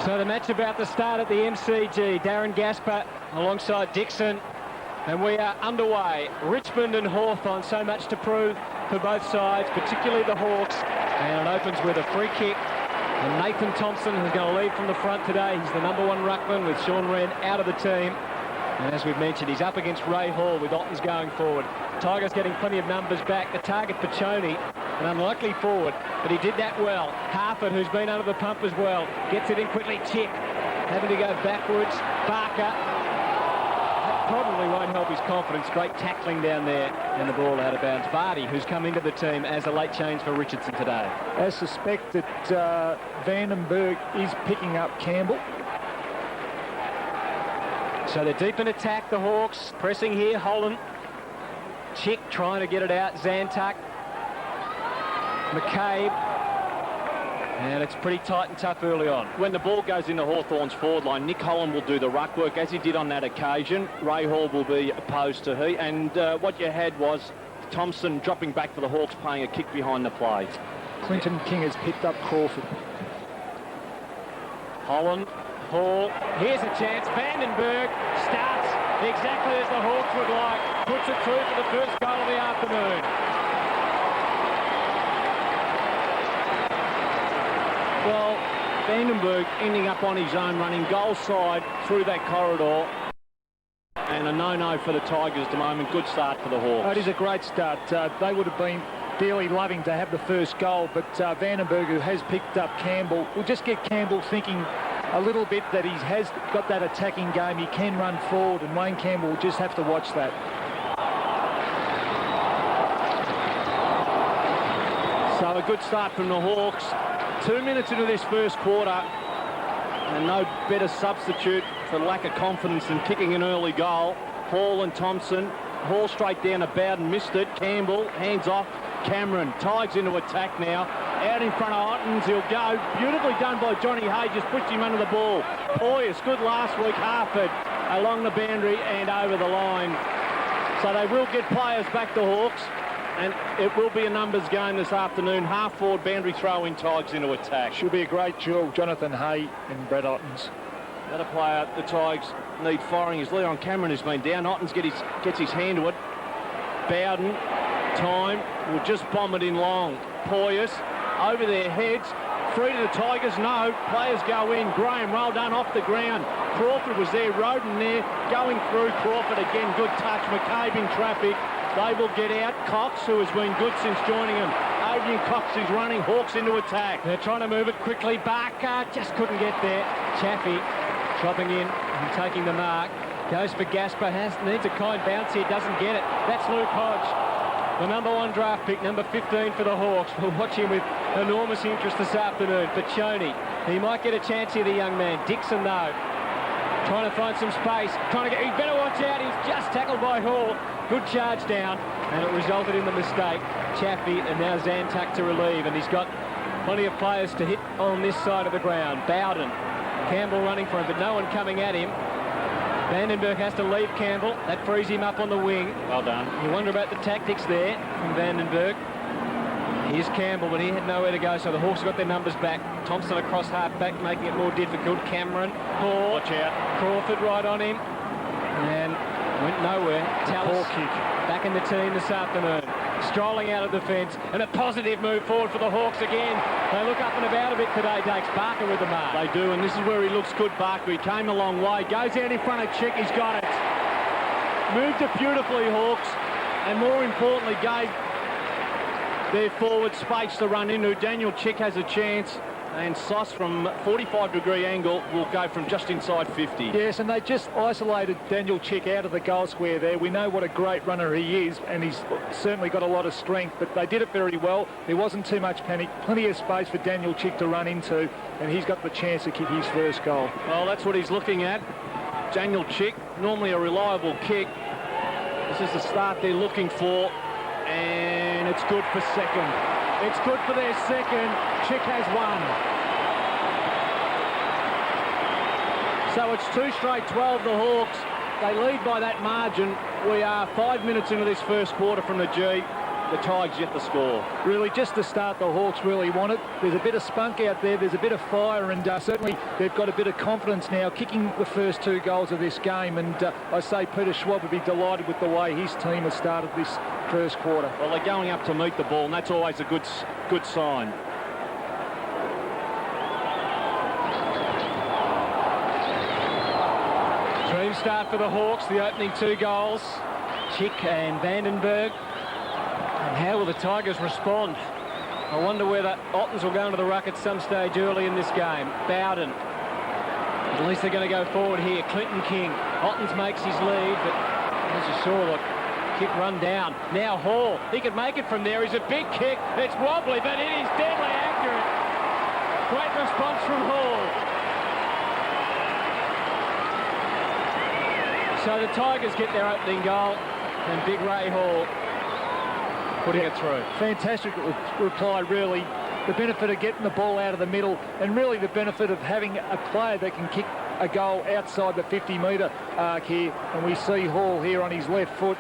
So the match about to start at the MCG. Darren Gasper alongside Dixon. And we are underway. Richmond and Hawthorn, so much to prove for both sides, particularly the Hawks. And it opens with a free kick. And Nathan Thompson is going to lead from the front today. He's the #1 ruckman with Sean Wren out of the team. And as we've mentioned, he's up against Ray Hall with Ottens going forward. Tigers getting plenty of numbers back. The target for Choney, an unlikely forward, but he did that well. Harford, who's been under the pump as well, gets it in quickly. Chick having to go backwards. Barker. Probably won't help his confidence. Great tackling down there, and the ball out of bounds. Vardy, who's come into the team as a late change for Richardson today. As suspected, Vandenberg is picking up Campbell. So they're deep in attack, the Hawks. Pressing here, Holland. Chick trying to get it out. Zantuck. McCabe. And it's pretty tight and tough early on. When the ball goes into Hawthorn's forward line, Nick Holland will do the ruck work, as he did on that occasion. Ray Hall will be opposed to he. And what you had was Thompson dropping back for the Hawks, playing a kick behind the play. Clinton King has picked up Crawford. Holland, Hall. Here's a chance. Vandenberg starts exactly as the Hawks would like. Puts it through for the first goal of the afternoon. Well, Vandenberg ending up on his own, running goal side through that corridor. And a no-no for the Tigers at the moment. Good start for the Hawks. Oh, it is a great start. They would have been dearly loving to have the first goal, but Vandenberg, who has picked up Campbell, will just get Campbell thinking a little bit that he has got that attacking game. He can run forward, and Wayne Campbell will just have to watch that. So a good start from the Hawks. 2 minutes into this first quarter, and no better substitute for lack of confidence than kicking an early goal. Hall and Thompson. Hall straight down to Bowden, missed it. Campbell, hands off. Cameron, Tigers into attack now. Out in front of Ottens, he'll go. Beautifully done by Johnny Hay, just pushed him under the ball. Poyas, good last week. Harford along the boundary and over the line. So they will get players back to Hawks. And it will be a numbers game this afternoon. Half-forward boundary throw in, Tigers into attack. Should be a great duel, Jonathan Hay and Brad Ottens. Another player the Tigers need firing is Leon Cameron, who's been down. Ottens gets his hand to it. Bowden, time, will just bomb it in long. Poyas, over their heads. Free to the Tigers, no. Players go in. Graham, well done, off the ground. Crawford was there, Roden there, going through. Crawford again, good touch. McCabe in traffic. They will get out. Cox, who has been good since joining them. Adrian Cox is running. Hawks into attack. They're trying to move it quickly. Barker just couldn't get there. Chaffee dropping in and taking the mark. Goes for Gasper. Needs a kind bounce here. Doesn't get it. That's Luke Hodge, the #1 draft pick, number 15 for the Hawks. We'll watch him with enormous interest this afternoon. For Choney, he might get a chance here, the young man. Dixon, though, trying to find some space. He better watch out. He's just tackled by Hall. Good charge down, and it resulted in the mistake. Chaffee, and now Zantuck to relieve, and he's got plenty of players to hit on this side of the ground. Bowden, Campbell running for him, but no one coming at him. Vandenberg has to leave Campbell. That frees him up on the wing. Well done. You wonder about the tactics there from Vandenberg. Here's Campbell, but he had nowhere to go, so the Hawks got their numbers back. Thompson across half back, making it more difficult. Cameron, Hall, watch out. Crawford right on him, and went nowhere. Tallis back in the team this afternoon, strolling out of defence, and a positive move forward for the Hawks again. They look up and about a bit today, Dakes. Barker with the mark. They do, and this is where he looks good, Barker. He came a long way, goes out in front of Chick, he's got it. Moved it beautifully, Hawks, and more importantly, gave their forward space to run into. Daniel Chick has a chance, and Sauce from 45-degree angle will go from just inside 50. Yes, and they just isolated Daniel Chick out of the goal square there. We know what a great runner he is, and he's certainly got a lot of strength, but they did it very well. There wasn't too much panic, plenty of space for Daniel Chick to run into, and he's got the chance to kick his first goal. Well, that's what he's looking at. Daniel Chick, normally a reliable kick. This is the start they're looking for, and it's good for second. It's good for their second. Chick has one. So it's 2 straight 12, the Hawks. They lead by that margin. We are 5 minutes into this first quarter from the G. the Tigers yet to score. Really, just the start the Hawks really wanted. There's a bit of spunk out there. There's a bit of fire, and certainly they've got a bit of confidence now, kicking the first 2 goals of this game. And I say Peter Schwab would be delighted with the way his team has started this first quarter. Well, they're going up to meet the ball, and that's always a good sign. Dream start for the Hawks, the opening 2 goals. Chick and Vandenberg. And how will the Tigers respond? I wonder whether Ottens will go into the ruck at some stage early in this game. Bowden. At least they're going to go forward here. Clinton King. Ottens makes his lead, but as you saw, the kick run down. Now Hall. He could make it from there. He's a big kick. It's wobbly, but it is deadly accurate. Great response from Hall. So the Tigers get their opening goal, and Big Ray Hall putting it through. Fantastic reply, really. The benefit of getting the ball out of the middle, and really the benefit of having a player that can kick a goal outside the 50-metre arc here. And we see Hall here on his left foot.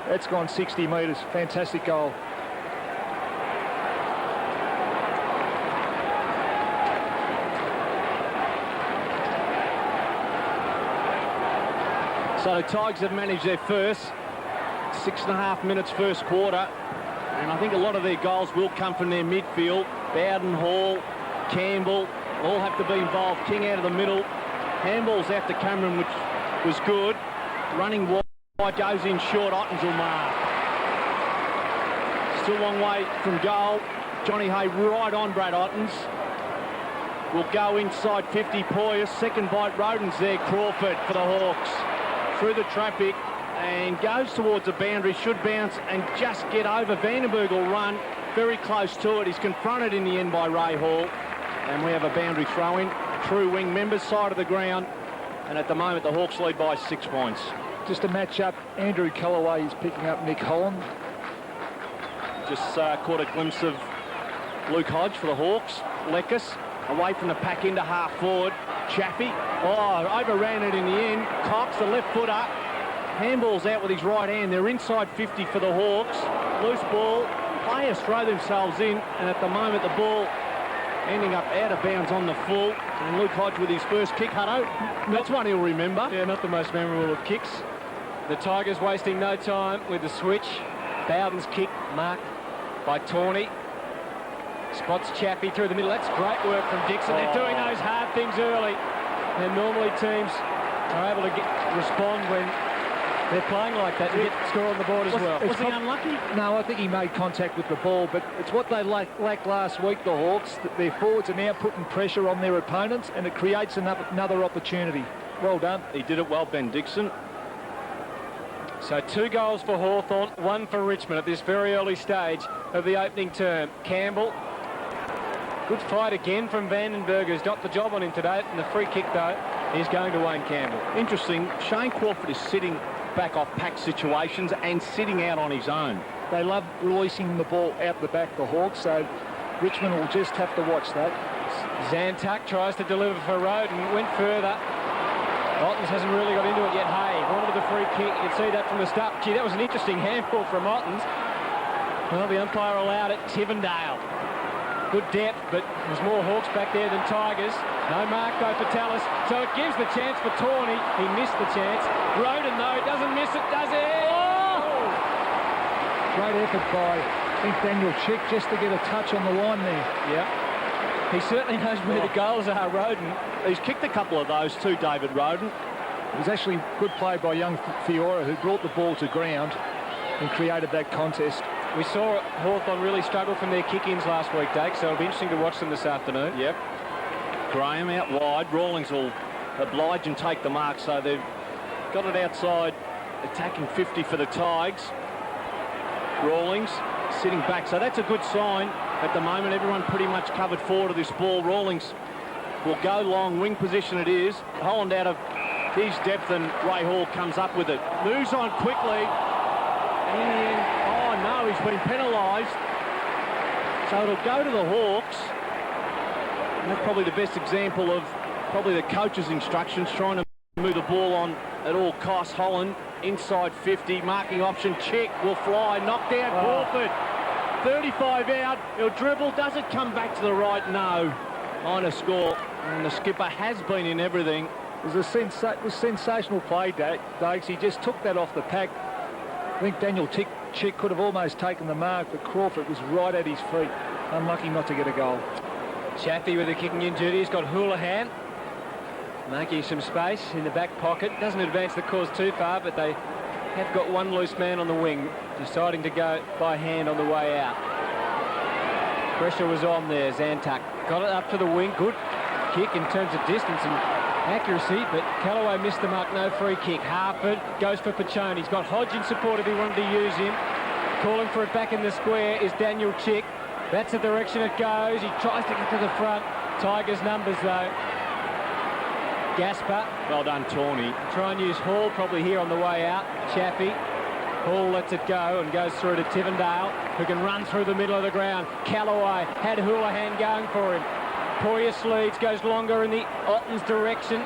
That's gone 60 metres. Fantastic goal. So the Tigers have managed their first 6.5 minutes first quarter, and I think a lot of their goals will come from their midfield. Bowden, Hall, Campbell all have to be involved. King out of the middle. Handballs out to Cameron, which was good. Running wide, goes in short. Ottens will mark. Still a long way from goal. Johnny Hay right on Brad Ottens. Will go inside 50. Poyas. Second bite. Roden's there. Crawford for the Hawks. Through the traffic and goes towards the boundary, should bounce and just get over. Vandenberg will run very close to it. He's confronted in the end by Ray Hall, and we have a boundary throw-in. True wing members side of the ground, and at the moment the Hawks lead by 6 points. Just a match-up. Andrew Callaway is picking up Nick Holland. Just caught a glimpse of Luke Hodge for the Hawks. Lekis away from the pack into half forward. Chaffee, overran it in the end. Cox, the left footer. Handball's out with his right hand. They're inside 50 for the Hawks. Loose ball. Players throw themselves in, and at the moment the ball ending up out of bounds on the full. And Luke Hodge with his first kick, Hutto. That's one he'll remember. Yeah, not the most memorable of kicks. The Tigers wasting no time with the switch. Bowden's kick marked by Tawney. Spots Chaffee through the middle. That's great work from Dixon. They're doing those hard things early. And normally teams are able to respond when they're playing like that to get the score on the board as well. Was he unlucky? No, I think he made contact with the ball, but it's what they lacked last week, the Hawks. That their forwards are now putting pressure on their opponents, and it creates another opportunity. Well done. He did it well, Ben Dixon. So 2 goals for Hawthorn, 1 for Richmond at this very early stage of the opening term. Campbell. Good fight again from Vandenberg, who's got the job on him today. And the free kick, though, is going to Wayne Campbell. Interesting. Shane Crawford is sitting back off pack situations and sitting out on his own. They love releasing the ball out the back, the Hawks, so Richmond will just have to watch that. Zantuck tries to deliver for Roden, went further. Ottens hasn't really got into it yet. Hay wanted the free kick. You can see that from the start. Gee, that was an interesting handball from Ottens. Well, the umpire allowed it. Tivendale. Good depth, but there's more Hawks back there than Tigers. No mark, though, for Tallis. So it gives the chance for Tawney. He missed the chance. Roden, though, doesn't miss it, does he? Oh! Great effort by, I think, Daniel Chick, just to get a touch on the line there. Yep. He certainly knows where the goals are, Roden. He's kicked a couple of those too, David Roden. It was actually good play by young Fiora, who brought the ball to ground and created that contest. We saw Hawthorn really struggle from their kick-ins last week, Dake, so it'll be interesting to watch them this afternoon. Yep. Graham out wide. Rawlings will oblige and take the mark, so they've got it outside, attacking 50 for the Tigers. Rawlings sitting back, so that's a good sign. At the moment, everyone pretty much covered forward of this ball. Rawlings will go long, wing position it is. Holland out of his depth, and Ray Hall comes up with it. Moves on quickly. And in the end, oh no, he's been penalised. So it'll go to the Hawks. And that's probably the best example of probably the coach's instructions, trying to move the ball on at all costs. Holland inside 50, marking option, Chick will fly, knocked out Crawford. 35 out. He'll dribble. Does it come back to the right? No. On a score. And the skipper has been in everything. It was a sensational play, Dakes. He just took that off the pack. I think Daniel Chick could have almost taken the mark, but Crawford was right at his feet. Unlucky not to get a goal. Chaffee with the kicking in duty. He's got Houlihan making some space in the back pocket. Doesn't advance the cause too far, but they have got one loose man on the wing, deciding to go by hand on the way out. Pressure was on there. Zantuck got it up to the wing. Good kick in terms of distance and accuracy, but Callaway missed the mark. No free kick. Harford goes for Pachone. He's got Hodge in support if he wanted to use him. Calling for it back in the square is Daniel Chick. That's the direction it goes. He tries to get to the front. Tigers numbers though. Gasper. Well done, Tawny. Try and use Hall probably here on the way out. Chaffee. Hall lets it go and goes through to Tivendale, who can run through the middle of the ground. Callaway had Houlihan going for him. Poyas leads, goes longer in the Otten's direction.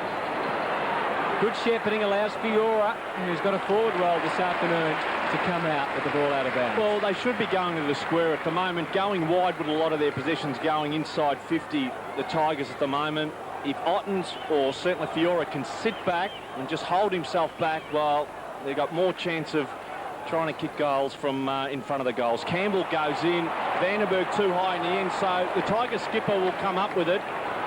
Good shepherding allows Fiora, who's got a forward roll this afternoon, to come out with the ball out of bounds. Well, they should be going to the square at the moment, going wide with a lot of their possessions going inside 50, the Tigers at the moment. If Ottens or certainly Fiora can sit back and just hold himself back, well, they've got more chance of trying to kick goals from in front of the goals. Campbell goes in, Vandenberg too high in the end, so the Tigers skipper will come up with it.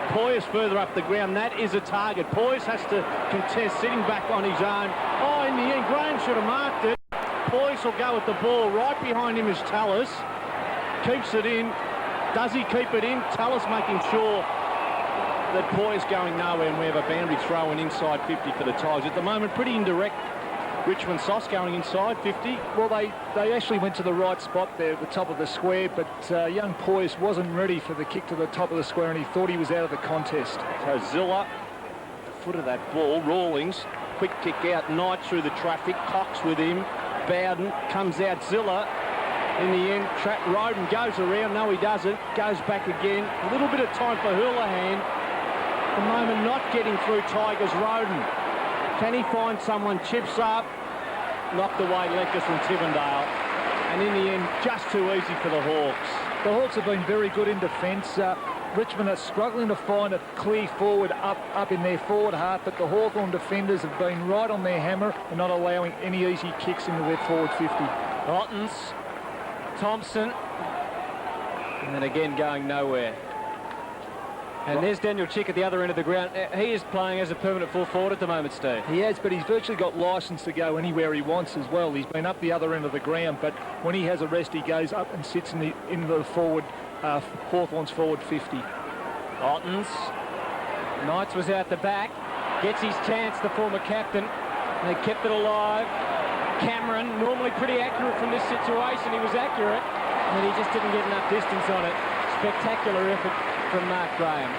Poyas further up the ground, that is a target. Poyas has to contest, sitting back on his own. Oh, in the end, Graham should have marked it. Poyas will go with the ball. Right behind him is Tallis. Keeps it in. Does he keep it in? Tallis making sure that Poyas going nowhere, and we have a boundary throw in inside 50 for the Tigers. At the moment, pretty indirect. Richmond Sauce going inside 50. Well, they actually went to the right spot there at the top of the square, but young Poyas wasn't ready for the kick to the top of the square, and he thought he was out of the contest. So Zilla, foot of that ball. Rawlings, quick kick out. Knight through the traffic. Cox with him. Bowden comes out. Zilla in the end. Roden goes around. No, he doesn't. Goes back again. A little bit of time for Houlihan. At the moment, not getting through Tigers. Roden. Can he find someone? Chips up. Knocked away Leckus from Tivendale. And in the end, just too easy for the Hawks. The Hawks have been very good in defence. Richmond are struggling to find a clear forward up in their forward half, but the Hawthorn defenders have been right on their hammer and not allowing any easy kicks into their forward 50. Ottens, Thompson, and then again going nowhere. And there's Daniel Chick at the other end of the ground. He is playing as a permanent full forward at the moment, Steve. He has, but he's virtually got licence to go anywhere he wants as well. He's been up the other end of the ground, but when he has a rest, he goes up and sits in the forward, Hawthorn's forward 50. Ottens. Knights was out the back. Gets his chance, the former captain. They kept it alive. Cameron, normally pretty accurate from this situation. He was accurate, but he just didn't get enough distance on it. Spectacular effort from Mark Graham.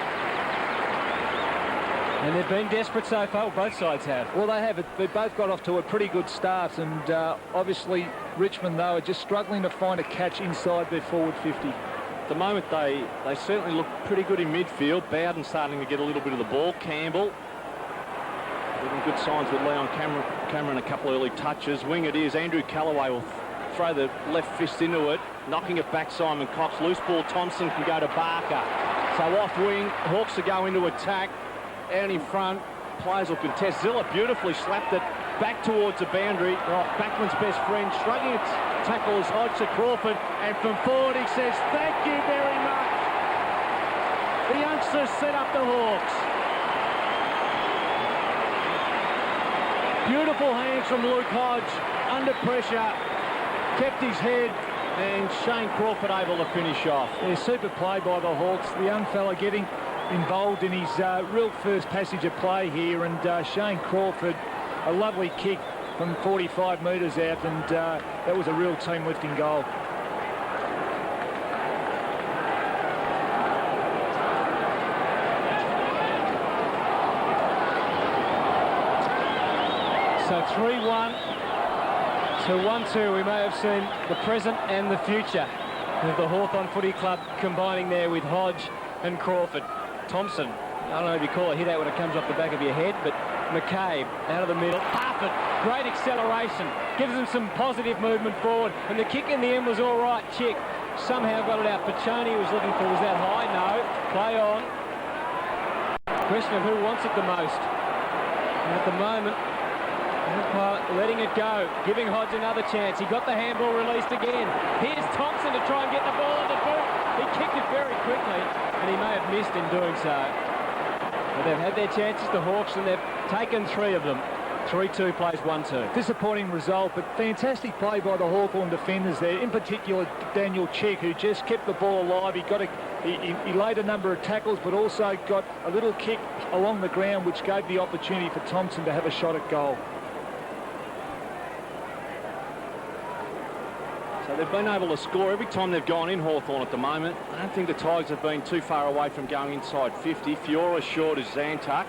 And they've been desperate so far. Both sides have. Well, they have. They both got off to a pretty good start, and obviously Richmond, though, are just struggling to find a catch inside their forward 50. At the moment, they certainly look pretty good in midfield. Bowden starting to get a little bit of the ball. Campbell getting good signs with Leon Cameron, a couple of early touches. Wing it is. Andrew Callaway will throw the left fist into it, knocking it back. Simon Cox. Loose ball. Thompson can go to Barker. So off wing, Hawks to go into attack. Out in front, players will contest. Zilla beautifully slapped it back towards the boundary. Backman's best friend, struggling to tackle his Hodge to Crawford, and from forward he says, "Thank you very much." The youngsters set up the Hawks. Beautiful hands from Luke Hodge, under pressure, kept his head, and Shane Crawford able to finish off. Yeah, super play by the Hawks. The young fella getting involved in his real first passage of play here, and Shane Crawford, a lovely kick from 45 metres out, and that was a real team lifting goal. So 3-1 to 1-2. We may have seen the present and the future of the Hawthorn Footy Club combining there with Hodge and Crawford. Thompson, I don't know if you call a hit out when it comes off the back of your head, but McCabe out of the middle. Harford, great acceleration, gives them some positive movement forward, and the kick in the end was all right. Chick somehow got it out. Pachoni was looking for, was that high? No. Play on. Question of who wants it the most. And at the moment, letting it go, giving Hodge another chance. He got the handball released again. Here's Thompson to try and get the ball on the boot. He kicked it very quickly, and he may have missed in doing so. But they've had their chances, the Hawks, and they've taken 3 of them. 3-2 plays 1-2. Disappointing result, but fantastic play by the Hawthorn defenders there. In particular, Daniel Chick, who just kept the ball alive. He laid a number of tackles, but also got a little kick along the ground, which gave the opportunity for Thompson to have a shot at goal. So they've been able to score every time they've gone in, Hawthorn, at the moment. I don't think the Tigers have been too far away from going inside 50. Fiora short as Zantuck.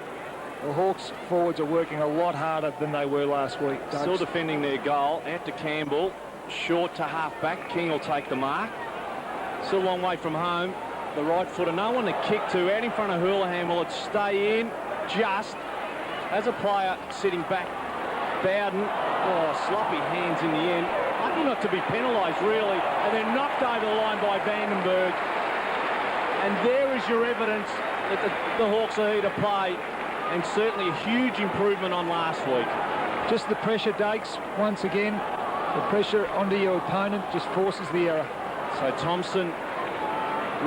The Hawks forwards are working a lot harder than they were last week. Still defending their goal. Out to Campbell. Short to half-back. King will take the mark. Still a long way from home. The right footer. No one to kick to. Out in front of Houlihan. Will it stay in? Just. As a player sitting back, Bowden. Oh, sloppy hands in the end. Lucky not to be penalised, really. And then knocked over the line by Vandenberg. And there is your evidence that the Hawks are here to play. And certainly a huge improvement on last week. Just the pressure, Dakes, once again. The pressure onto your opponent just forces the error. So Thompson,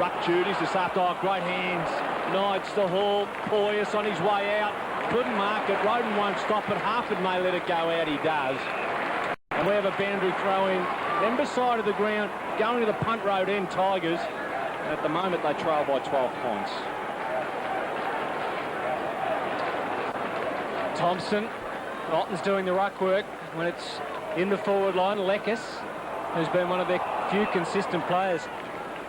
ruck duties this after. Oh, great hands. Knights the Hall. Poyas on his way out. Couldn't mark it. Roden won't stop it. Harford may let it go out. He does. And we have a boundary throw in. Then beside of the ground, going to the punt road end, Tigers. And at the moment, they trail by 12 points. Thompson. Otten's doing the ruck work when it's in the forward line. Lekas, who's been one of their few consistent players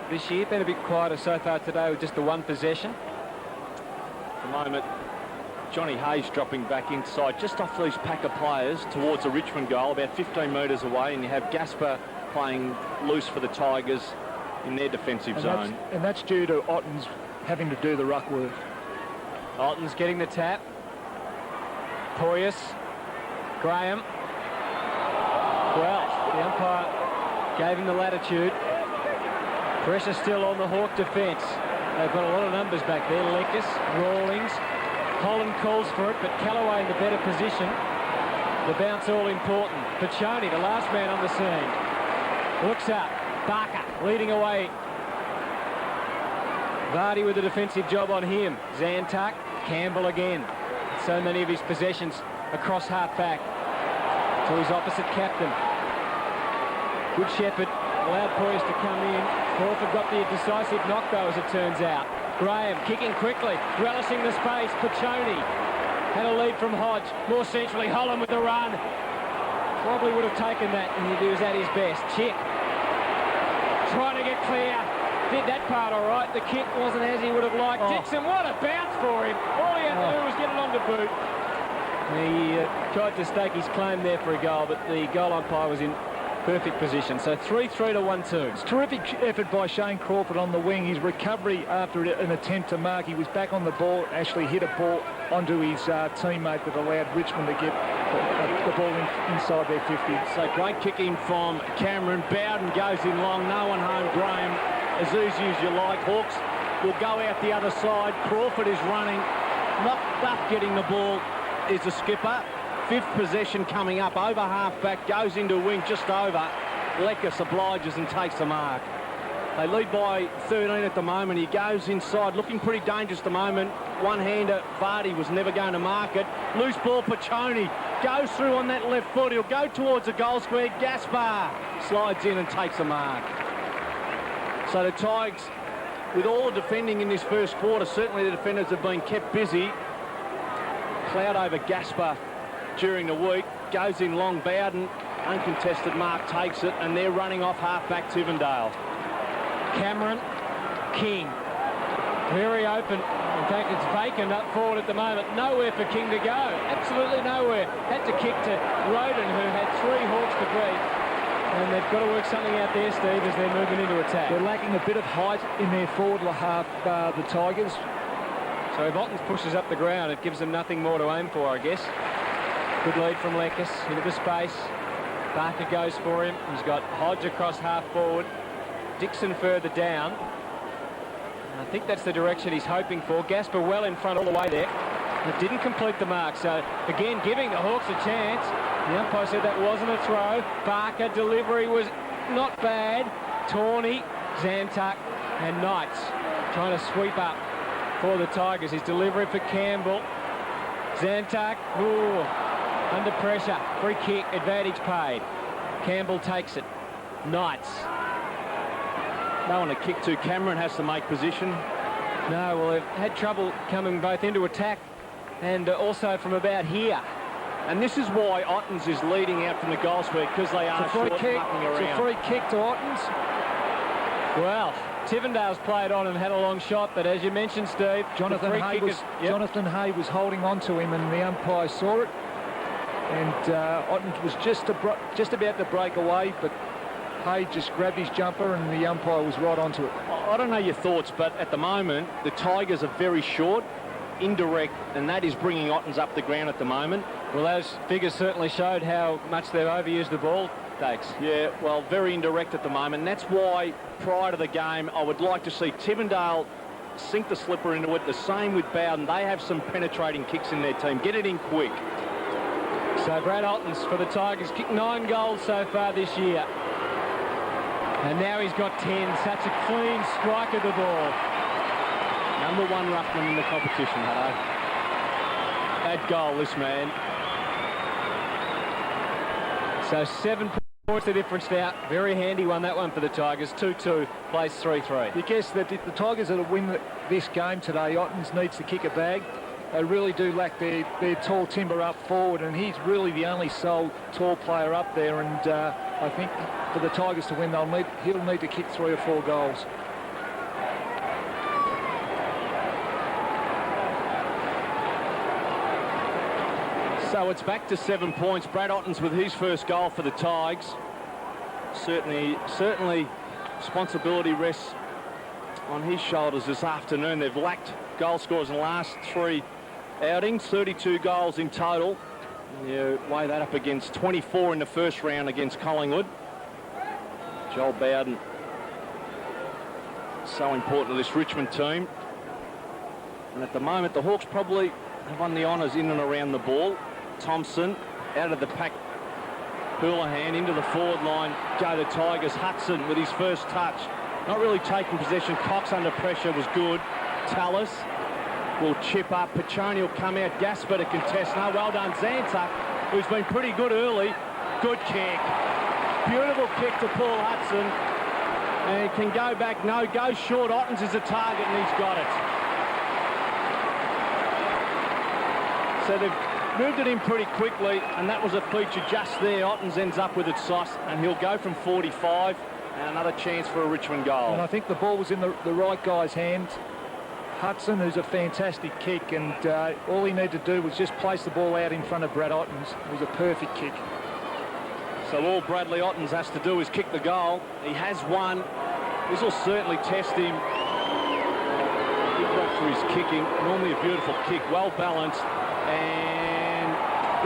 this year. Been a bit quieter so far today with just the one possession. At the moment, Johnny Hayes dropping back inside just off these pack of players towards the Richmond goal, about 15 metres away, and you have Gaspar playing loose for the Tigers in their defensive zone. And that's due to Otten's having to do the ruck work. Otten's getting the tap. Poyas, Graham. Well, the umpire gave him the latitude. Pressure still on the Hawk defence. They've got a lot of numbers back there. Lekas, Rawlings. Holland calls for it, but Callaway in the better position. The bounce all important. Pachoni, the last man on the scene. Looks up. Barker leading away. Vardy with a defensive job on him. Zantuck, Campbell again. So many of his possessions across half-back to his opposite captain. Good Shepherd allowed Poyas to come in. Crawford got the decisive knock, though, as it turns out. Graham kicking quickly, relishing the space. Pachoni had a lead from Hodge. More centrally, Holland with the run. Probably would have taken that, and he was at his best. Chick trying to get clear. Did that part all right. The kick wasn't as he would have liked. Dixon, what a bounce for him. All he had to do was get it on the boot. He tried to stake his claim there for a goal, but the goal umpire was in perfect position. So 3-3 to 1-2. It's a terrific effort by Shane Crawford on the wing. His recovery after an attempt to mark, he was back on the ball, actually hit a ball onto his teammate that allowed Richmond to get the ball inside their 50. So great kicking from Cameron. Bowden goes in long, no one home. Graham, as easy as you like. Hawks will go out the other side. Crawford is running. Not Duff getting the ball is the skipper. Fifth possession coming up, over half-back, goes into wing just over. Lekas obliges and takes the mark. They lead by 13 at the moment. He goes inside, looking pretty dangerous at the moment. One-hander, Vardy was never going to mark it. Loose ball, Pachoni goes through on that left foot. He'll go towards the goal square. Gaspar slides in and takes the mark. So the Tigers, with all the defending in this first quarter, certainly the defenders have been kept busy. Cloud over Gaspar during the week, goes in long. Bowden, uncontested mark, takes it, and they're running off half-back Tivendale. Cameron, King, very open. In fact, it's vacant up forward at the moment. Nowhere for King to go, absolutely nowhere. Had to kick to Roden, who had 3 Hawks to beat. And they've got to work something out there, Steve, as they're moving into attack. They're lacking a bit of height in their forward half, the Tigers. So if Ottens pushes up the ground, it gives them nothing more to aim for, I guess. Good lead from Lekas into the space. Barker goes for him. He's got Hodge across half forward. Dixon further down. I think that's the direction he's hoping for. Gasper well in front all the way there. It didn't complete the mark, so again giving the Hawks a chance. The umpire said that wasn't a throw. Barker delivery was not bad. Tawney, Zantuck and Knights trying to sweep up for the Tigers. His delivery for Campbell. Zantuck, under pressure. Free kick, advantage paid. Campbell takes it. Knights. No one to kick to. Cameron has to make position. No, well, they've had trouble coming both into attack and also from about here. And this is why Ottens is leading out from the goal square, because they are short mucking around. It's a free kick to Ottens. Well, Tivendale's played on and had a long shot, but as you mentioned, Steve, Jonathan Hay was holding on to him, and the umpire saw it. And Ottens was just about to break away, but Hay just grabbed his jumper and the umpire was right onto it. I don't know your thoughts, but at the moment, the Tigers are very short, indirect, and that is bringing Ottens up the ground at the moment. Well, those figures certainly showed how much they've overused the ball, Dakes. Yeah, well, very indirect at the moment. And that's why, prior to the game, I would like to see Tivendale sink the slipper into it. The same with Bowden. They have some penetrating kicks in their team. Get it in quick. So Brad Ottens for the Tigers, kicked 9 goals so far this year. And now he's got 10. Such a clean strike of the ball. Number 1 ruckman in the competition, hello. Bad goal, this man. So 7 points the difference now. Very handy one, that one for the Tigers. 2-2, plays 3-3. You guess that if the Tigers are to win this game today, Ottens needs to kick a bag. They really do lack their tall timber up forward, and he's really the only sole tall player up there. And I think for the Tigers to win, he'll need to kick 3 or 4 goals. So it's back to 7 points. Brad Ottens with his first goal for the Tigers. Certainly responsibility rests on his shoulders this afternoon. They've lacked goal scorers in the last 3 outings, 32 goals in total. You weigh that up against 24 in the first round against Collingwood. Joel Bowden, so important to this Richmond team. And at the moment, the Hawks probably have won the honours in and around the ball. Thompson out of the pack. Houlihan into the forward line. Go to Tigers. Hudson with his first touch. Not really taking possession. Cox under pressure was good. Tallis will chip up. Piccioni will come out. Gasper to contest. No, well done. Zantuck, who's been pretty good early. Good kick. Beautiful kick to Paul Hudson. And he can go back. No, goes short. Ottens is a target, and he's got it. So they've moved it in pretty quickly, and that was a feature just there. Ottens ends up with it sauce, and he'll go from 45, and another chance for a Richmond goal. And I think the ball was in the right guy's hand. Hudson, who's a fantastic kick, and all he needed to do was just place the ball out in front of Brad Ottens. It was a perfect kick. So all Bradley Ottens has to do is kick the goal. He has one. This will certainly test him. Good work for his kicking. Normally a beautiful kick, well balanced, and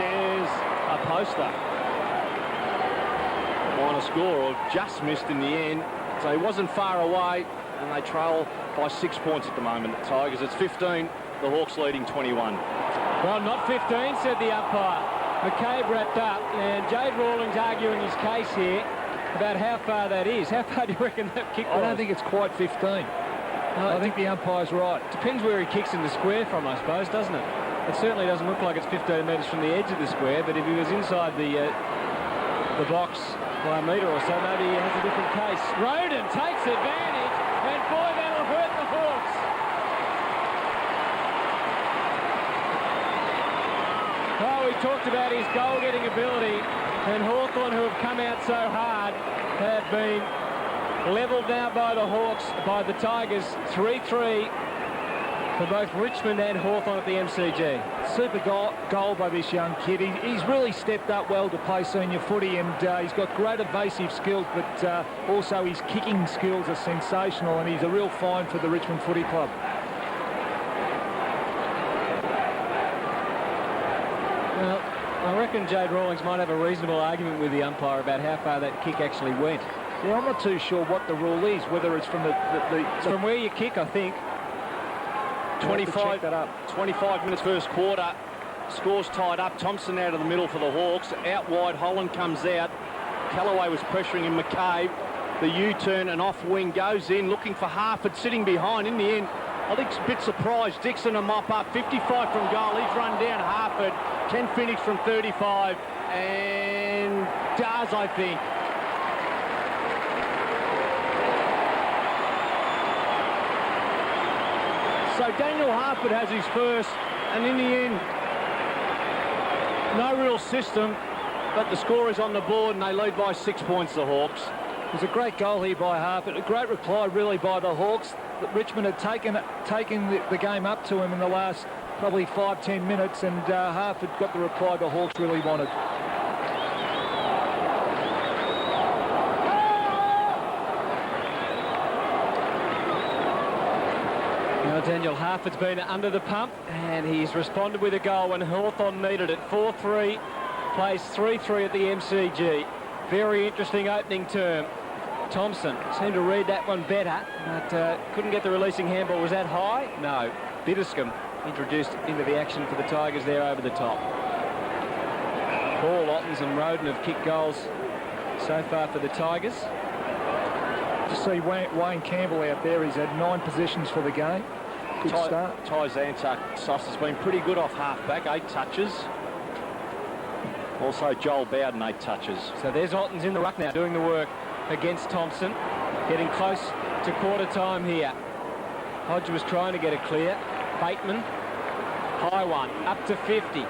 there's a poster. Minor score, or just missed in the end. So he wasn't far away, and they trail by 6 points at the moment. The Tigers, it's 15. The Hawks leading 21. Well, not 15, said the umpire. McCabe wrapped up, and Jade Rawlings arguing his case here about how far that is. How far do you reckon that kick was? I don't think it's quite 15. I think the umpire's right. Depends where he kicks in the square from, I suppose, doesn't it? It certainly doesn't look like it's 15 metres from the edge of the square, but if he was inside the box by a metre or so, maybe he has a different case. Roden takes advantage, and boy, that'll hurt the Hawks. Oh, we talked about his goal-getting ability, and Hawthorn, who have come out so hard, have been levelled now by the Hawks, by the Tigers, 3-3 for both Richmond and Hawthorn at the MCG. Super goal by this young kid. He's really stepped up well to play senior footy, and he's got great evasive skills, but also his kicking skills are sensational, and he's a real find for the Richmond Footy Club. Well, I reckon Jade Rawlings might have a reasonable argument with the umpire about how far that kick actually went. Yeah, I'm not too sure what the rule is, whether it's from it's from where you kick, I think. 25 minutes first quarter. Scores tied up. Thompson out of the middle for the Hawks. Out wide, Holland comes out. Callaway was pressuring him. McCabe, the U-turn and off wing goes in, looking for Harford sitting behind. In the end, I think it's a bit surprised. Dixon a mop up, 55 from goal. He's run down Harford. Can finish from 35 and does, I think. So Daniel Harford has his first, and in the end, no real system, but the score is on the board and they lead by 6 points, the Hawks. It was a great goal here by Harford. A great reply, really, by the Hawks. Richmond had taken the game up to him in the last probably 5-10 minutes, and Harford got the reply the Hawks really wanted. Now Daniel Harford's been under the pump, and he's responded with a goal when Hawthorn needed it. 4-3, plays 3-3 at the MCG. Very interesting opening term. Thompson seemed to read that one better, but couldn't get the releasing handball. Was that high? No. Bitterscombe introduced into the action for the Tigers there over the top. Paul Ottens and Roden have kicked goals so far for the Tigers. Just see Wayne Campbell out there. He's had 9 possessions for the game. Good start. Ty Zantuck has been pretty good off half-back, 8 touches. Also Joel Bowden, 8 touches. So there's Ottens in the ruck now doing the work against Thompson. Getting close to quarter time here. Hodge was trying to get it clear. Bateman, high one, up to 50.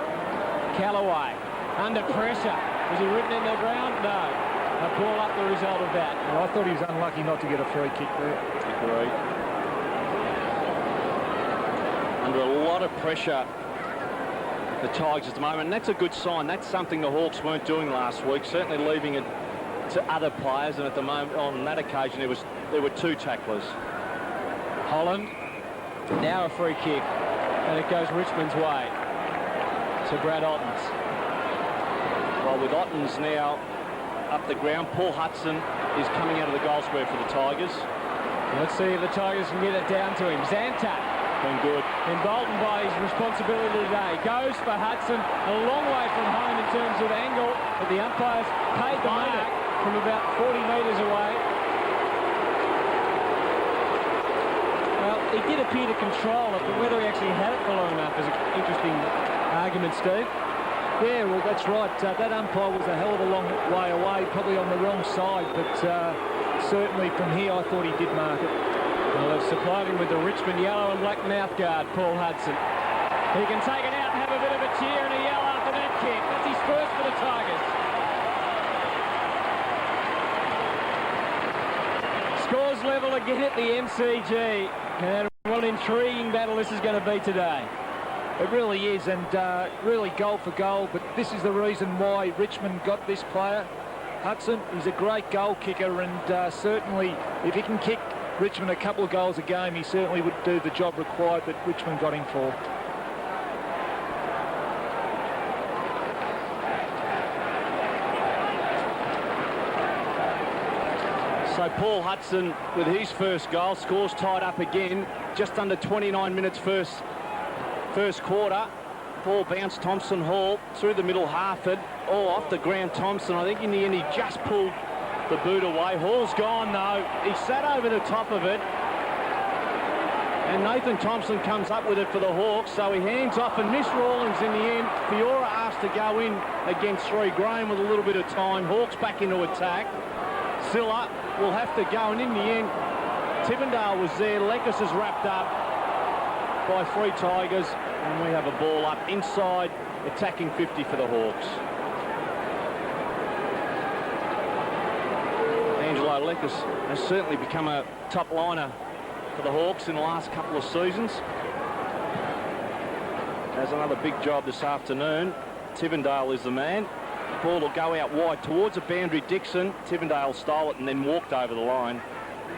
Callaway, under pressure. Was he written in the ground? No. A ball up the result of that. Well, I thought he was unlucky not to get a free kick there. Agreed. Under a lot of pressure, the Tigers at the moment, and that's a good sign. That's something the Hawks weren't doing last week, certainly leaving it to other players, and at the moment, on that occasion, there were 2 tacklers. Holland, now a free kick, and it goes Richmond's way to Brad Ottens. Well, with Ottens now up the ground, Paul Hudson is coming out of the goal square for the Tigers. Let's see if the Tigers can get it down to him. Zantuck, been good. Emboldened by his responsibility today. Goes for Hudson, a long way from home in terms of angle, but the umpires paid the mark from about 40 metres away. Well, he did appear to control it, but whether he actually had it for long enough is an interesting argument, Steve. Yeah, well, that's right. That umpire was a hell of a long way away, probably on the wrong side, but certainly from here I thought he did mark it. Well, they've supplied him with the Richmond yellow and black mouth guard, Paul Hudson. He can take it out and have a bit of a cheer and a yell after that kick. That's his first for the Tigers. Scores level again at the MCG. And what an intriguing battle this is going to be today. It really is, and really goal for goal, but this is the reason why Richmond got this player. Hudson, he's a great goal kicker, and certainly if he can kick Richmond a couple of goals a game, he certainly would do the job required that Richmond got him for. So Paul Hudson, with his first goal, scores tied up again, just under 29 minutes first quarter. Ball bounced Thompson Hall through the middle, Harford, off the ground Thompson. I think in the end he just pulled the boot away. Hall's gone though. He sat over the top of it. And Nathan Thompson comes up with it for the Hawks, so he hands off, and Miss Rawlings in the end. Fiora asked to go in against 3. Graham with a little bit of time. Hawks back into attack. Silla will have to go, and in the end, Tivendale was there. Lekis is wrapped up by 3 Tigers, and we have a ball up inside, attacking 50 for the Hawks. Angelo Lekis has certainly become a top liner for the Hawks in the last couple of seasons. Has another big job this afternoon. Tivendale is the man. Ball will go out wide towards a boundary. Dixon. Tivendale stole it and then walked over the line.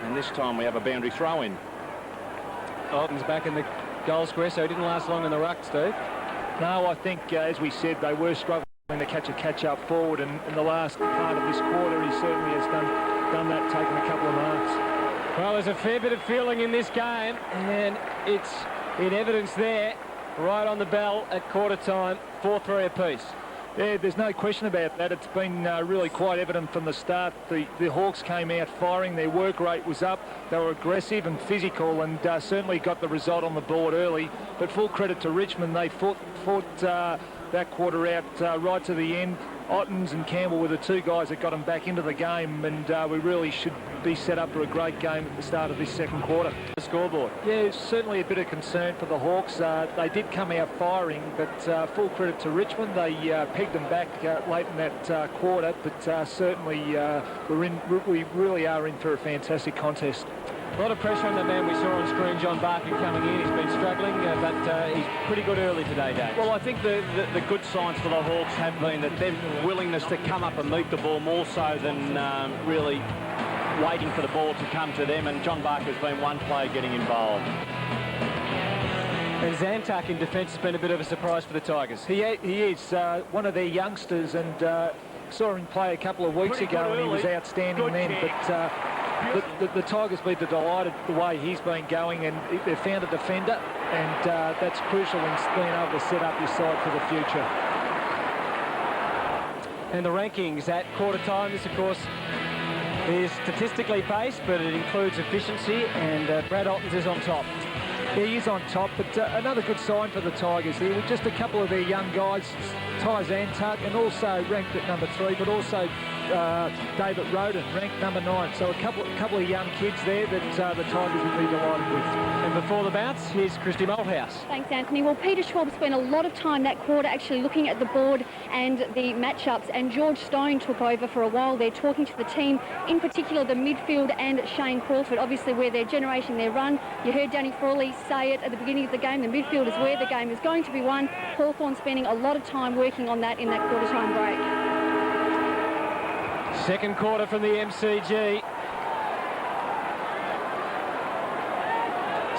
And this time we have a boundary throw in. Ottens back in the goal square, so he didn't last long in the ruck, Steve. No, I think, as we said, they were struggling to catch up forward, and in the last part of this quarter, he certainly has done done that, taken a couple of marks. Well, there's a fair bit of feeling in this game, and it's in evidence there, right on the bell at quarter time, 4-3 apiece. Yeah, there's no question about that. It's been really quite evident from the start. The Hawks came out firing, their work rate was up, they were aggressive and physical, and certainly got the result on the board early. But full credit to Richmond, they fought that quarter out right to the end. Ottens and Campbell were the two guys that got them back into the game, and we really should be set up for a great game at the start of this second quarter. The scoreboard. Yeah, certainly a bit of concern for the Hawks. They did come out firing, but full credit to Richmond. They pegged them back late in that quarter, but certainly we really are in for a fantastic contest. A lot of pressure on the man we saw on screen, John Barker, coming in. He's been struggling, but he's pretty good early today, Dave. Well, I think the good signs for the Hawks have been that their willingness to come up and meet the ball more so than really waiting for the ball to come to them, and John Barker's been one player getting involved. And Zantuck in defence has been a bit of a surprise for the Tigers. He is one of their youngsters, and saw him play a couple of weeks ago, and he was outstanding then. But the Tigers will be delighted the way he's been going, and they've found a defender, and that's crucial in being able to set up your side for the future. And the rankings at quarter time, this of course is statistically based, but it includes efficiency, and Brad Ottens is on top. He is on top, but another good sign for the Tigers here with just a couple of their young guys, Ty Zantuck, and also ranked at number 3, but also David Roden, ranked number 9. So a couple of young kids there that the Tigers will be delighted with. And before the bounce, here's Christy Malthouse. Thanks, Anthony. Well, Peter Schwab spent a lot of time that quarter actually looking at the board and the matchups, and George Stone took over for a while there, talking to the team, in particular the midfield and Shane Crawford, obviously where they're generating their run. You heard Danny Frawley say it at the beginning of the game, the midfield is where the game is going to be won. Hawthorn spending a lot of time working on that in that quarter-time break. Second quarter from the MCG.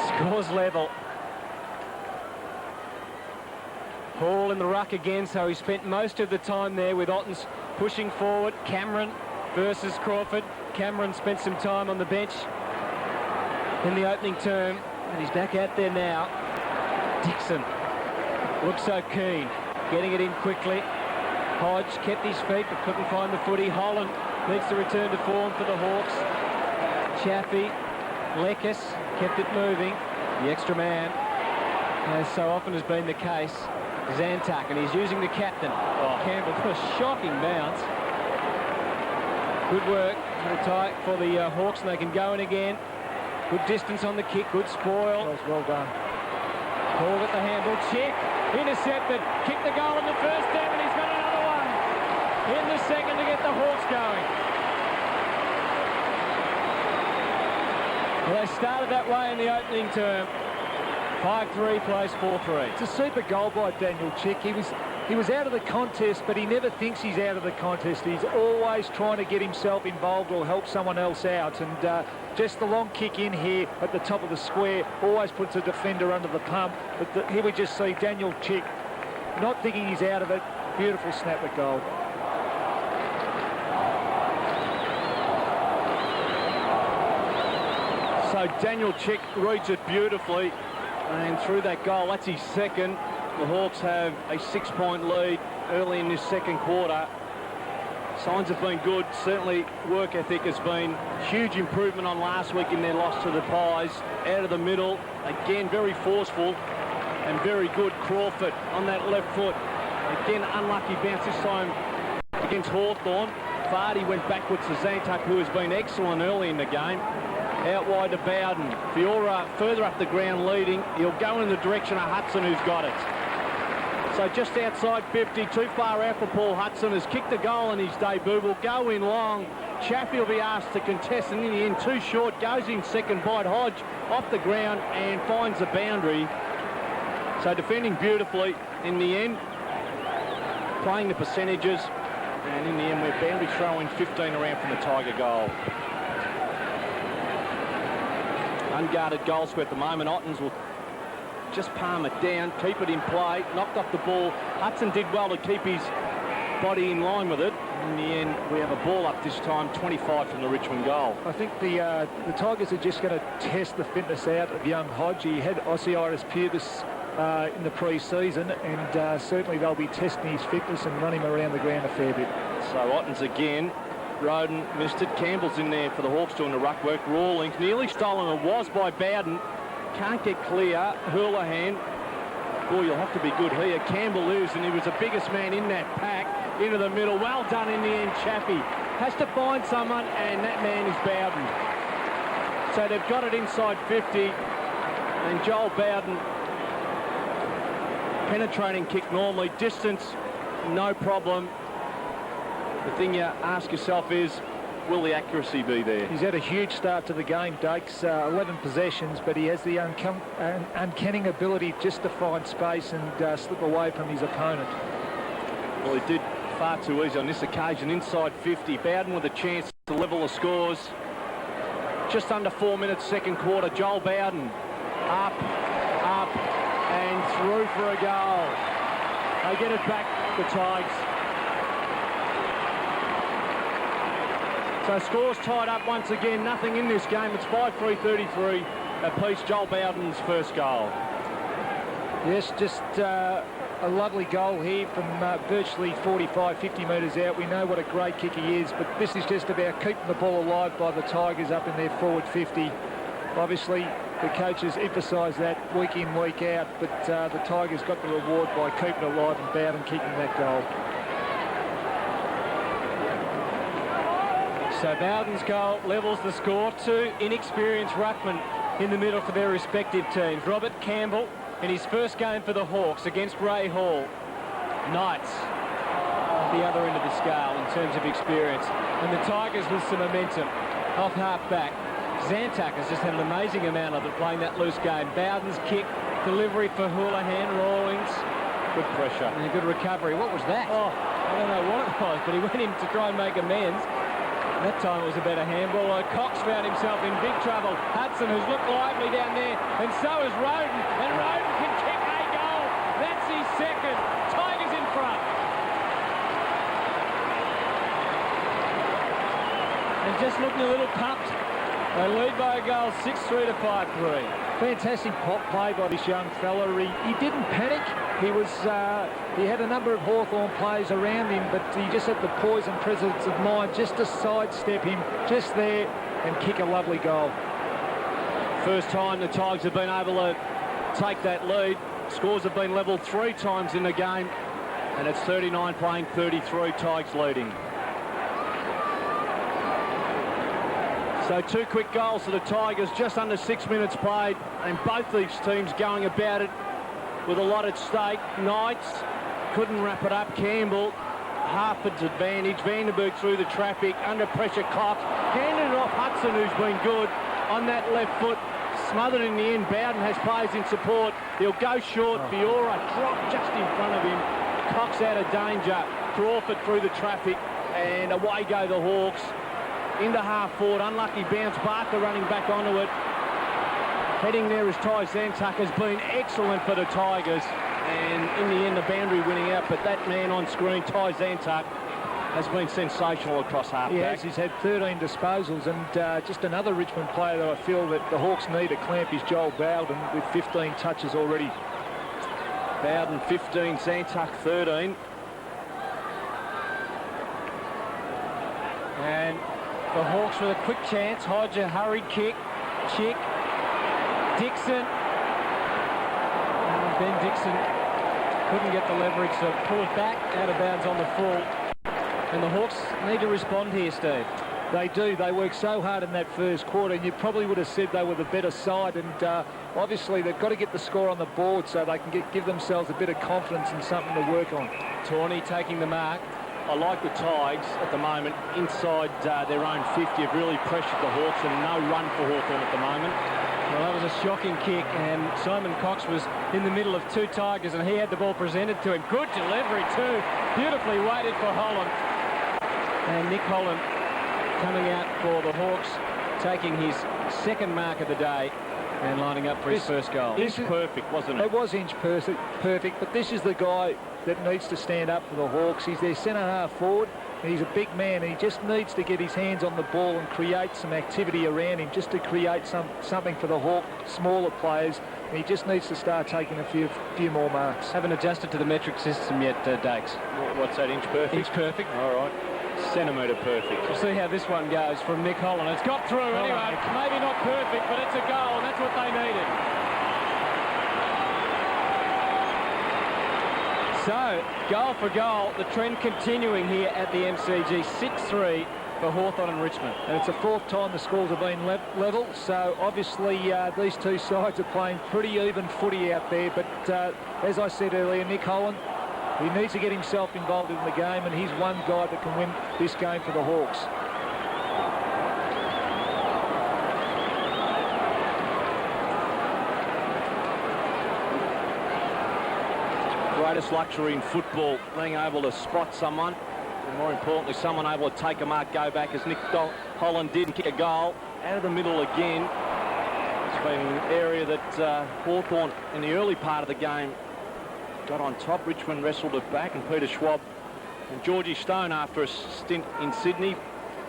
Scores level. Hall in the ruck again, so he spent most of the time there with Ottens pushing forward. Cameron versus Crawford. Cameron spent some time on the bench in the opening term, and he's back out there now. Dixon looks so keen, getting it in quickly. Hodge kept his feet but couldn't find the footy. Holland needs to return to form for the Hawks. Chaffee, Lekis kept it moving. The extra man, as so often has been the case, Zantuck, and he's using the captain, Campbell, for a shocking bounce. Good work for the Hawks, and they can go in again. Good distance on the kick, good spoil. That was well done. Ball at the handle, Chick, intercepted, kicked the goal in the first down, and he's got another one in the second to get the Hawks going. Well, they started that way in the opening term. 5-3 plays 4-3. It's a super goal by Daniel Chick. He was out of the contest, but he never thinks he's out of the contest. He's always trying to get himself involved or help someone else out. And just the long kick in here at the top of the square always puts a defender under the pump. But here we just see Daniel Chick not thinking he's out of it. Beautiful snap at goal. So Daniel Chick reads it beautifully, and through that goal, that's his second. The Hawks have a 6-point lead early in this second quarter. Signs have been good. Certainly work ethic has been huge improvement on last week in their loss to the Pies. Out of the middle, again very forceful and very good. Crawford on that left foot. Again, unlucky bounce this time against Hawthorn. Vardy went backwards to Zantuck, who has been excellent early in the game. Out wide to Bowden. Fiora further up the ground leading. He'll go in the direction of Hudson, who's got it. So just outside 50, too far out for Paul Hudson. Has kicked a goal in his debut. Will go in long. Chaffee will be asked to contest, and in the end, too short. Goes in second by Hodge off the ground and finds the boundary. So defending beautifully in the end. Playing the percentages. And in the end, we're boundary throwing 15 around from the Tiger goal. Unguarded goal square at the moment. Ottens will just palm it down, keep it in play, knocked off the ball. Hudson did well to keep his body in line with it. In the end, we have a ball up this time, 25 from the Richmond goal. I think the Tigers are just going to test the fitness out of young Hodge. He had Osiris pubis in the pre-season, and certainly they'll be testing his fitness and run him around the ground a fair bit. So Ottens again. Roden missed it. Campbell's in there for the Hawks doing the ruck work. Rawlings nearly stolen. It was by Bowden. Can't get clear. Houlihan. Boy, you'll have to be good here. Campbell is, and he was the biggest man in that pack. Into the middle. Well done in the end, Chappie. Has to find someone, and that man is Bowden. So they've got it inside 50. And Joel Bowden, penetrating kick normally. Distance, no problem. The thing you ask yourself is, will the accuracy be there? He's had a huge start to the game, Dakes. 11 possessions, but he has the uncanny ability just to find space and slip away from his opponent. Well, he did far too easy on this occasion. Inside 50. Bowden with a chance to level the scores. Just under 4 minutes, second quarter. Joel Bowden up, and through for a goal. They get it back, the Tigers. So scores tied up once again. Nothing in this game. It's 5-3-33 apiece. Joel Bowden's first goal. Yes, just a lovely goal here from virtually 45, 50 metres out. We know what a great kick he is, but this is just about keeping the ball alive by the Tigers up in their forward 50. Obviously, the coaches emphasise that week in, week out, but the Tigers got the reward by keeping it alive and Bowden kicking that goal. So Bowden's goal levels the score. Two inexperienced ruckmen in the middle for their respective teams. Robert Campbell in his first game for the Hawks against Ray Hall. Knights at the other end of the scale in terms of experience. And the Tigers with some momentum off half back. Zantak has just had an amazing amount of it playing that loose game. Bowden's kick, delivery for Houlihan, Rawlings. Good pressure. And a good recovery. What was that? Oh, I don't know what it was, but he went in to try and make amends. That time it was a better handball. Cox found himself in big trouble. Hudson, who's looked lively down there, and so is Roden. And Roden can kick a goal. That's his second. Tigers in front. And just looking a little pumped. They lead by a goal, 6-3 to 5-3. Fantastic pop play by this young fella. He didn't panic. He had a number of Hawthorn players around him, but he just had the poise and presence of mind just to sidestep him just there and kick a lovely goal. First time the Tigers have been able to take that lead. Scores have been levelled 3 times in the game, and it's 39 playing 33, Tigers leading. So 2 quick goals for the Tigers, just under 6 minutes played, and both these teams going about it with a lot at stake. Knights couldn't wrap it up. Campbell, Harford's advantage. Vandenberg through the traffic, under pressure. Cox handed it off Hudson, who's been good on that left foot. Smothered in the end. Bowden has players in support. He'll go short. Fiora dropped just in front of him. Cox out of danger. Crawford through the traffic, and away go the Hawks. Into half forward, unlucky bounce. Barker running back onto it. Heading there is Ty Zantak, has been excellent for the Tigers, and in the end the boundary winning out, but that man on screen, Ty Zantak, has been sensational across half-back. Yes, he's had 13 disposals, and just another Richmond player that I feel that the Hawks need to clamp is Joel Bowden with 15 touches already. Bowden 15, Zantak 13. And the Hawks with a quick chance. Hodge, a hurried kick. Chick. Dixon. Ben Dixon couldn't get the leverage, so pull it back out of bounds on the full. And the Hawks need to respond here, Steve. They do. They worked so hard in that first quarter, and you probably would have said they were the better side. And obviously, they've got to get the score on the board so they can give themselves a bit of confidence and something to work on. Tawney taking the mark. I like the Tigers at the moment inside their own 50 have really pressured the Hawks, and no run for Hawthorn at the moment. Well, that was a shocking kick, and Simon Cox was in the middle of 2 Tigers, and he had the ball presented to him. Good delivery too. Beautifully weighted for Holland. And Nick Holland coming out for the Hawks, taking his second mark of the day. And lining up for his first goal. Inch perfect, wasn't it? It was inch perfect, but this is the guy that needs to stand up for the Hawks. He's their centre-half forward. He's a big man. He just needs to get his hands on the ball and create some activity around him, just to create something for the Hawk smaller players. And he just needs to start taking a few more marks. Haven't adjusted to the metric system yet, Dakes. What's that, inch perfect? Inch perfect. All right. Centimetre perfect. We'll see how this one goes from Nick Holland. It's got through anyway. Maybe not perfect, but it's a goal, and that's what they needed. So, goal for goal, the trend continuing here at the MCG. 6-3 for Hawthorn and Richmond. And it's the fourth time the scores have been level, so obviously these two sides are playing pretty even footy out there. But as I said earlier, Nick Holland, he needs to get himself involved in the game, and he's one guy that can win this game for the Hawks. Greatest luxury in football, being able to spot someone, and more importantly, someone able to take a mark, go back, as Nick Holland did, and kick a goal out of the middle again. It's been an area that Hawthorn in the early part of the game got on top. Richmond wrestled it back, and Peter Schwab and Georgie Stone, after a stint in Sydney,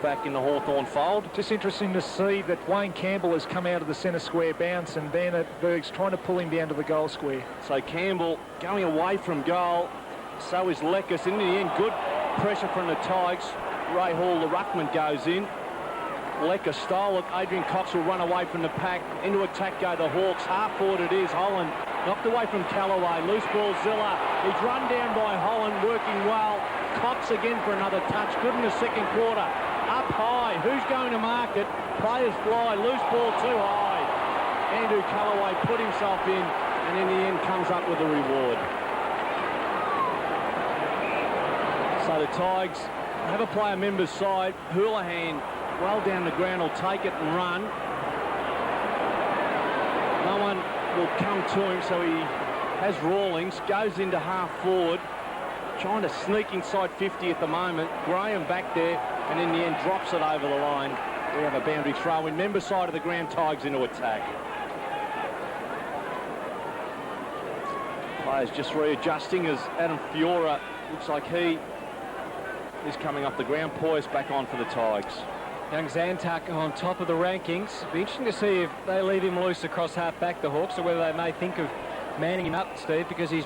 back in the Hawthorn fold. Just interesting to see that Wayne Campbell has come out of the centre square bounce, and Van Berg's trying to pull him down to the goal square. So Campbell going away from goal. So is Leckus. In the end, good pressure from the Tigers. Ray Hall, the ruckman, goes in. Leckus stole it. Adrian Cox will run away from the pack. Into attack go the Hawks. Half forward it is. Holland knocked away from Callaway. Loose ball, Zilla. He's run down by Holland, working well. Cox again for another touch. Good in the second quarter. Up high. Who's going to mark it? Players fly. Loose ball too high. Andrew Callaway put himself in, and in the end comes up with a reward. So the Tigers have a player member's side. Houlihan well down the ground will take it and run. No one will come to him, so he has Rawlings, goes into half forward, trying to sneak inside 50 at the moment. Graham back there, and in the end drops it over the line. We have a boundary throw in. Member side of the ground, Tigers into attack. Players just readjusting as Adam Fiora looks like he is coming off the ground. Poised back on for the Tigers. Young Zantuck on top of the rankings. Be interesting to see if they leave him loose across half-back, the Hawks, or whether they may think of manning him up, Steve, because he's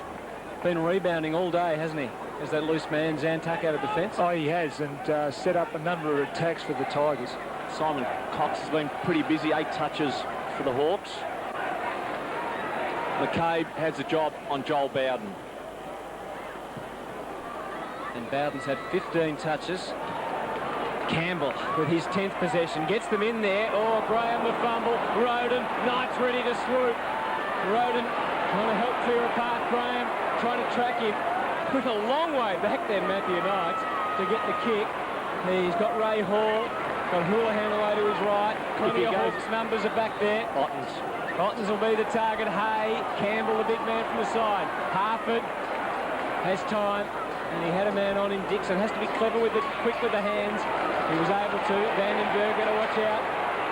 been rebounding all day, hasn't he? As that loose man, Zantuck, out of defence. Oh, he has, and set up a number of attacks for the Tigers. Simon Cox has been pretty busy. 8 touches for the Hawks. McCabe has a job on Joel Bowden. And Bowden's had 15 touches. Campbell with his 10th possession gets them in there. Oh, Graham the fumble. Roden, Knight's ready to swoop. Roden trying to help clear a path. Graham trying to track him. With a long way back there, Matthew Knight, to get the kick. He's got Ray Hall, got Houlihan away to his right. Plenty of Hawks numbers are back there. Ottens will be the target. Hay, Campbell, the big man from the side. Harford has time. And he had a man on him. Dixon has to be clever with it, quick with the hands. He was able to. Vandenberg, got to watch out.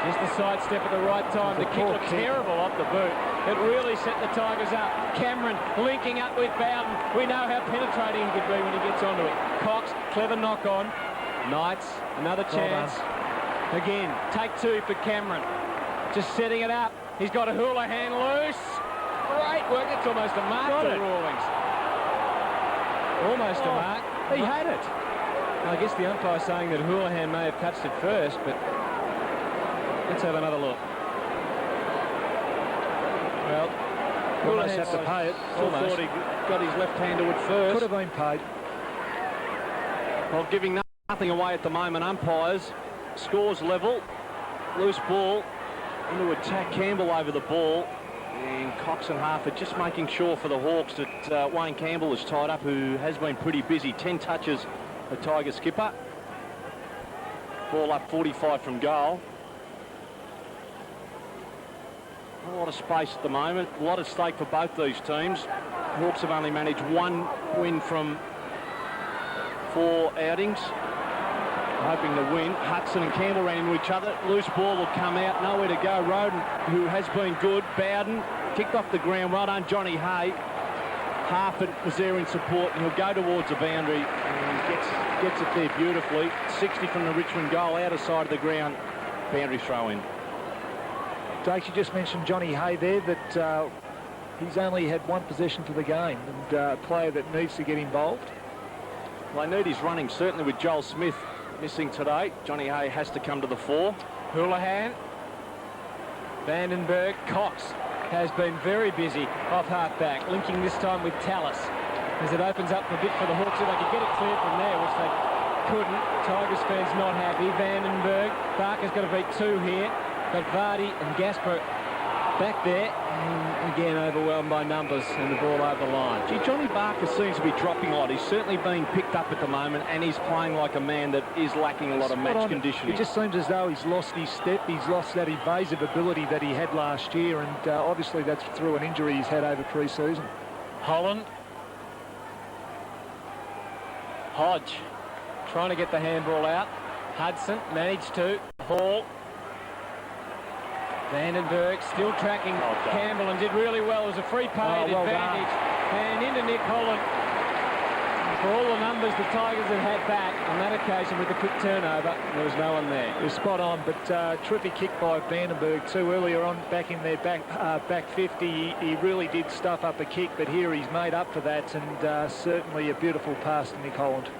Just the sidestep at the right time. The kick looked terrible off the boot. It really set the Tigers up. Cameron linking up with Bowden. We know how penetrating he could be when he gets onto it. Cox, clever knock on. Knights, another chance. Again, take 2 for Cameron. Just setting it up. He's got a Houlihan loose. Great work. It's almost a mark to Rawlings. Almost a mark. He had it. I guess the umpire saying that Houlihan may have touched it first, but let's have another look. Well, Almost have to pay it. Almost. Thought he got his left hand to it first. Could have been paid. Well, giving nothing away at the moment. Umpires. Scores level. Loose ball. Into attack. Campbell over the ball. And Cox and Harford just making sure for the Hawks that Wayne Campbell is tied up, who has been pretty busy. 10 touches, the Tiger skipper. Ball up 45 from goal. A lot of space at the moment. A lot at stake for both these teams. Hawks have only managed 1 win from 4 outings. hoping to win. Hudson and Campbell ran into each other. Loose ball will come out. Nowhere to go. Roden, who has been good. Bowden kicked off the ground. Well done, Johnny Hay. Harford was there in support, and he'll go towards the boundary. And gets it there beautifully. 60 from the Richmond goal, outer side of the ground. Boundary throw in. Dake, you just mentioned Johnny Hay there, that he's only had one possession for the game, and a player that needs to get involved. Well, they need his running, certainly with Joel Smith missing today. Johnny Hay has to come to the fore. Houlihan, Vandenberg, Cox has been very busy off half-back, linking this time with Tallis as it opens up a bit for the Hawks. If they could get it clear from there, which they couldn't. Tigers fans not happy. Vandenberg, Barker's got to beat two here. But Vardy and Gasper back there, and again overwhelmed by numbers and the ball over the line. Gee, Johnny Barker seems to be dropping a lot. He's certainly being picked up at the moment, and he's playing like a man that is lacking a lot of match conditioning. It just seems as though he's lost his step. He's lost that evasive ability that he had last year, and obviously that's through an injury he's had over pre-season. Holland. Hodge trying to get the handball out. Hudson managed to. Hall. Vandenberg still tracking Campbell and did really well. It was a free paid advantage. And into Nick Holland. For all the numbers the Tigers had had back on that occasion with the quick turnover, there was no one there. It was spot on, but terrific kick by Vandenberg too. Earlier on, back in their back 50, he really did stuff up a kick, but here he's made up for that, and certainly a beautiful pass to Nick Holland.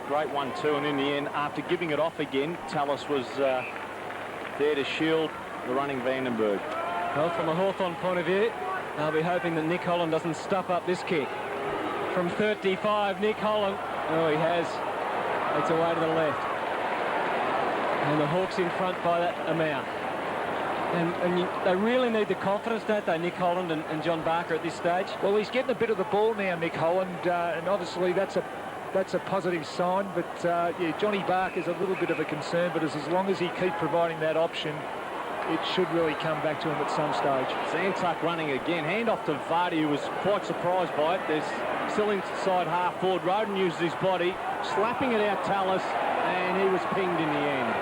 Great 1-2, and in the end, after giving it off again, Tallis was there to shield the running Vandenberg. Well, from a Hawthorn point of view, I'll be hoping that Nick Holland doesn't stuff up this kick. From 35, Nick Holland. Oh, he has. It's away to the left. And the Hawks in front by that amount. And they really need the confidence, don't they, Nick Holland and John Barker at this stage? Well, he's getting a bit of the ball now, Nick Holland, and obviously that's a positive sign. But yeah, Johnny Barker's a little bit of a concern, but as long as he keeps providing that option, it should really come back to him at some stage. Zantuck running again. Hand off to Vardy, who was quite surprised by it. There's still inside half forward. Roden uses his body, slapping it out Tallis, and he was pinged in the end.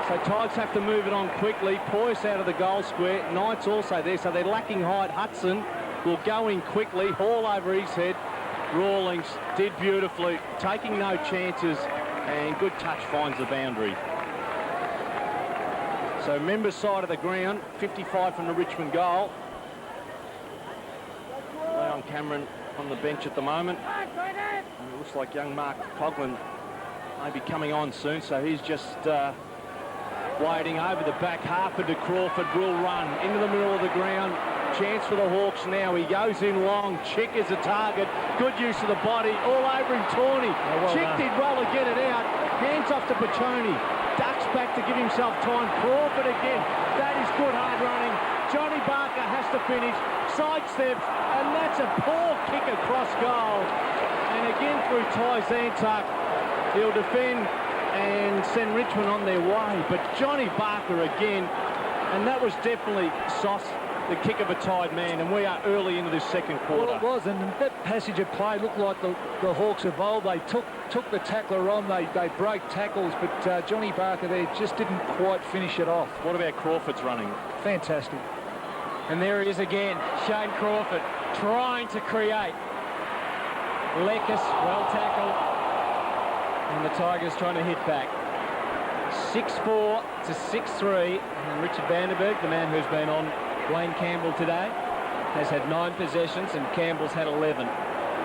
So Tigers have to move it on quickly. Poyce out of the goal square. Knight's also there, so they're lacking height. Hudson will go in quickly. Hall over his head. Rawlings did beautifully, taking no chances, and good touch finds the boundary. So Members side of the ground, 55 from the Richmond goal. Leon Cameron on the bench at the moment. And it looks like young Mark Coughlin may be coming on soon, so he's just waiting over the back. Harford to Crawford will run into the middle of the ground. Chance for the Hawks now. He goes in long. Chick is a target. Good use of the body. All over him, Tawney. Chick did well to get it out. Hands off to Pachoni. Ducks back to give himself time. Crawford again. That is good hard running. Johnny Barker has to finish. Sidesteps, and that's a poor kick across goal. And again through Ty Zantuck. He'll defend and send Richmond on their way. But Johnny Barker again, and that was definitely Sauce, the kick of a tied man, and we are early into this second quarter. Well, it was, and that passage of play looked like the Hawks evolved. They took the tackler on, they broke tackles, but Johnny Barker there just didn't quite finish it off. What about Crawford's running? Fantastic. And there he is again, Shane Crawford, trying to create. Lekis, well tackled, and the Tigers trying to hit back. 6-4 to 6-3, and Richard Vandenberg, the man who's been on Wayne Campbell today, has had 9 possessions, and Campbell's had 11.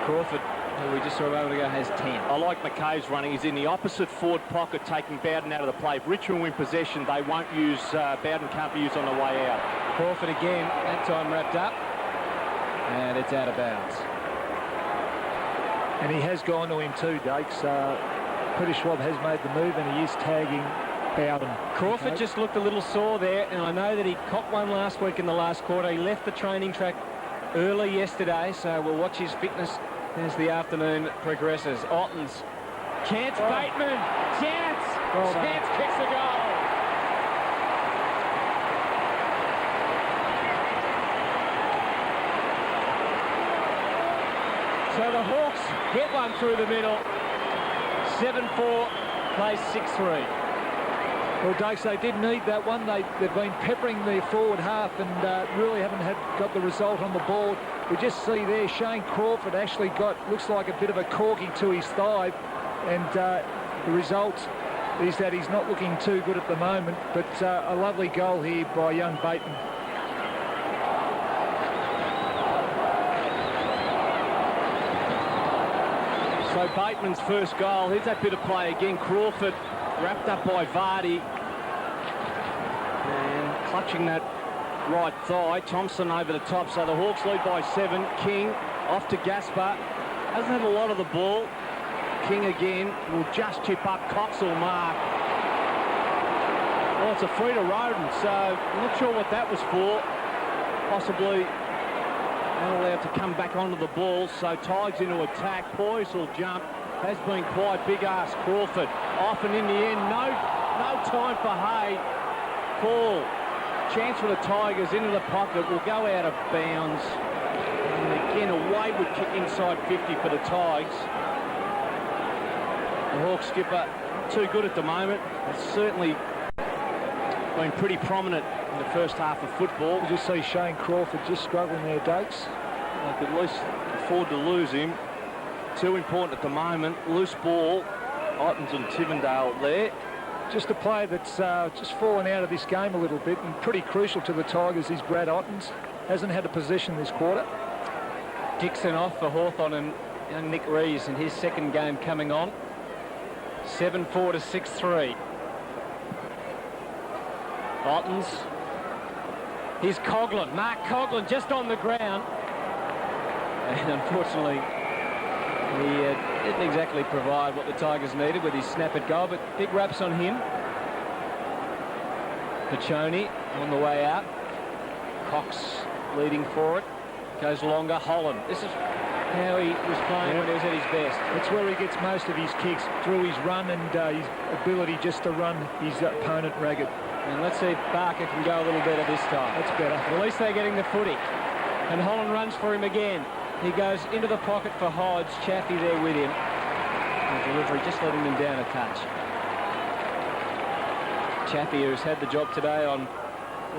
Crawford, who we just saw a moment ago, has 10. I like McKay's running. He's in the opposite forward pocket, taking Bowden out of the play. If Richmond win possession, they won't use, Bowden can't be used on the way out. Crawford again, that time wrapped up, and it's out of bounds. And he has gone to him too, Dakes. Peter Schwab has made the move, and he is tagging Bowden. Crawford just looked a little sore there, and I know that he copped one last week in the last quarter. He left the training track early yesterday, so we'll watch his fitness as the afternoon progresses. Ottens, chance, Bateman, chance, chance kicks the goal. So the Hawks get one through the middle. 7-4 plays 6-3. Well, Dakes, they did need that one. They've been peppering their forward half and really haven't got the result on the ball. We just see there Shane Crawford actually looks like a bit of a corky to his thigh, and the result is that he's not looking too good at the moment, but a lovely goal here by young Bateman. So Bateman's first goal. Here's that bit of play again. Crawford wrapped up by Vardy and clutching that right thigh. Thompson over the top. So the Hawks lead by 7. King off to Gaspar. Hasn't had a lot of the ball. King again will just chip up. Cox will mark. Well, it's a free to Roden, so I'm not sure what that was for. Possibly not allowed to come back onto the ball, so Tigers into attack. Poise will jump. Has been quite big ass. Crawford off, and in the end, no time for Hay. Call. Chance for the Tigers into the pocket. Will go out of bounds. And again, a wayward kick inside 50 for the Tigers. The Hawks skipper too good at the moment. It's certainly been pretty prominent in the first half of football. You just see Shane Crawford just struggling there, Dakes. I could at least afford to lose him. Too important at the moment. Loose ball. Ottens and Tivendale there. Just a player that's just fallen out of this game a little bit, and pretty crucial to the Tigers is Brad Ottens. Hasn't had a possession this quarter. Dixon off for Hawthorn and young Nick Rees in his second game coming on. 7-4 to 6-3. Ottens. Here's Coughlin. Mark Coughlin just on the ground. And unfortunately, he didn't exactly provide what the Tigers needed with his snap at goal, but big raps on him. Pachoni on the way out. Cox leading for it. Goes longer. Holland. This is how he was playing when he was at his best. That's where he gets most of his kicks, through his run and his ability just to run his opponent ragged. And let's see if Barker can go a little better this time. That's better. At least they're getting the footy. And Holland runs for him again. He goes into the pocket for Hodge. Chaffee there with him. The delivery just letting him down a touch. Chaffee, who's had the job today on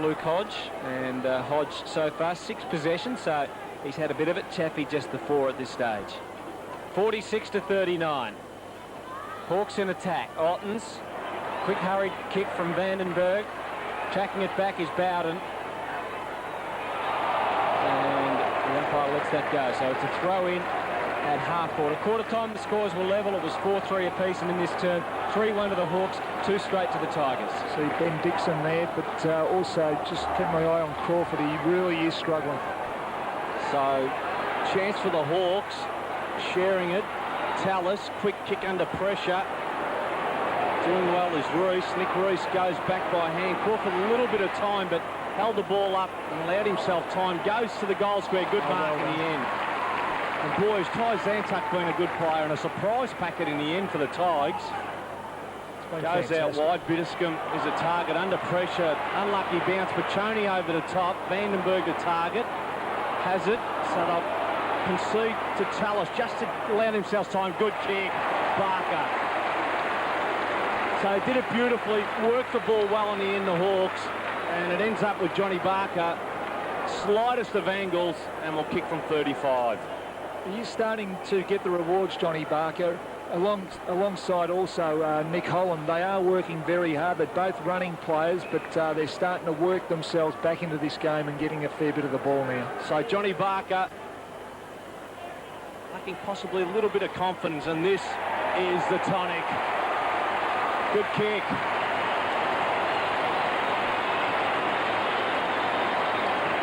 Luke Hodge. And Hodge so far 6 possessions, so he's had a bit of it. Chaffee just the 4 at this stage. 46 to 39. Hawks in attack. Ottens. Quick hurried kick from Vandenberg. Tracking it back is Bowden. And the umpire lets that go. So it's a throw in at half-court. Quarter time the scores were level. It was 4-3 apiece, and in this turn 3-1 to the Hawks, 2 straight to the Tigers. See Ben Dixon there, but also just keep my eye on Crawford. He really is struggling. So chance for the Hawks. Sharing it. Tallis, quick kick under pressure. Doing well is Rees. Nick Rees goes back by hand. Crawford a little bit of time, but held the ball up and allowed himself time. Goes to the goal square. Good mark in the end. And boys, Ty Zantuck being a good player and a surprise packet in the end for the Tigers. Goes out wide. Bitterscombe is a target under pressure. Unlucky bounce. Pachoni over the top. Vandenberg the target. Has it. So they'll concede to Tallis just to allow themselves time. Good kick. Barker. So they did it beautifully, worked the ball well in the end, the Hawks, and it ends up with Johnny Barker, slightest of angles, and will kick from 35. He's starting to get the rewards, Johnny Barker, alongside also Nick Holland. They are working very hard. They're both running players, but they're starting to work themselves back into this game and getting a fair bit of the ball now. So Johnny Barker lacking possibly a little bit of confidence, and this is the tonic. Good kick.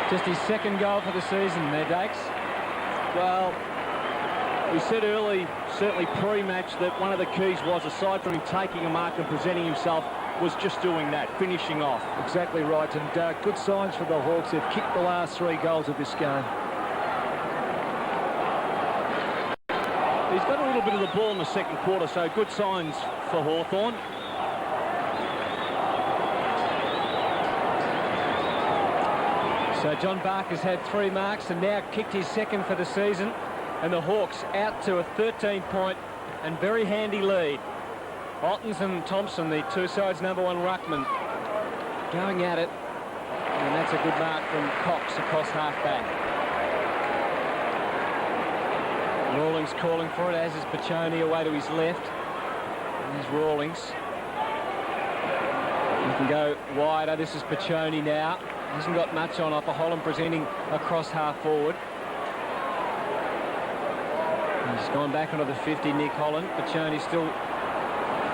Just his second goal for the season there, Dakes. Well, we said early, certainly pre-match, that one of the keys was, aside from him taking a mark and presenting himself, was just doing that, finishing off. Exactly right, and good signs for the Hawks. They've kicked the last 3 goals of this game. He's got a little bit of the ball in the second quarter, so good signs for Hawthorn. So John Barker's had 3 marks and now kicked his second for the season. And the Hawks out to a 13-point and very handy lead. Ottens and Thompson, the two sides #1 ruckman, going at it. And that's a good mark from Cox across half-back. Rawlings calling for it, as is Piccioni away to his left. And there's Rawlings. He can go wider. This is Piccioni now. Hasn't got much on offer. Holland presenting across half forward. He's gone back onto the 50, Nick Holland. Piccioni still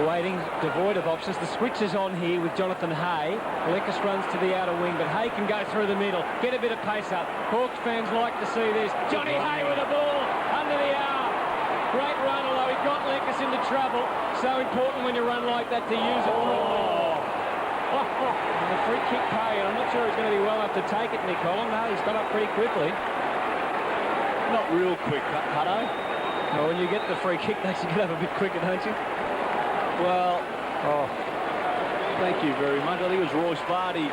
waiting, devoid of options. The switch is on here with Jonathan Hay. Lekas runs to the outer wing, but Hay can go through the middle, get a bit of pace up. Hawks fans like to see this. Johnny Hay with the ball under the arm. Great run, although he got Lekas into trouble. So important when you run like that to use it properly. And the free kick paid. I'm not sure he's going to be well enough to take it, Nick Holland. No, he's got up pretty quickly. Not real quick, Hutto. Well, when you get the free kick, they should get up a bit quicker, don't you? Well, thank you very much. I think it was Royce Vardy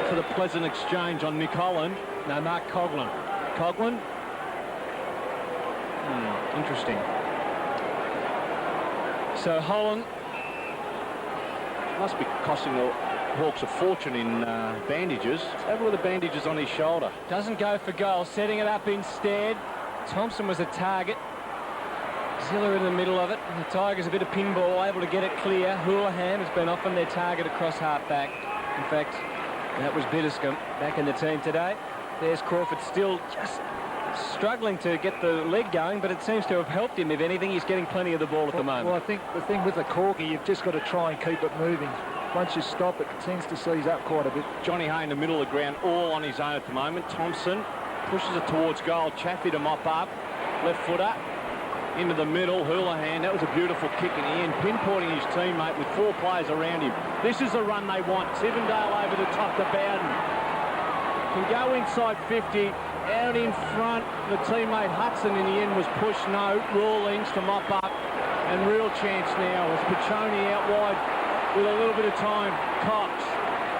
for the pleasant exchange on Nick Holland. No, Mark Coughlin. Coughlin? Interesting. So Holland must be costing the Hawks a fortune in bandages. Over with the bandages on his shoulder. Doesn't go for goal, setting it up instead. Thompson was a target. Zilla in the middle of it. And the Tigers a bit of pinball, able to get it clear. Houlihan has been often their target across half-back. In fact, that was Bitterscombe back in the team today. There's Crawford still just struggling to get the leg going, but it seems to have helped him. If anything, he's getting plenty of the ball at the moment. Well, I think the thing with the corky, you've just got to try and keep it moving. Once you stop it, it tends to seize up quite a bit. Johnny Hay in the middle of the ground, all on his own at the moment. Thompson pushes it towards goal. Chaffee to mop up. Left footer into the middle. Houlihan, that was a beautiful kick in the end, pinpointing his teammate with 4 players around him. This is the run they want. Sivendale over the top to Bowden. Can go inside 50. Out in front, the teammate Hudson in the end was pushed. No, Rawlings to mop up. And real chance now as Piccioni out wide with a little bit of time. Cox,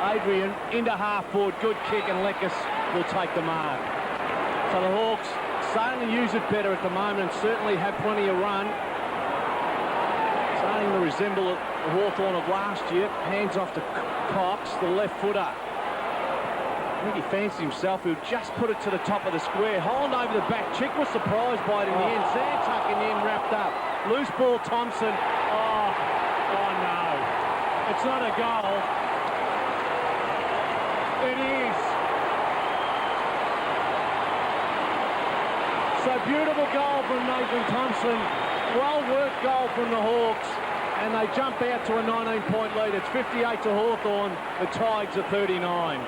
Adrian into half forward. Good kick, and Lekas will take the mark. So the Hawks starting to use it better at the moment and certainly have plenty of run. Starting to resemble the Hawthorn of last year. Hands off to Cox, the left footer. I think he fancied himself. He'll just put it to the top of the square. Holland over the back. Chick was surprised by it in the end. Santuck in the end wrapped up. Loose ball, Thompson. Oh no. It's not a goal. It is. So beautiful goal from Nathan Thompson. Well-worked goal from the Hawks. And they jump out to a 19-point lead. It's 58 to Hawthorn. The Tigers are 39.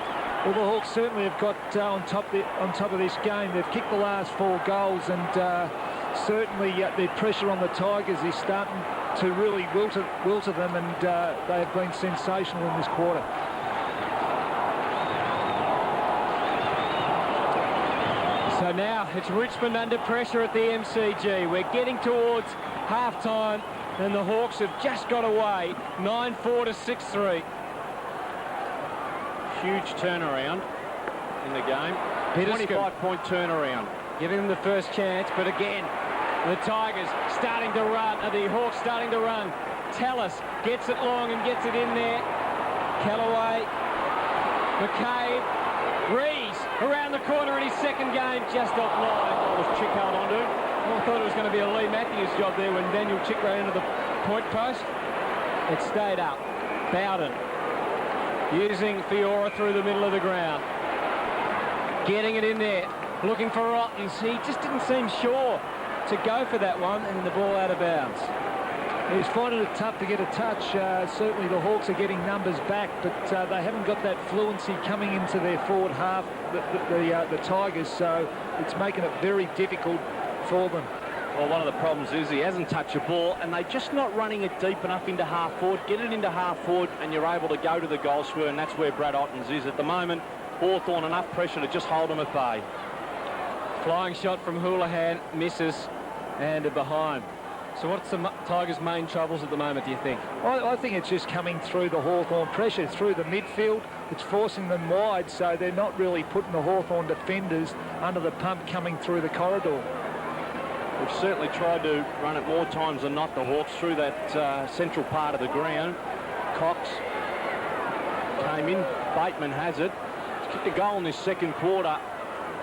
Well, the Hawks certainly have got on top of this game. They've kicked the last 4 goals, and certainly their pressure on the Tigers is starting to really will to them, and they have been sensational in this quarter. So now it's Richmond under pressure at the MCG. We're getting towards half-time, and the Hawks have just got away, 9-4 to 6-3. Huge turnaround in the game. 25-point turnaround. Giving them the first chance, but again, the Tigers starting to run, the Hawks starting to run. Tallis gets it long and gets it in there. Callaway, McCabe, Rees around the corner in his second game, just offline. Was Chick held onto him? I thought it was going to be a Lee Matthews job there when Daniel Chick ran into the point post. It stayed up. Bowden using Fiora through the middle of the ground. Getting it in there. Looking for Ottens. He just didn't seem sure to go for that one, and the ball out of bounds. He's finding it tough to get a touch. Certainly the Hawks are getting numbers back, but they haven't got that fluency coming into their forward half, the Tigers, so it's making it very difficult for them. Well, one of the problems is he hasn't touched the ball, and they're just not running it deep enough into half forward. Get it into half forward, and you're able to go to the goal square, and that's where Brad Ottens is at the moment. Hawthorn enough pressure to just hold them at bay. Flying shot from Houlihan, misses, and behind. So what's the Tigers' main troubles at the moment, do you think? I think it's just coming through the Hawthorn pressure, through the midfield. It's forcing them wide, so they're not really putting the Hawthorn defenders under the pump coming through the corridor. We've certainly tried to run it more times than not, the Hawks, through that central part of the ground. Cox came in. Bateman has it. He's kicked a goal in this second quarter.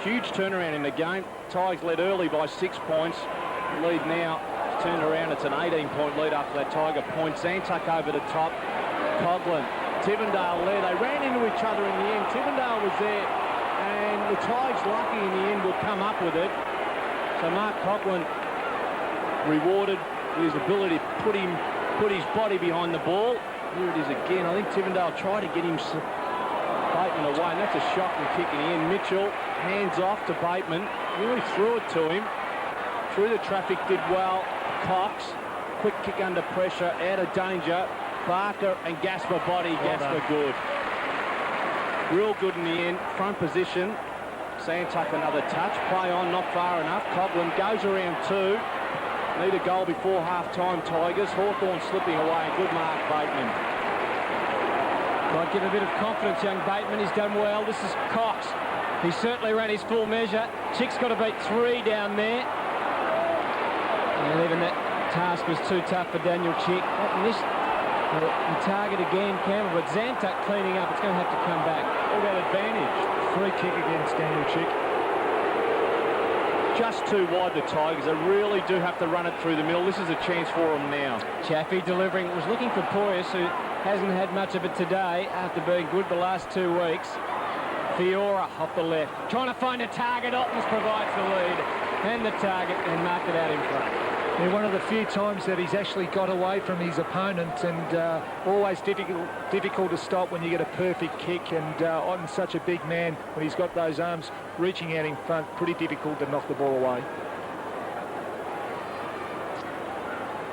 Huge turnaround in the game. Tigers led early by 6 points. Lead now turned around. It's an 18-point lead after that Tiger point. Zantuck over the top. Coughlin. Tivendale there. They ran into each other in the end. Tivendale was there, and the Tigers, lucky in the end, will come up with it. So Mark Coughlin rewarded with his ability to put his body behind the ball. Here it is again. I think Tivendale tried to get him Bateman away, and that's a shocking kick in the end. Mitchell hands off to Bateman. Really threw it to him. Through the traffic, did well. Cox, quick kick under pressure, out of danger. Barker and Gasper body. Gasper good. Real good in the end. Front position. Zantuck another touch. Play on, not far enough. Coughlin goes around two. Need a goal before half-time, Tigers. Hawthorn slipping away. Good mark, Bateman. Might give a bit of confidence, young Bateman. He's done well. This is Cox. He certainly ran his full measure. Chick's got to beat 3 down there. And even that task was too tough for Daniel Chick. That missed the target again, Campbell, but Zantuck cleaning up. It's going to have to come back. All that advantage. Free kick against Daniel Chick. Just too wide, the Tigers. They really do have to run it through the middle. This is a chance for them now. Chaffee delivering. Was looking for Poyas, who hasn't had much of it today after being good the last 2 weeks. Fiora off the left. Trying to find a target. Ottens provides the lead. And the target, and marked it out in front. Yeah, one of the few times that he's actually got away from his opponent, and always difficult to stop when you get a perfect kick. And Otten's such a big man, when he's got those arms reaching out in front, pretty difficult to knock the ball away.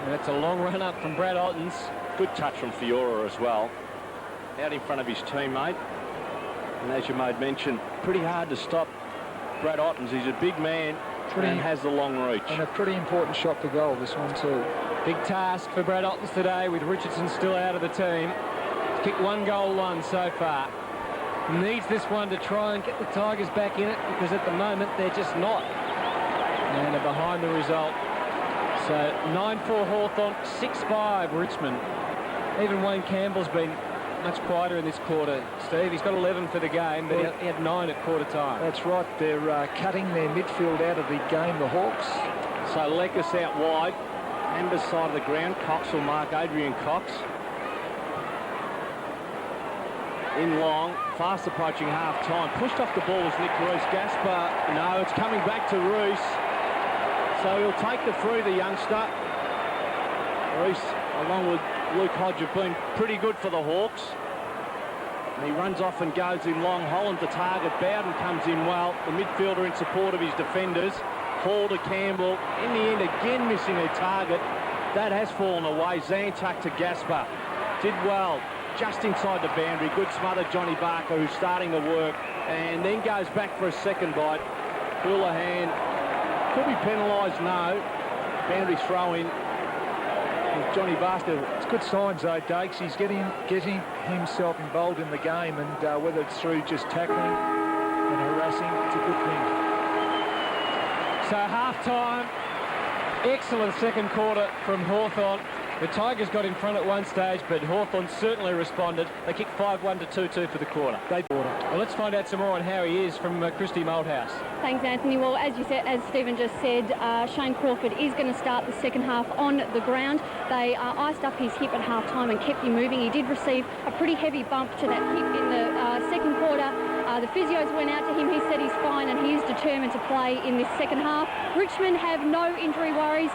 And that's a long run up from Brad Ottens. Good touch from Fiora as well. Out in front of his teammate. And as you made mention, pretty hard to stop Brad Ottens. He's a big man and has the long reach. And a pretty important shot for goal, this one too. Big task for Brad Ottens today, with Richardson still out of the team. He's kicked 1 goal, 1 so far. Needs this one to try and get the Tigers back in it, because at the moment they're just not. And they're behind the result. So 9-4 Hawthorn, 6-5 Richmond. Even Wayne Campbell's been much quieter in this quarter, Steve. He's got 11 for the game, but he had 9 at quarter time. That's right. They're cutting their midfield out of the game, the Hawks. So Lekas out wide. Amber's side of the ground. Cox will mark Adrian Cox. In long. Fast approaching half-time. Pushed off the ball was Nick Reese. Gasper, no, it's coming back to Reese. So he'll take the free, the youngster. Reese, along with Luke Hodge, have been pretty good for the Hawks. And he runs off and goes in long. Holland to target. Bowden comes in well. The midfielder in support of his defenders. Hall to Campbell. In the end, again missing a target. That has fallen away. Zantuck to Gasper. Did well. Just inside the boundary. Good smother, Johnny Barker, who's starting the work. And then goes back for a second bite. Houlihan. Could be penalised, no. Boundary throw in. Johnny Barker. It's good signs though, Dakes. He's getting himself involved in the game, and whether it's through just tackling and harassing, it's a good thing. So half-time, excellent second quarter from Hawthorn. The Tigers got in front at one stage, but Hawthorn certainly responded. They kicked 5-1 to 2-2 for the quarter. Well, let's find out some more on how he is from Christy Malthouse. Thanks, Anthony. Well, as you said, as Stephen just said, Shane Crawford is going to start the second half on the ground. They iced up his hip at half-time and kept him moving. He did receive a pretty heavy bump to that hip in the second quarter. The physios went out to him. He said he's fine and he is determined to play in this second half. Richmond have no injury worries.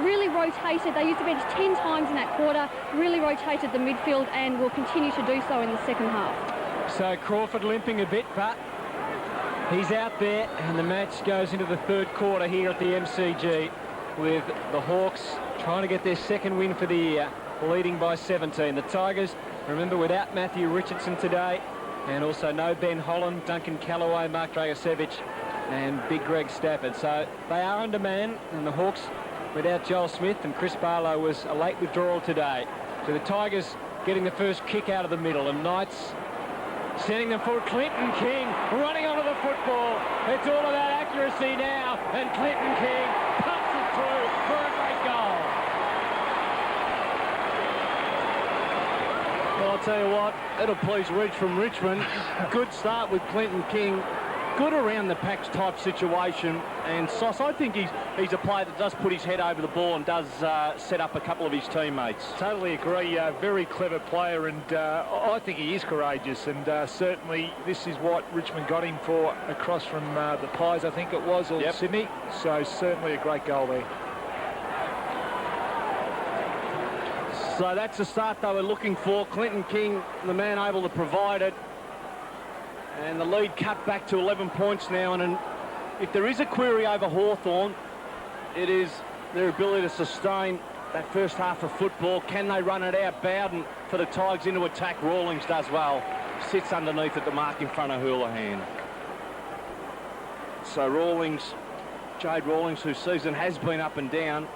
Really rotated. They used to bench 10 times in that quarter. Really rotated the midfield and will continue to do so in the second half. So Crawford limping a bit, but he's out there, and the match goes into the third quarter here at the MCG, with the Hawks trying to get their second win for the year, leading by 17. The Tigers, remember, without Matthew Richardson today, and also no Ben Holland, Duncan Callaway, Mark Dragicevic, and Big Greg Stafford. So they are undermanned, and the Hawks without Joel Smith, and Chris Barlow was a late withdrawal today. So the Tigers getting the first kick out of the middle, and Knights sending them forward. Clinton King running onto the football. It's all about accuracy now, and Clinton King pumps through for a great goal. Well, I'll tell you what, it'll please Reg from Richmond. Good start with Clinton King. Good around the packs type situation. And Sauce, I think he's a player that does put his head over the ball and does set up a couple of his teammates. Totally agree. Very clever player, and I think he is courageous. And certainly this is what Richmond got him for across from the Pies, I think it was, or Sydney. So certainly a great goal there. So that's the start they were looking for. Clinton King, the man able to provide it. And the lead cut back to 11 points now. And if there is a query over Hawthorn, it is their ability to sustain that first half of football. Can they run it out? Bowden for the Tigers into attack. Rawlings does well. Sits underneath at the mark in front of Houlihan. So Rawlings, Jade Rawlings, whose season has been up and down.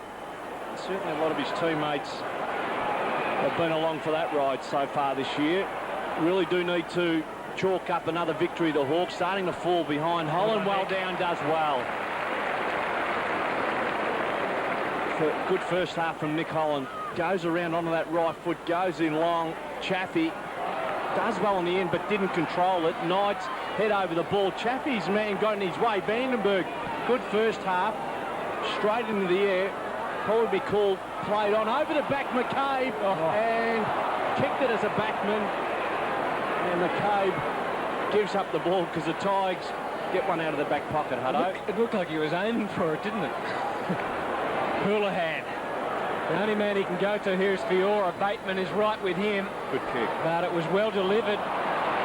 And certainly a lot of his teammates have been along for that ride so far this year. Really do need to chalk up another victory. The Hawks starting to fall behind. Holland well down does well. Good first half from Nick Holland. Goes around onto that right foot, goes in long. Chaffee does well in the end but didn't control it. Knights head over the ball. Chaffee's man got in his way. Vandenberg, good first half. Straight into the air. Probably be called played on over the back. McCabe and kicked it as a backman. And McCabe gives up the ball because the Tigers get one out of the back pocket, Hutto. It looked like he was aiming for it, didn't it? Houlihan. The only man he can go to here is Fiora. Bateman is right with him. Good kick. But it was well delivered.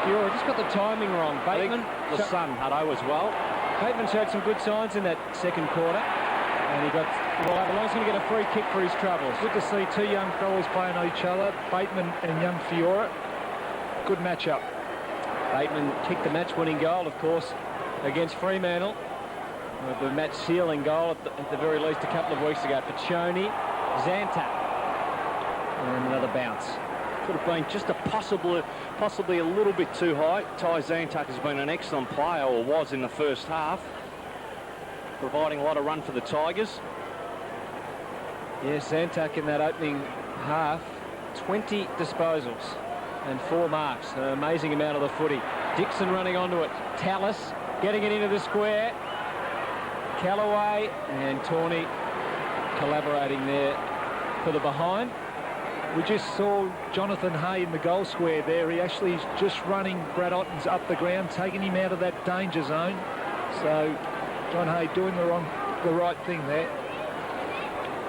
Fiora just got the timing wrong. Bateman. The son, Hutto, as well. Bateman showed some good signs in that second quarter. And he got, well, Avalon's going to get a free kick for his troubles. Good to see two young fellas playing on each other, Bateman and young Fiora. Good matchup. Bateman kicked the match-winning goal, of course, against Fremantle. The match-sealing goal at the very least a couple of weeks ago. Pachoni, Zantac, and another bounce. Could have been just possibly a little bit too high. Ty Zantac has been an excellent player, or was in the first half, providing a lot of run for the Tigers. Yes, Zantac in that opening half, 20 disposals and 4 marks. An amazing amount of the footy. Dixon running onto it. Tallis getting it into the square. Callaway and Tawney collaborating there for the behind. We just saw Jonathan Hay in the goal square there. He actually is just running Brad Ottens up the ground, taking him out of that danger zone. So John Hay doing the right thing there.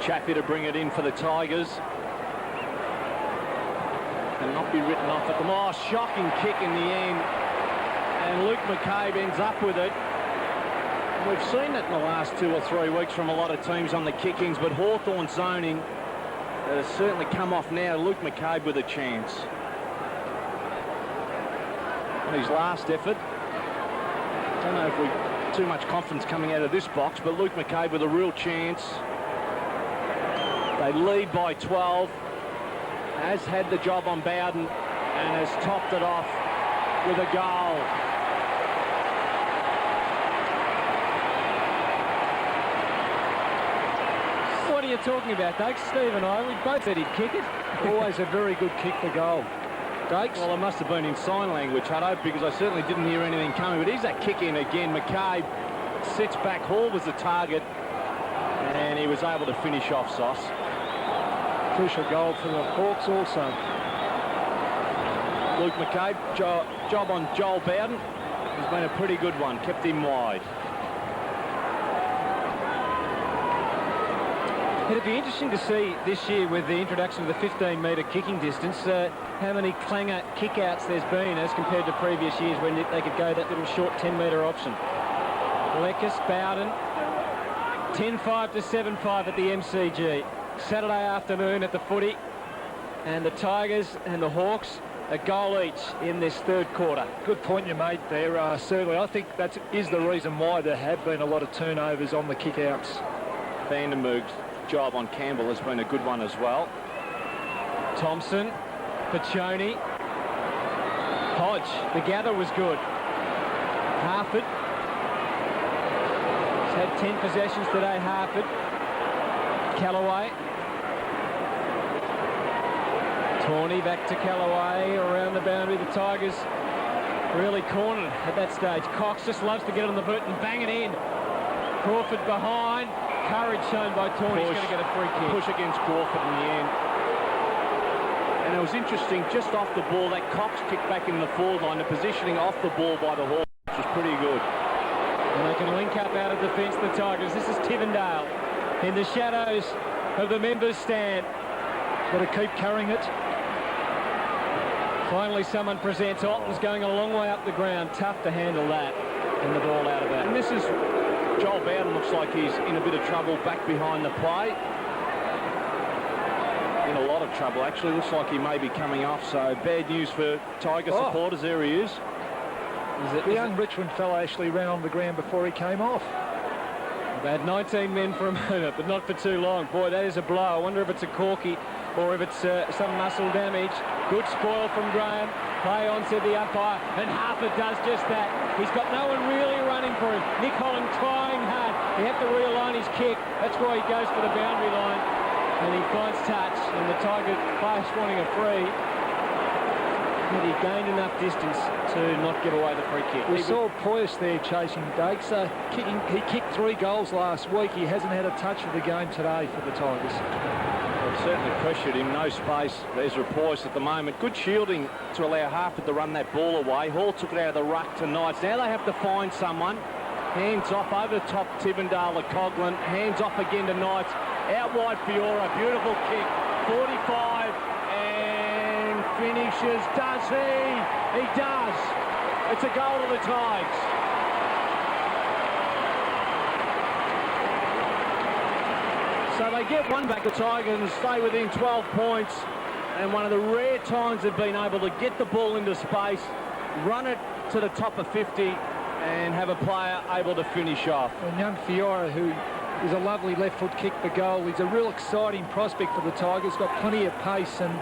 Chaffee to bring it in for the Tigers. Cannot be written off at them. Oh, shocking kick in the end. And Luke McCabe ends up with it. We've seen it in the last 2 or 3 weeks from a lot of teams on the kickings, but Hawthorn zoning has certainly come off now. Luke McCabe with a chance. On his last effort. Don't know if we too much confidence coming out of this box, but Luke McCabe with a real chance. They lead by 12. Has had the job on Bowden and has topped it off with a goal. What are you talking about, Dakes? Steve and I, we both said he'd kick it. Always a very good kick for goal. Dakes? Well, it must have been in sign language, Hutto, because I certainly didn't hear anything coming. But he's that kick in again. McCabe sits back. Hall was the target, and he was able to finish off Sauce. Crucial goal for the Hawks also. Luke McCabe, job on Joel Bowden. Has been a pretty good one. Kept him wide. It'd be interesting to see this year with the introduction of the 15-metre kicking distance how many clanger kick-outs there's been as compared to previous years when they could go that little short 10-metre option. Lekas, Bowden, 10-5 to 7-5 at the MCG. Saturday afternoon at the footy, and the Tigers and the Hawks a goal each in this third quarter. Good point you made there. Certainly, I think that is the reason why there have been a lot of turnovers on the kick-outs. Vandenberg's job on Campbell has been a good one as well. Thompson, Pachoni, Hodge. The gather was good. Harford. He's had 10 possessions today, Harford. Callaway. Tawney back to Callaway around the boundary. The Tigers really cornered at that stage. Cox just loves to get on the boot and bang it in. Crawford behind. Courage shown by Tawney. He's going to get a free kick. Push against Crawford in the end. And it was interesting, just off the ball, that Cox kicked back in the forward line, the positioning off the ball by the Hawks, which was pretty good. And they can link up out of defence, the Tigers. This is Tivendale in the shadows of the members' stand. Got to keep carrying it. Finally, someone presents. Otten's going a long way up the ground. Tough to handle that. And the ball out of that. And this is Joel Bowden. Looks like he's in a bit of trouble back behind the play. In a lot of trouble, actually. Looks like he may be coming off. So bad news for Tiger supporters. There he is. The young Richmond fellow actually ran on the ground before he came off. They had 19 men for a moment, but not for too long. Boy, that is a blow. I wonder if it's a corky or if it's some muscle damage. Good spoil from Graham. Play on, said the umpire, and Harper does just that. He's got no one really running for him. Nick Holland trying hard. He had to realign his kick. That's why he goes for the boundary line. And he finds touch, and the Tiger players wanting a free. But he gained enough distance to not give away the free kick. We saw Poyas there chasing Dake, so he kicked 3 goals last week. He hasn't had a touch of the game today for the Tigers. Well, certainly pressured him, no space. There's Poyas at the moment. Good shielding to allow Harper to run that ball away. Hall took it out of the ruck to Knights. Now they have to find someone. Hands off over the top, Tivendale to Coughlin. Hands off again to Knights. Out wide Fiora, beautiful kick. 45 and finishes. Does he? He does. It's a goal to the Tigers. So they get one back, the Tigers, and stay within 12 points. And one of the rare times they've been able to get the ball into space, run it to the top of 50, and have a player able to finish off. And young Fiora, who is a lovely left foot kick for goal, he's a real exciting prospect for the Tigers. Got plenty of pace, and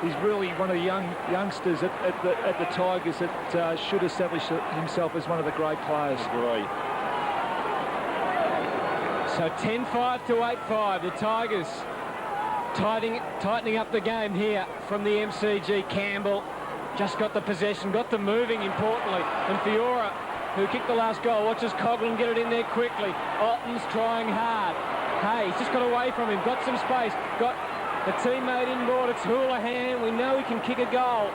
he's really one of the youngsters at the Tigers that should establish himself as one of the great players. Agree. So 10-5 to 8-5. The Tigers tightening up the game here from the MCG. Campbell just got the possession, got them moving importantly. And Fiora, who kicked the last goal, watches Coughlin get it in there quickly. Otten's trying hard. Hey, he's just got away from him, got some space, got a teammate inboard. It's Houlihan. We know he can kick a goal.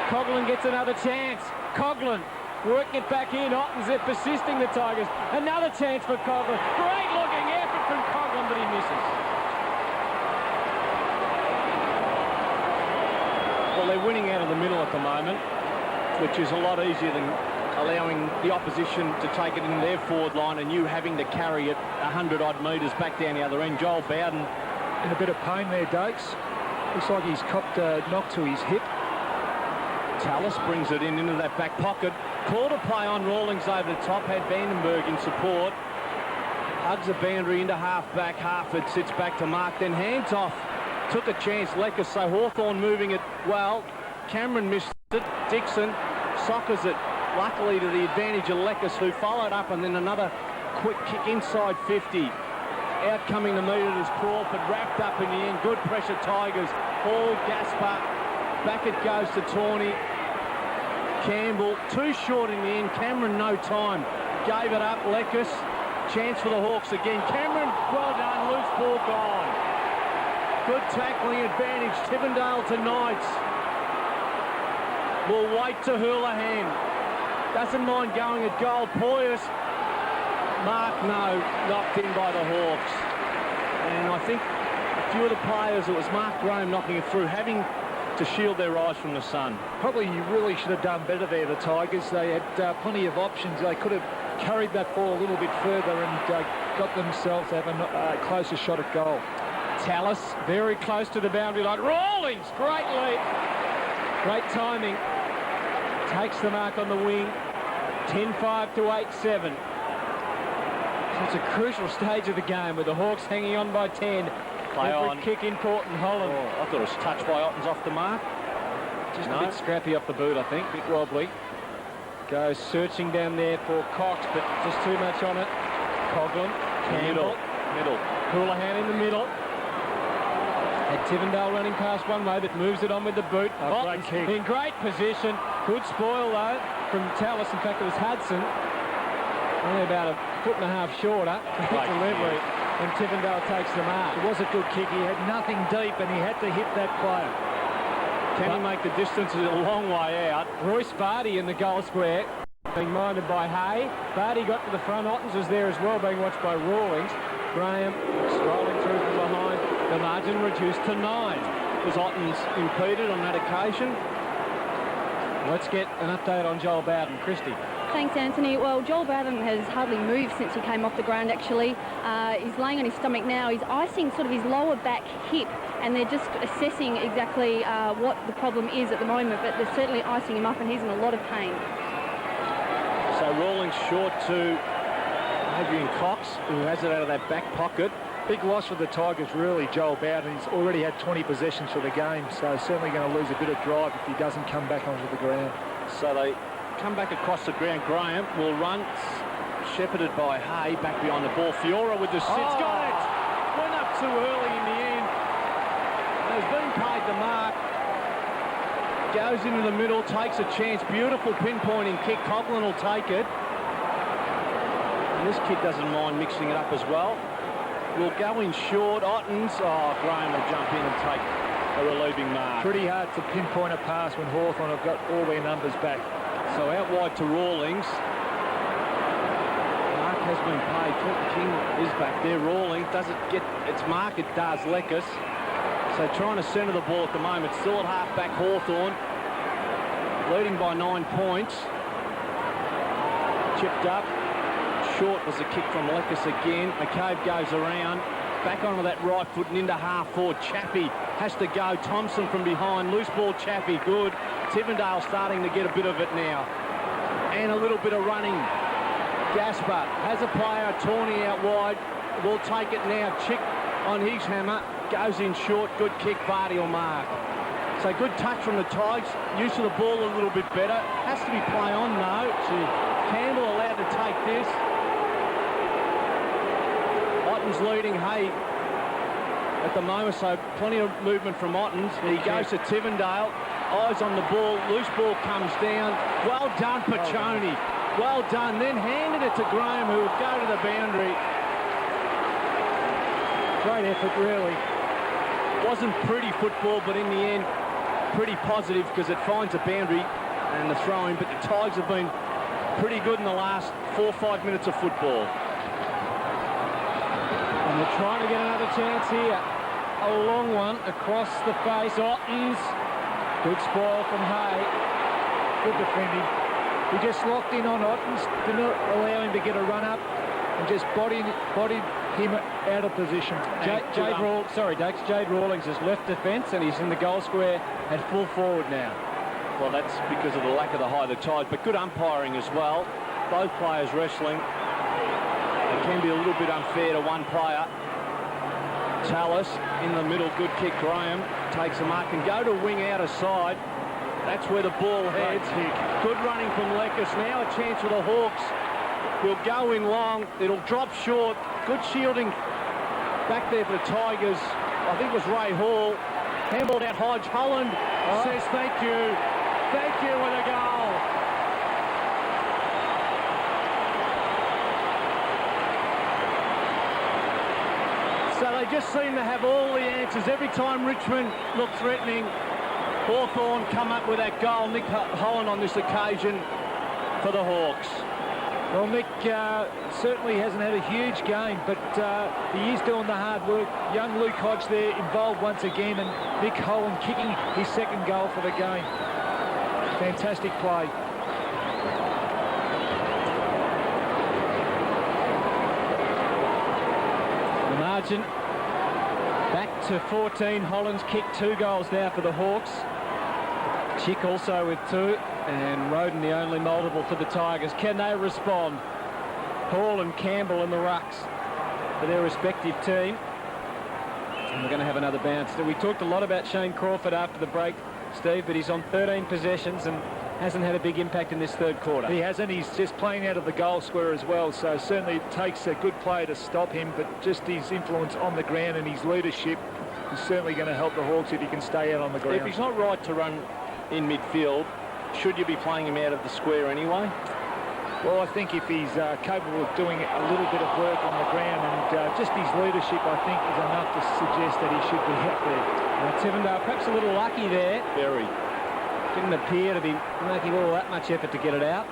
Coughlin gets another chance. Coughlin working it back in. Otten's there persisting, the Tigers. Another chance for Coughlin. Great looking effort from Coughlin, but he misses. Well, they're winning out of the middle at the moment, which is a lot easier than allowing the opposition to take it in their forward line and you having to carry it 100-odd metres back down the other end. Joel Bowden in a bit of pain there, Dakes. Looks like he's copped a knock to his hip. Tallis brings it into that back pocket. Called a play on Rawlings over the top. Had Vandenberg in support. Hugs a boundary into half-back. Harford sits back to mark. Then hands off. Took a chance. Lecker. So Hawthorn moving it well. Cameron missed it. Dixon soccers it. Luckily to the advantage of Leckis, who followed up, and then another quick kick inside 50. Out coming to meet it is Crawford, wrapped up in the end. Good pressure, Tigers. Hall, Gaspar. Back it goes to Tawney. Campbell, too short in the end. Cameron, no time. Gave it up, Leckis. Chance for the Hawks again. Cameron, well done. Loose ball gone. Good tackling advantage. Tivendale to Knights. Will wait to Houlihan. Doesn't mind going at goal. Poyas. Mark, no. Knocked in by the Hawks. And I think a few of the players, it was Mark Graham knocking it through, having to shield their eyes from the sun. Probably you really should have done better there, the Tigers. They had plenty of options. They could have carried that ball a little bit further and got themselves to have a closer shot at goal. Tallis very close to the boundary line. Rawlings, great leap. Great timing. Takes the mark on the wing. 10-5 to 8-7. So it's a crucial stage of the game with the Hawks hanging on by 10. Play on. Kick important, Holland. Oh, I thought it was touched by Otten's off the mark. Just a bit scrappy off the boot, I think. A bit wobbly. Goes searching down there for Cox, but just too much on it. Coughlin, Campbell, Middle. Houlihan in the middle. Had Tivendale running past one way, but moves it on with the boot. Great kick. In great position. Good spoil, though, from Tallis. In fact, it was Hudson. Only about a foot and a half shorter. Great delivery. And Tivendale takes the mark. It was a good kick. He had nothing deep, and he had to hit that player. Can he make the distance? It's a long way out. Royce Vardy in the goal square, being minded by Hay. Vardy got to the front. Ottens was there as well, being watched by Rawlings. Graham strolling through from behind. The margin reduced to 9. Was Ottens impeded on that occasion? Let's get an update on Joel Bowden. Christy. Thanks, Anthony. Well, Joel Bowden has hardly moved since he came off the ground, actually. He's laying on his stomach now. He's icing sort of his lower back hip, and they're just assessing exactly what the problem is at the moment, but they're certainly icing him up, and he's in a lot of pain. So Rawlings short to Adrian Cox, who has it out of that back pocket. Big loss for the Tigers, really, Joel Bowden. He's already had 20 possessions for the game, so certainly going to lose a bit of drive if he doesn't come back onto the ground. So they come back across the ground. Graham will run, shepherded by Hay, back behind the ball. Fiora with the sits. Got it! Went up too early in the end. Has been paid the mark. Goes into the middle, takes a chance. Beautiful pinpointing kick. Coughlin will take it. And this kid doesn't mind mixing it up as well. Will go in short. Ottens. Oh, Graham will jump in and take a relieving mark. Pretty hard to pinpoint a pass when Hawthorn have got all their numbers back. So out wide to Rawlings. Mark has been paid. Clinton King is back there. Rawlings doesn't get its mark. It does. Lekas. So trying to centre the ball at the moment. Still at half-back Hawthorn. Leading by 9 points. Chipped up. Short was a kick from Lekas again. McCabe goes around. Back onto that right foot and into half-forward. Chappie has to go. Thompson from behind. Loose ball Chappie. Good. Tivendale starting to get a bit of it now. And a little bit of running. Gaspar has a player. Tawney out wide. Will take it now. Chick on his hammer. Goes in short. Good kick. Vardy will mark. So good touch from the Tigers. Use of the ball a little bit better. Has to be play on. No. Campbell allowed to take this. Ottens leading Hay at the moment, so plenty of movement from Ottens. He goes to Tivendale. Eyes on the ball. Loose ball comes down. Well done, Paccioni. Well done. Then handed it to Graham, who would go to the boundary. Great effort, really. Wasn't pretty football, but in the end, pretty positive because it finds a boundary and the throw-in. But the Tigers have been pretty good in the last 4 or 5 minutes of football. And they're trying to get another chance here. A long one across the face. Ottens. Good spoil from Hay. Good defending. He just locked in on Ottens, didn't allow him to get a run up, and just bodied him out of position. Jade Rawlings has left defence and he's in the goal square at full forward now. Well, that's because of the lack of the high of the tide, but good umpiring as well. Both players wrestling. It can be a little bit unfair to one player. Tallis in the middle, good kick. Graham takes a mark and go to wing out aside. That's where the ball heads. Good running from Lekas. Now a chance for the Hawks. Will go in long. It'll drop short. Good shielding back there for the Tigers. I think it was Ray Hall. Handballed out Hodge. Holland says thank you. Thank you with a goal. So they just seem to have all the answers. Every time Richmond look threatening, Hawthorn come up with that goal. Nick Holland on this occasion for the Hawks. Well, Nick certainly hasn't had a huge game, but he is doing the hard work. Young Luke Hodge there involved once again, and Nick Holland kicking his second goal for the game. Fantastic play. The margin back to 14. Holland's kicked 2 goals now for the Hawks. Chick also with 2, and Roden the only multiple for the Tigers. Can they respond? Hall and Campbell in the rucks for their respective team. And we're going to have another bounce. We talked a lot about Shane Crawford after the break, Steve, but he's on 13 possessions, and hasn't had a big impact in this third quarter. He hasn't. He's just playing out of the goal square as well, so certainly it takes a good player to stop him, but just his influence on the ground and his leadership is certainly going to help the Hawks if he can stay out on the ground. If he's not right to run in midfield, should you be playing him out of the square anyway? Well, I think if he's capable of doing a little bit of work on the ground and just his leadership, I think, is enough to suggest that he should be out there. Tivendale perhaps a little lucky there. Very. Didn't appear to be making all that much effort to get it out.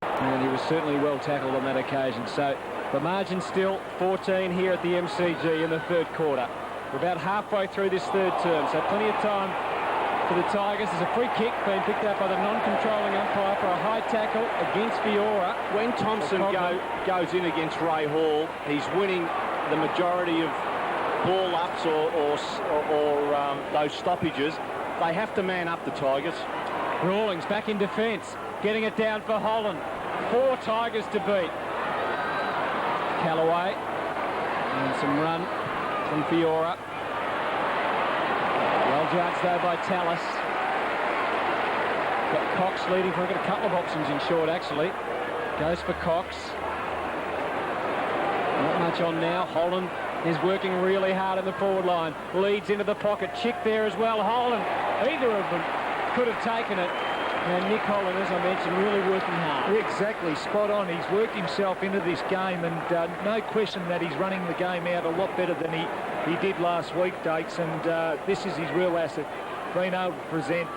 And he was certainly well tackled on that occasion. So the margin still 14 here at the MCG in the third quarter. We're about halfway through this third term, so plenty of time for the Tigers. There's a free kick being picked up by the non-controlling umpire for a high tackle against Fiora. When Thompson goes in against Ray Hall, he's winning the majority of ball ups or those stoppages. They have to man up, the Tigers. Rawlings back in defence, getting it down for Holland. 4 Tigers to beat. Callaway and some run from Fiora. Well judged though by Tallis. Got Cox leading for. Got a couple of options in short actually. Goes for Cox. Not much on now. Holland is working really hard in the forward line. Leads into the pocket. Chick there as well. Holland. Either of them could have taken it. And Nick Holland, as I mentioned, really working hard. Exactly, spot on. He's worked himself into this game, and no question that he's running the game out a lot better than he did last week, Dakes, and this is his real asset, being able to present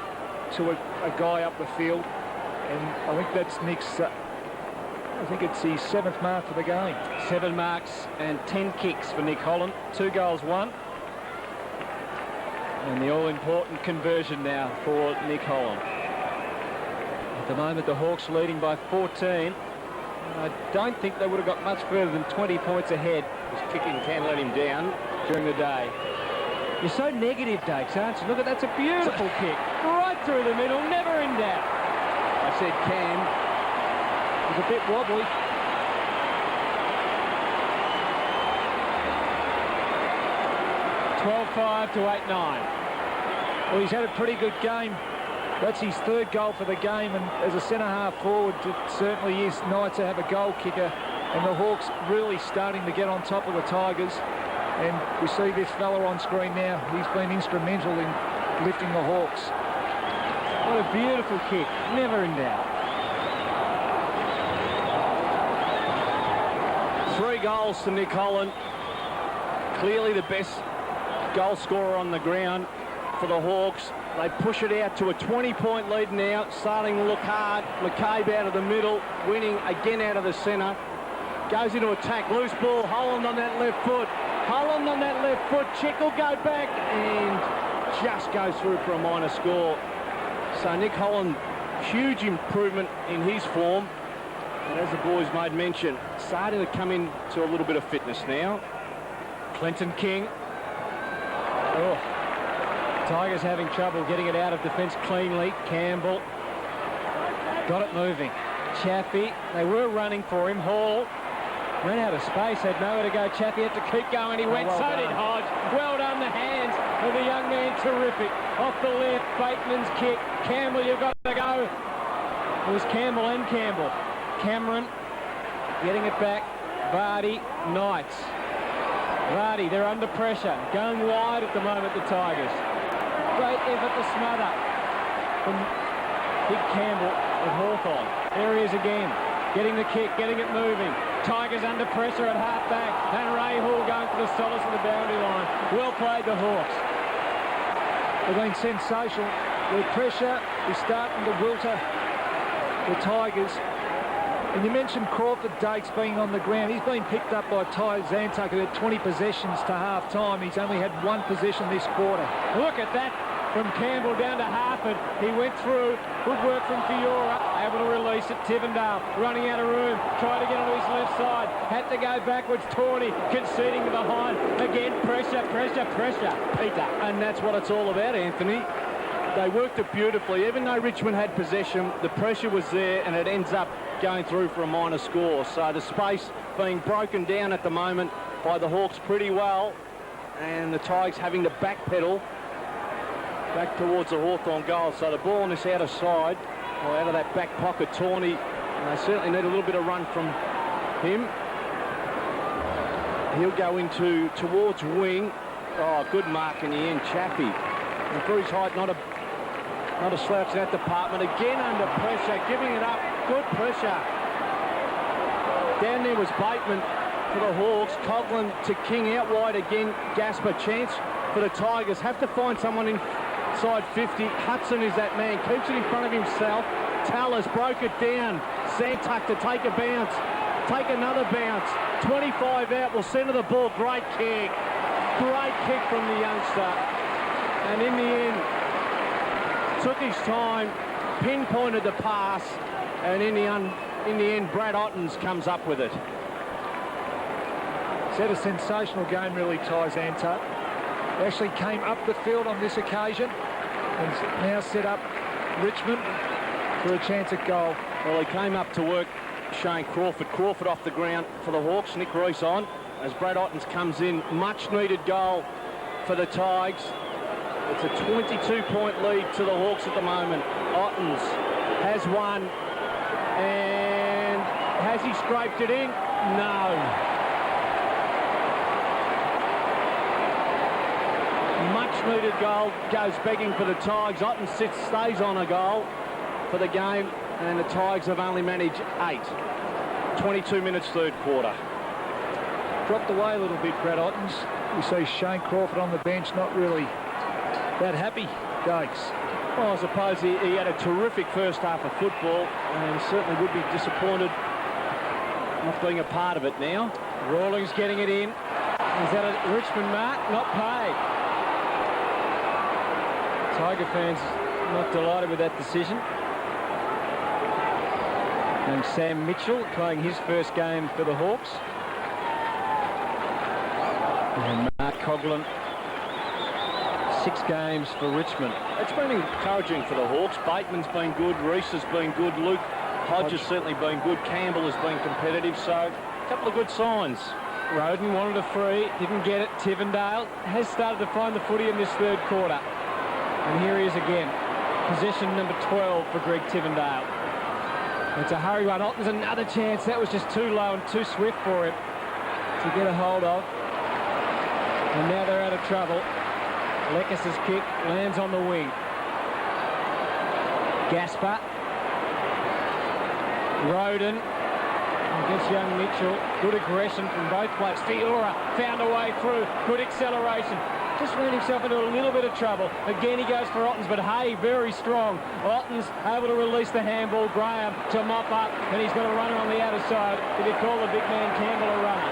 to a guy up the field, and I think that's Nick's, I think it's his 7th mark for the game. 7 marks and 10 kicks for Nick Holland. 2 goals, 1. And the all-important conversion now for Nick Holland. At the moment, the Hawks leading by 14. I don't think they would have got much further than 20 points ahead. His kicking can let him down during the day. You're so negative, Dakes, aren't you? Look, that's a beautiful kick. Right through the middle, never in doubt. I said can. It was a bit wobbly. 12-5 to 8-9. Well, he's had a pretty good game. That's his 3rd goal for the game, and as a centre-half forward, it certainly is nice to have a goal kicker, and the Hawks really starting to get on top of the Tigers. And we see this fella on screen now. He's been instrumental in lifting the Hawks. What a beautiful kick. Never in doubt. 3 goals to Nick Holland. Clearly the best goal scorer on the ground for the Hawks. They push it out to a 20-point lead now, starting to look hard. McCabe out of the middle, winning again out of the centre. Goes into attack, loose ball, Holland on that left foot. Holland on that left foot, Chick will go back and just goes through for a minor score. So Nick Holland, huge improvement in his form. And as the boys made mention, starting to come into a little bit of fitness now. Clinton King. Oh. Tigers having trouble getting it out of defence cleanly. Campbell got it moving. Chaffee, they were running for him. Hall ran out of space, had nowhere to go. Chaffee had to keep going. He went, so did Hodge. Well done, the hands of the young man, terrific. Off the left, Bateman's kick. Campbell, you've got to go. It was Campbell and Campbell. Cameron getting it back. Vardy, Knights. Vardy, they're under pressure. Going wide at the moment, the Tigers. Great effort to smother from Big Campbell of Hawthorn. There he is again, getting the kick, getting it moving. Tigers under pressure at half-back, and Ray Hall going for the solace of the boundary line. Well played, the Hawks. They've been sensational. The pressure is starting to wilter the Tigers. And you mentioned Crawford Dakes being on the ground. He's been picked up by Ty Zantuck at 20 possessions to half-time. He's only had 1 possession this quarter. Look at that from Campbell down to Harford. He went through. Good work from Fiora. Able to release it. Tivendale running out of room. Trying to get onto his left side. Had to go backwards. Tawney conceding to behind. Again, pressure, pressure, pressure. Peter. And that's what it's all about, Anthony. They worked it beautifully. Even though Richmond had possession, the pressure was there, and it ends up going through for a minor score. So the space being broken down at the moment by the Hawks pretty well, and the Tigers having to backpedal back towards the Hawthorn goal. So the ball on this outer side, or out of that back pocket, Tawney, and they certainly need a little bit of run from him. He'll go into towards wing. Oh, good mark in the end, Chaffee. And for his height, not a slouch in that department. Again under pressure, giving it up. Good pressure. Down there was Bateman for the Hawks. Coughlin to King out wide again. Gasper, chance for the Tigers. Have to find someone inside 50. Hudson is that man. Keeps it in front of himself. Tallis broke it down. Santuck to take a bounce. Take another bounce. 25 out. Will centre the ball. Great kick. Great kick from the youngster. And in the end, took his time, pinpointed the pass, and in the end, Brad Ottens comes up with it. It's had a sensational game, really, Ties Anta. Actually came up the field on this occasion and now set up Richmond for a chance at goal. Well, he came up to work Shane Crawford. Crawford off the ground for the Hawks. Nick Rees on as Brad Ottens comes in. Much needed goal for the Tigers. It's a 22-point lead to the Hawks at the moment. Ottens has one, and has he scraped it in? No. Much needed goal goes begging for the Tigers. Ottens stays on a goal for the game, and the Tigers have only managed 8. 22 minutes, third quarter. Dropped away a little bit, Brad Ottens. You see Shane Crawford on the bench, not really that happy, Dakes. Well, I suppose he had a terrific first half of football and certainly would be disappointed not being a part of it now. Rawlings getting it in. Is that a Richmond mark? Not paid. Tiger fans not delighted with that decision. And Sam Mitchell playing his first game for the Hawks. And Mark Coughlin, 6 games for Richmond. It's been encouraging for the Hawks. Bateman's been good, Rees has been good, Luke Hodge has certainly been good, Campbell has been competitive, so a couple of good signs. Roden wanted a free, didn't get it. Tivendale has started to find the footy in this third quarter. And here he is again. Possession number 12 for Greg Tivendale. It's a hurry one. Otten's another chance. That was just too low and too swift for him to get a hold of. And now they're out of trouble. Lekis' kick lands on the wing. Gasper. Roden against young Mitchell. Good aggression from both players. Fiora found a way through. Good acceleration. Just ran himself into a little bit of trouble. Again, he goes for Ottens, but Hay very strong. Ottens able to release the handball. Graham to mop up, and he's got a runner on the outer side. Did he call the big man Campbell a runner?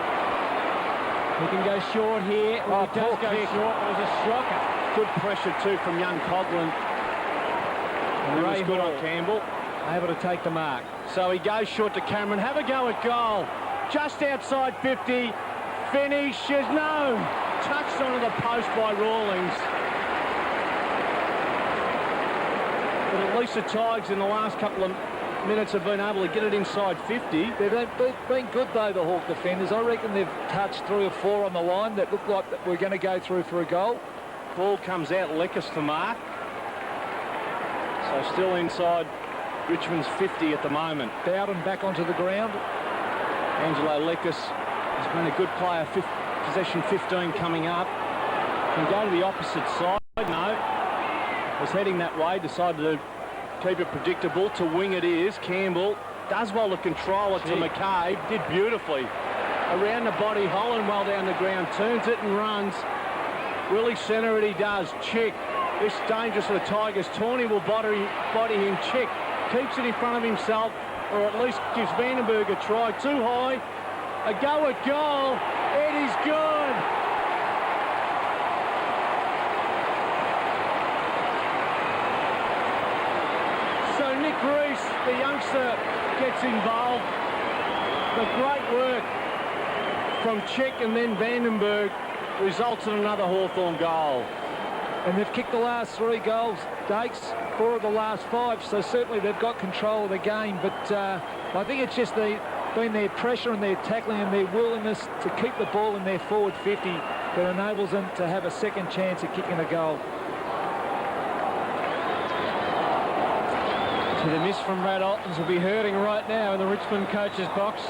He can go short here. Well, it does go short. It was a shocker. Good pressure too from young Coughlin. And Ray was good on Campbell. Able to take the mark. So he goes short to Cameron. Have a go at goal. Just outside 50. Finishes. No. Touched onto the post by Rawlings. But at least the Tigers in the last couple of minutes have been able to get it inside 50. They've been good, though, the Hawk defenders. I reckon they've touched 3 or 4 on the line that look like that we're going to go through for a goal. Ball comes out, Lekis for mark. So still inside Richmond's 50 at the moment. Bowden back onto the ground. Angelo Lekis has been a good player. Possession 15 coming up. Can go to the opposite side. No. Was heading that way. Decided to keep it predictable. To wing it is. Campbell does well to control it to McCabe. Did beautifully. Around the body. Holland well down the ground. Turns it and runs. Willie centre it he does. Chick. This dangerous for the Tigers. Tawney will body him. Chick keeps it in front of himself, or at least gives Vandenberg a try. Too high. A go at goal. It is good. So Nick Rees, the youngster, gets involved. The great work from Chick and then Vandenberg results in another Hawthorn goal. And they've kicked the last 3 goals, Dakes, 4 of the last 5, so certainly they've got control of the game. But I think it's just been their pressure and their tackling and their willingness to keep the ball in their forward 50 that enables them to have a second chance at kicking a goal. The miss from Brad Altons will be hurting right now in the Richmond coach's box.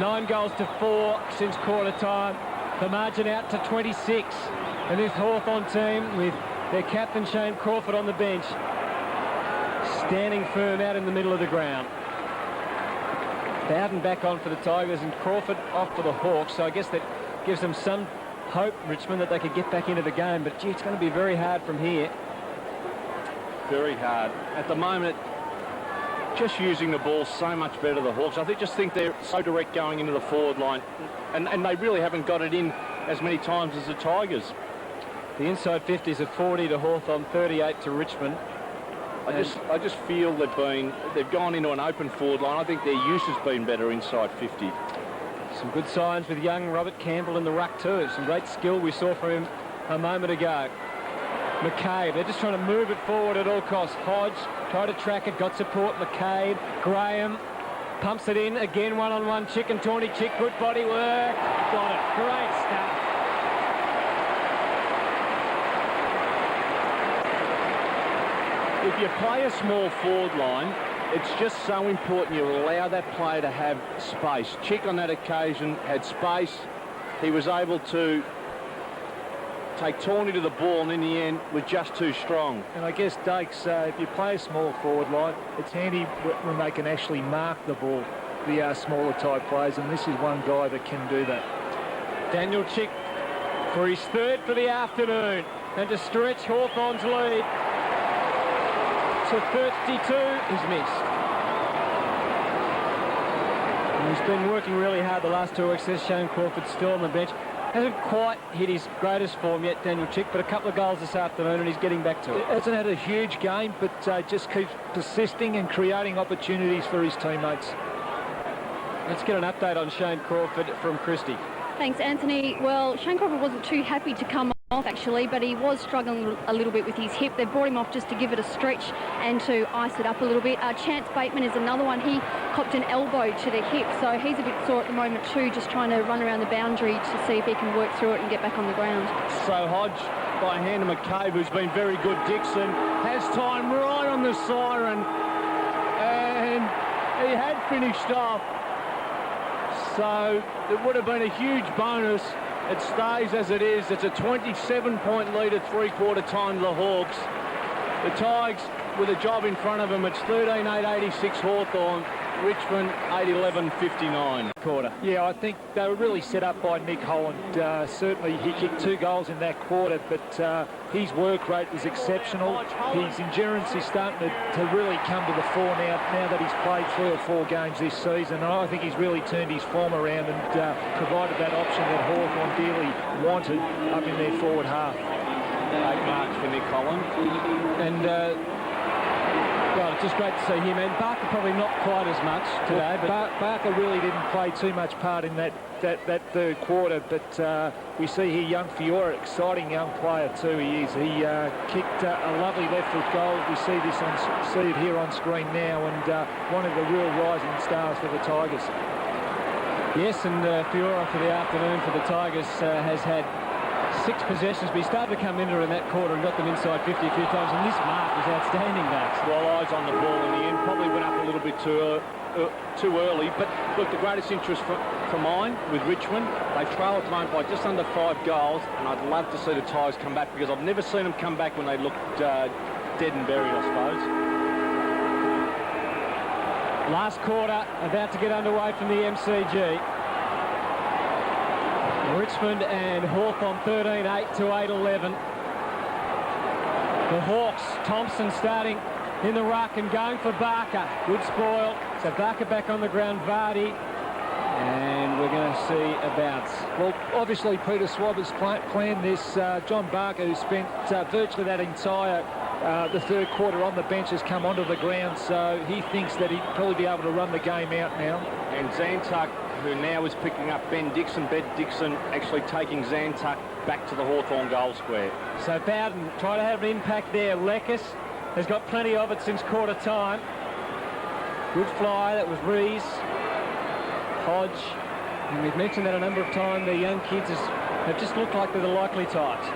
9 goals to 4 since quarter time. The margin out to 26. And this Hawthorn team with their captain Shane Crawford on the bench, standing firm out in the middle of the ground. Bowden back on for the Tigers and Crawford off for the Hawks. So I guess that gives them some hope, Richmond, that they could get back into the game. But gee, it's going to be very hard from here. Very hard. At the moment, just using the ball so much better, the Hawks. I just think they're so direct going into the forward line. And they really haven't got it in as many times as the Tigers. The inside 50s are 40 to Hawthorn, 38 to Richmond. I just feel they've gone into an open forward line. I think their use has been better inside 50. Some good signs with young Robert Campbell in the ruck too. Some great skill we saw from him a moment ago. McCabe, they're just trying to move it forward at all costs. Hodge tried to track it, got support. McCabe, Graham pumps it in again, one-on-one. Chick and Tawny Chick, good body work. Got it, great stuff. If you play a small forward line, it's just so important you allow that player to have space. Chick on that occasion had space. He was able to take Tawny to the ball, and in the end was just too strong. And I guess, Dakes, if you play a small forward line, it's handy when they can actually mark the ball, the smaller type players, and this is one guy that can do that. Daniel Chick for his third for the afternoon, and to stretch Hawthorn's lead to 32, he's missed. And he's been working really hard the last 2 weeks. There's Shane Crawford still on the bench. Hasn't quite hit his greatest form yet, Daniel Chick, but a couple of goals this afternoon and he's getting back to it. Hasn't had a huge game, but just keeps persisting and creating opportunities for his teammates. Let's get an update on Shane Crawford from Christie. Thanks, Anthony. Well, Shane Crawford wasn't too happy to come off, actually, but he was struggling a little bit with his hip. They brought him off just to give it a stretch and to ice it up a little bit. Chance Bateman is another one. He copped an elbow to the hip, so he's a bit sore at the moment too, just trying to run around the boundary to see if he can work through it and get back on the ground. So Hodge by hand to McCabe, who's been very good. Dixon has time right on the siren, and he had finished off. So it would have been a huge bonus. It stays as it is. It's a 27-point lead at three-quarter time to the Hawks. The Tigers with a job in front of them. It's 13-8-86 Hawthorn. Richmond 8-11-59. Quarter. Yeah, I think they were really set up by Nick Holland. Certainly he kicked 2 goals in that quarter, but his work rate was exceptional. His endurance is starting to really come to the fore now that he's played 3 or 4 games this season. And I think he's really turned his form around and provided that option that Hawthorn dearly wanted up in their forward half. 8 marks for Nick Holland. And well, it's just great to see him, and Barker probably not quite as much today. But Barker really didn't play too much part in that third quarter, but we see here young Fiora, exciting young player too he is. He kicked a lovely left foot goal. We see it here on screen now, and one of the real rising stars for the Tigers. Yes, and Fiora for the afternoon for the Tigers has had 6 possessions, but he started to come into in that quarter and got them inside 50 a few times, and this mark was outstanding, Max. Well, eyes on the ball in the end, probably went up a little bit too early, but look, the greatest interest for mine with Richmond, they trail at the moment by just under 5 goals, and I'd love to see the Tigers come back, because I've never seen them come back when they looked dead and buried, I suppose. Last quarter about to get underway from the MCG. Richmond and Hawthorn 13-8 to 8-11. The Hawks, Thompson starting in the ruck and going for Barker. Good spoil. So Barker back on the ground, Vardy. And we're going to see a bounce. Well, obviously Peter Swabber's planned this. John Barker, who spent virtually that entire the third quarter on the bench, has come onto the ground, so he thinks that he'd probably be able to run the game out now. And Zantuck, who now is picking up Ben Dixon actually taking Zantuck back to the Hawthorn goal square. So Bowden trying to have an impact there. Lekis has got plenty of it since quarter time. Good fly, that was Rees. Hodge, and we've mentioned that a number of times, the young kids have just looked like they're the likely types.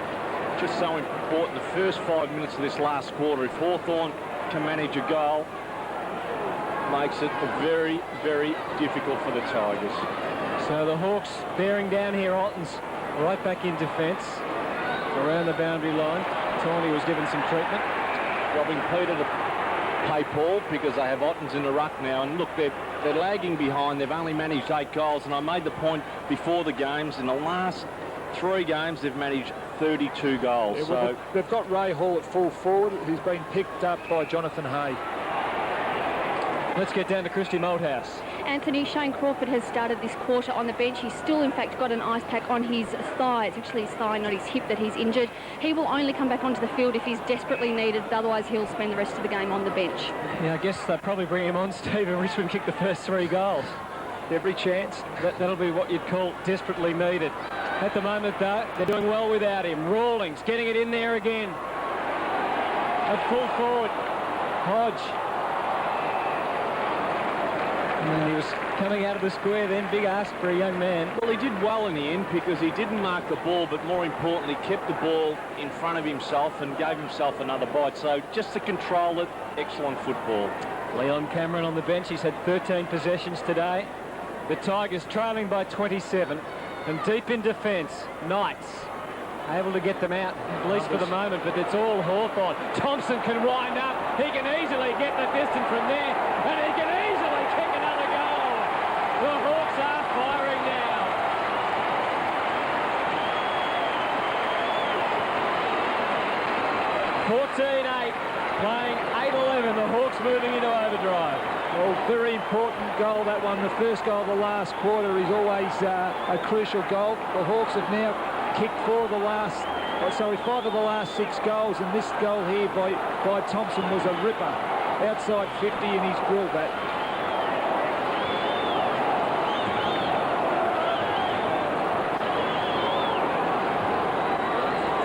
Just so important, the first 5 minutes of this last quarter, if Hawthorn can manage a goal, makes it very, very difficult for the Tigers. So the Hawks bearing down here. Otten's right back in defence around the boundary line. Tawny was given some treatment. Robbing Peter to play Paul because they have Ottens in the ruck now. And look, they're lagging behind. They've only managed 8 goals. And I made the point before the games, in the last 3 games, they've managed 32 goals. Yeah, well, so they've got Ray Hall at full forward, who's been picked up by Jonathan Hay. Let's get down to Christy Malthouse. Anthony, Shane Crawford has started this quarter on the bench. He's still, in fact, got an ice pack on his thigh. It's actually his thigh, not his hip, that he's injured. He will only come back onto the field if he's desperately needed. Otherwise, he'll spend the rest of the game on the bench. Yeah, I guess they'll probably bring him on, Steve, and Richmond kick the first 3 goals. Every chance. That'll be what you'd call desperately needed. At the moment, though, they're doing well without him. Rawlings getting it in there again. At full forward, Hodge. And he was coming out of the square then. Big ask for a young man. well, he did well in the end because he didn't mark the ball, but more importantly, kept the ball in front of himself and gave himself another bite. So just to control it, excellent football. Leon Cameron on the bench. He's had 13 possessions today. The Tigers trailing by 27. And deep in defence, Knights able to get them out, at least for the moment, but it's all Hawthorn. Thompson can wind up. He can easily get the distance from there, and he can easily kick another goal. The Hawks are firing now. (14-8), playing 8-11. The Hawks moving into overdrive. Well, very important goal, that one. The first goal of the last quarter is always a crucial goal. The Hawks have now kicked 5 of the last 6 goals, and this goal here by Thompson was a ripper. Outside 50, and he's drilled that.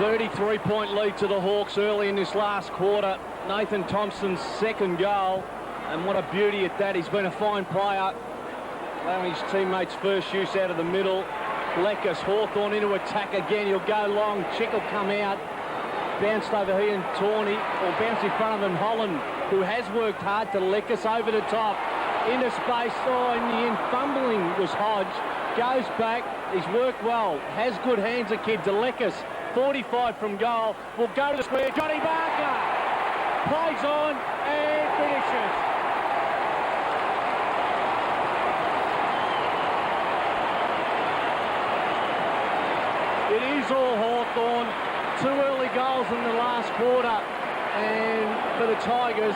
.33 lead to the Hawks early in this last quarter. Nathan Thompson's second goal. And what a beauty at that. He's been a fine player, allowing his teammates first use out of the middle. Leckus, Hawthorn into attack again. He'll go long. Chick will come out. Bounced over here and Tawny, or bounced in front of them. Holland, who has worked hard to Leckus over the top. Into space. Oh, in the end, fumbling was Hodge. Goes back. He's worked well. Has good hands, a kid. To Leckus. 45 from goal. Will go to the square. Johnny Barker plays on and finishes. It is all Hawthorn. 2 early goals in the last quarter. And for the Tigers,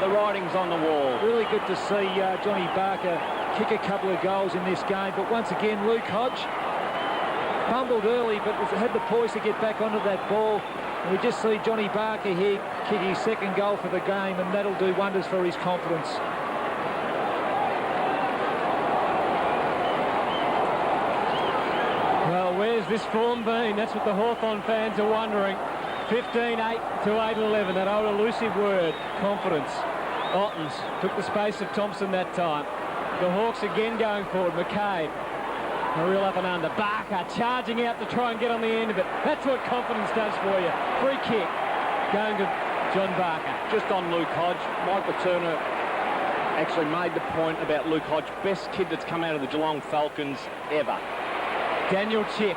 the writing's on the wall. Really good to see Johnny Barker kick a couple of goals in this game. But once again, Luke Hodge fumbled early, but had the poise to get back onto that ball. And we just see Johnny Barker here kick his second goal for the game, and that'll do wonders for his confidence. Well, where's this form been? That's what the Hawthorn fans are wondering. 15-8 to 8-11. That old elusive word, confidence. Ottens took the space of Thompson that time. The Hawks again going forward. McCabe, a real up and under. Barker charging out to try and get on the end of it. That's what confidence does for you. Free kick going to John Barker. Just on Luke Hodge, Michael Turner actually made the point about Luke Hodge, best kid that's come out of the Geelong Falcons ever. Daniel Chick.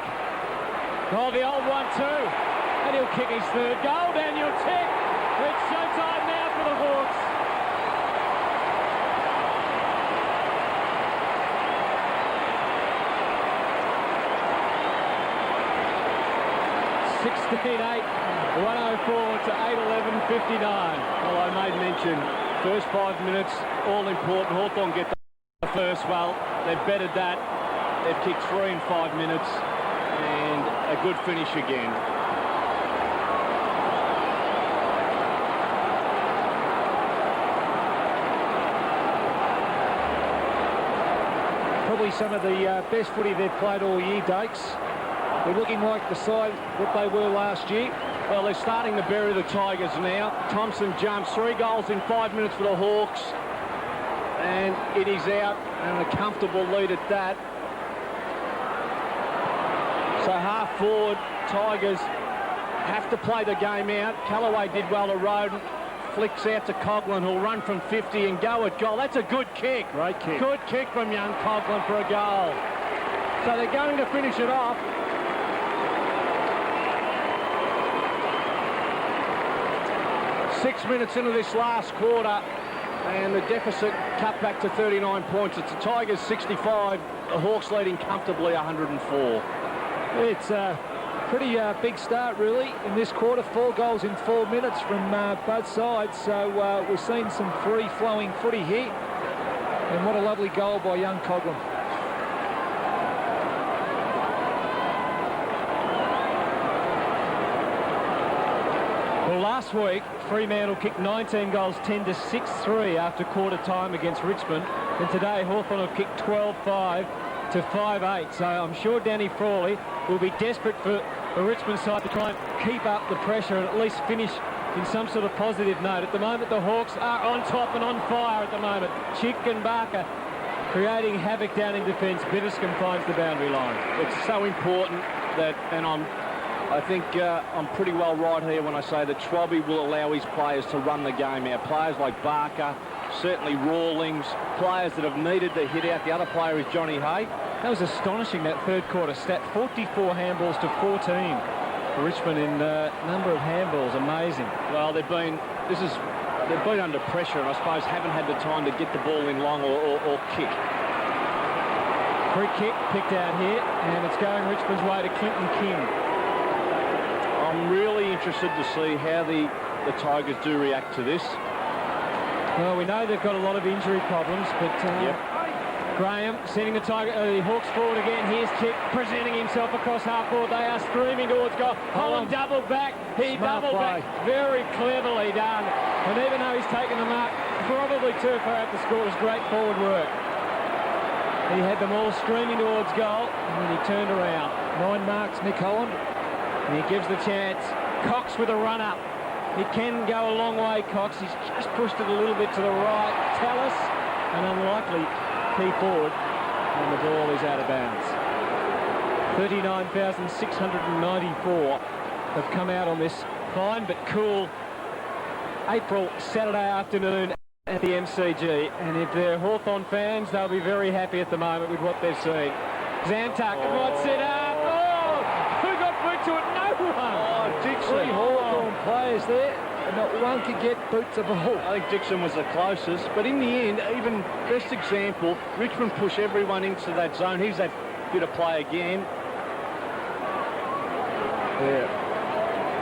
Oh, the old 1-2. And he'll kick his third goal. Daniel Chick. It's showtime now for the Hawks. (16-8), 104 to 8-11, 59. Well, I made mention, first 5 minutes, all important. Hawthorn get the first. Well, they've bettered that. They've kicked 3 in 5 minutes, and a good finish again. Probably some of the best footy they've played all year, Dakes. They're looking like the side that they were last year. Well, they're starting to bury the Tigers now. Thompson jumps, 3 goals in 5 minutes for the Hawks. And it is out, and a comfortable lead at that. So half forward, Tigers have to play the game out. Callaway did well to Roden. flicks out to Coughlin, who'll run from 50 and go at goal. That's a good kick. Great kick. Good kick from young Coughlin for a goal. So they're going to finish it off. Six minutes into this last quarter, and the deficit cut back to 39 points. It's the Tigers 65, the Hawks leading comfortably 104. It's a pretty big start, really, in this quarter. 4 goals in 4 minutes from both sides. So we've seen some free-flowing footy here. And what a lovely goal by young Coughlin. Well, last week, Fremantle kicked 19 goals, 10 to 6-3 after quarter time against Richmond. And today, Hawthorn have kicked 12-5 to 5-8. So I'm sure Danny Frawley will be desperate for the Richmond side to try and keep up the pressure and at least finish in some sort of positive note. At the moment, the Hawks are on top and on fire at the moment. Chick and Barker creating havoc down in defence. Bitterscombe finds the boundary line. It's so important that, and I think I'm pretty well right here when I say that Schwalbe will allow his players to run the game out. Players like Barker, certainly Rawlings, players that have needed the hit out. The other player is Johnny Hay. That was astonishing, that third quarter stat. 44 handballs to 14 for Richmond in number of handballs. Amazing. Well, they've been under pressure and I suppose haven't had the time to get the ball in long or kick. Free kick picked out here, and it's going Richmond's way to Clinton King. I'm really interested to see how the Tigers do react to this. Well, we know they've got a lot of injury problems, but Graham sending the Hawks forward again. Here's Chick presenting himself across half forward. They are streaming towards goal. Holland doubled back. He doubled back. Very cleverly done. And even though he's taken the mark probably too far out the score, it was great forward work. He had them all streaming towards goal, and then he turned around. 9 marks, Nick Holland. And he gives the chance. Cox with a run-up. He can go a long way, Cox. He's just pushed it a little bit to the right. Tallis, an unlikely key forward, and the ball is out of bounds. 39,694 have come out on this fine but cool April Saturday afternoon at the MCG. And if they're Hawthorn fans, they'll be very happy at the moment with what they've seen. Zantuck, right set up. Oh, who got boot to it? No one. Oh, Dixon. 3 Hawthorn players there, and not one could get boot to ball. I think Dixon was the closest, but in the end, even best example, Richmond push everyone into that zone. Here's that bit of play again. Yeah.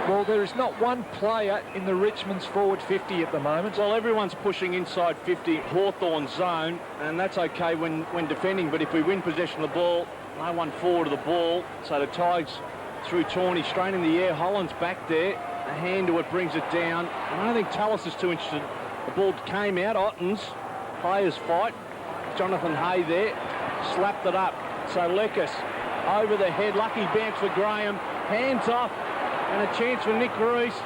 Well, there is not one player in the Richmond's forward 50 at the moment. Well, everyone's pushing inside 50 Hawthorn zone, and that's okay when defending, but if we win possession of the ball, no one forward of the ball, so the Tigers through Tawney, straight in the air. Holland's back there. A hand to it brings it down. And I don't think Tallis is too interested. The ball came out. Ottens, players fight. Jonathan Hay there. Slapped it up. So Lekis over the head. Lucky bounce for Graham. Hands off. And a chance for Nick Reese.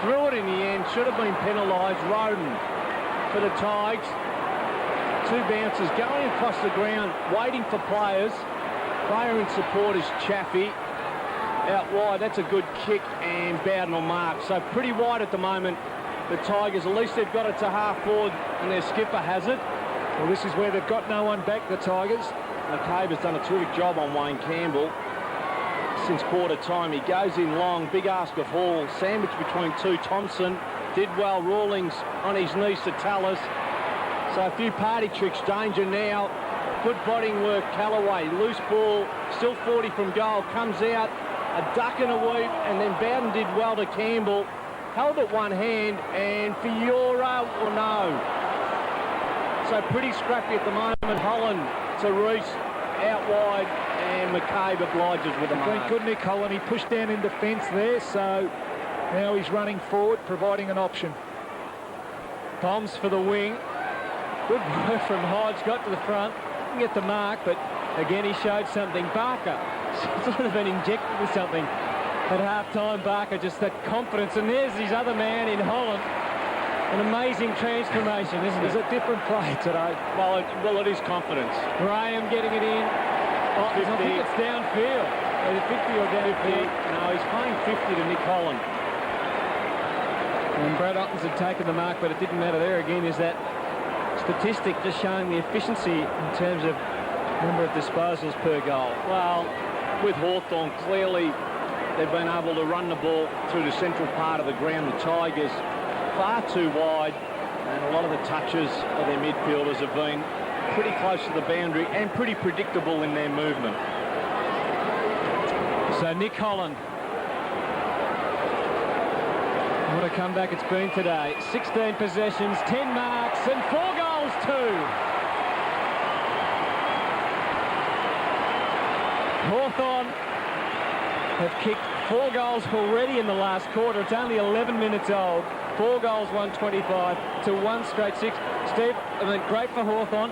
Threw it in the end. Should have been penalised. Roden for the Tigers. 2 bounces going across the ground, waiting for players. Player in support is Chaffee. Out wide, that's a good kick, and Bowden will mark. So pretty wide at the moment. The Tigers, at least they've got it to half forward, and their skipper has it. Well, this is where they've got no one back, the Tigers. McCabe has done a terrific job on Wayne Campbell since quarter time. He goes in long, big ask of Hall, sandwich between 2. Thompson did well. Rawlings on his knees to Tallis. So a few party tricks. Danger now. Good bodying work, Callaway. Loose ball, still 40 from goal. Comes out, a duck and a weave, and then Bowden did well to Campbell. Held it one hand, and Fiora, well, no. So pretty scrappy at the moment. Holland to Reese, out wide, and McCabe obliges with a mark. Good Nick Holland. He pushed down in defence there, so now he's running forward, providing an option. Bombs for the wing. Good work from Hodge, got to the front. Didn't get the mark, but again he showed something. Barker sort of been injected with something at half-time. Barker, just that confidence. And there's his other man in Holland. An amazing transformation, isn't it? It's a different play today. Well, it is confidence. Graham getting it in. Oh, I think it's downfield. Is it 50 or downfield? 50. No, he's playing 50 to Nick Holland. And Brad Ottens had taken the mark, but it didn't matter. There again is that statistic just showing the efficiency in terms of number of disposals per goal. Well, with Hawthorn, clearly they've been able to run the ball through the central part of the ground. The Tigers far too wide, and a lot of the touches of their midfielders have been pretty close to the boundary and pretty predictable in their movement. So Nick Holland. What a comeback it's been today. 16 possessions, 10 marks and 4 goals too. Hawthorn have kicked 4 goals already in the last quarter. It's only 11 minutes old. 4 goals, 125 to 1 straight 6. Steve, I mean, great for Hawthorn.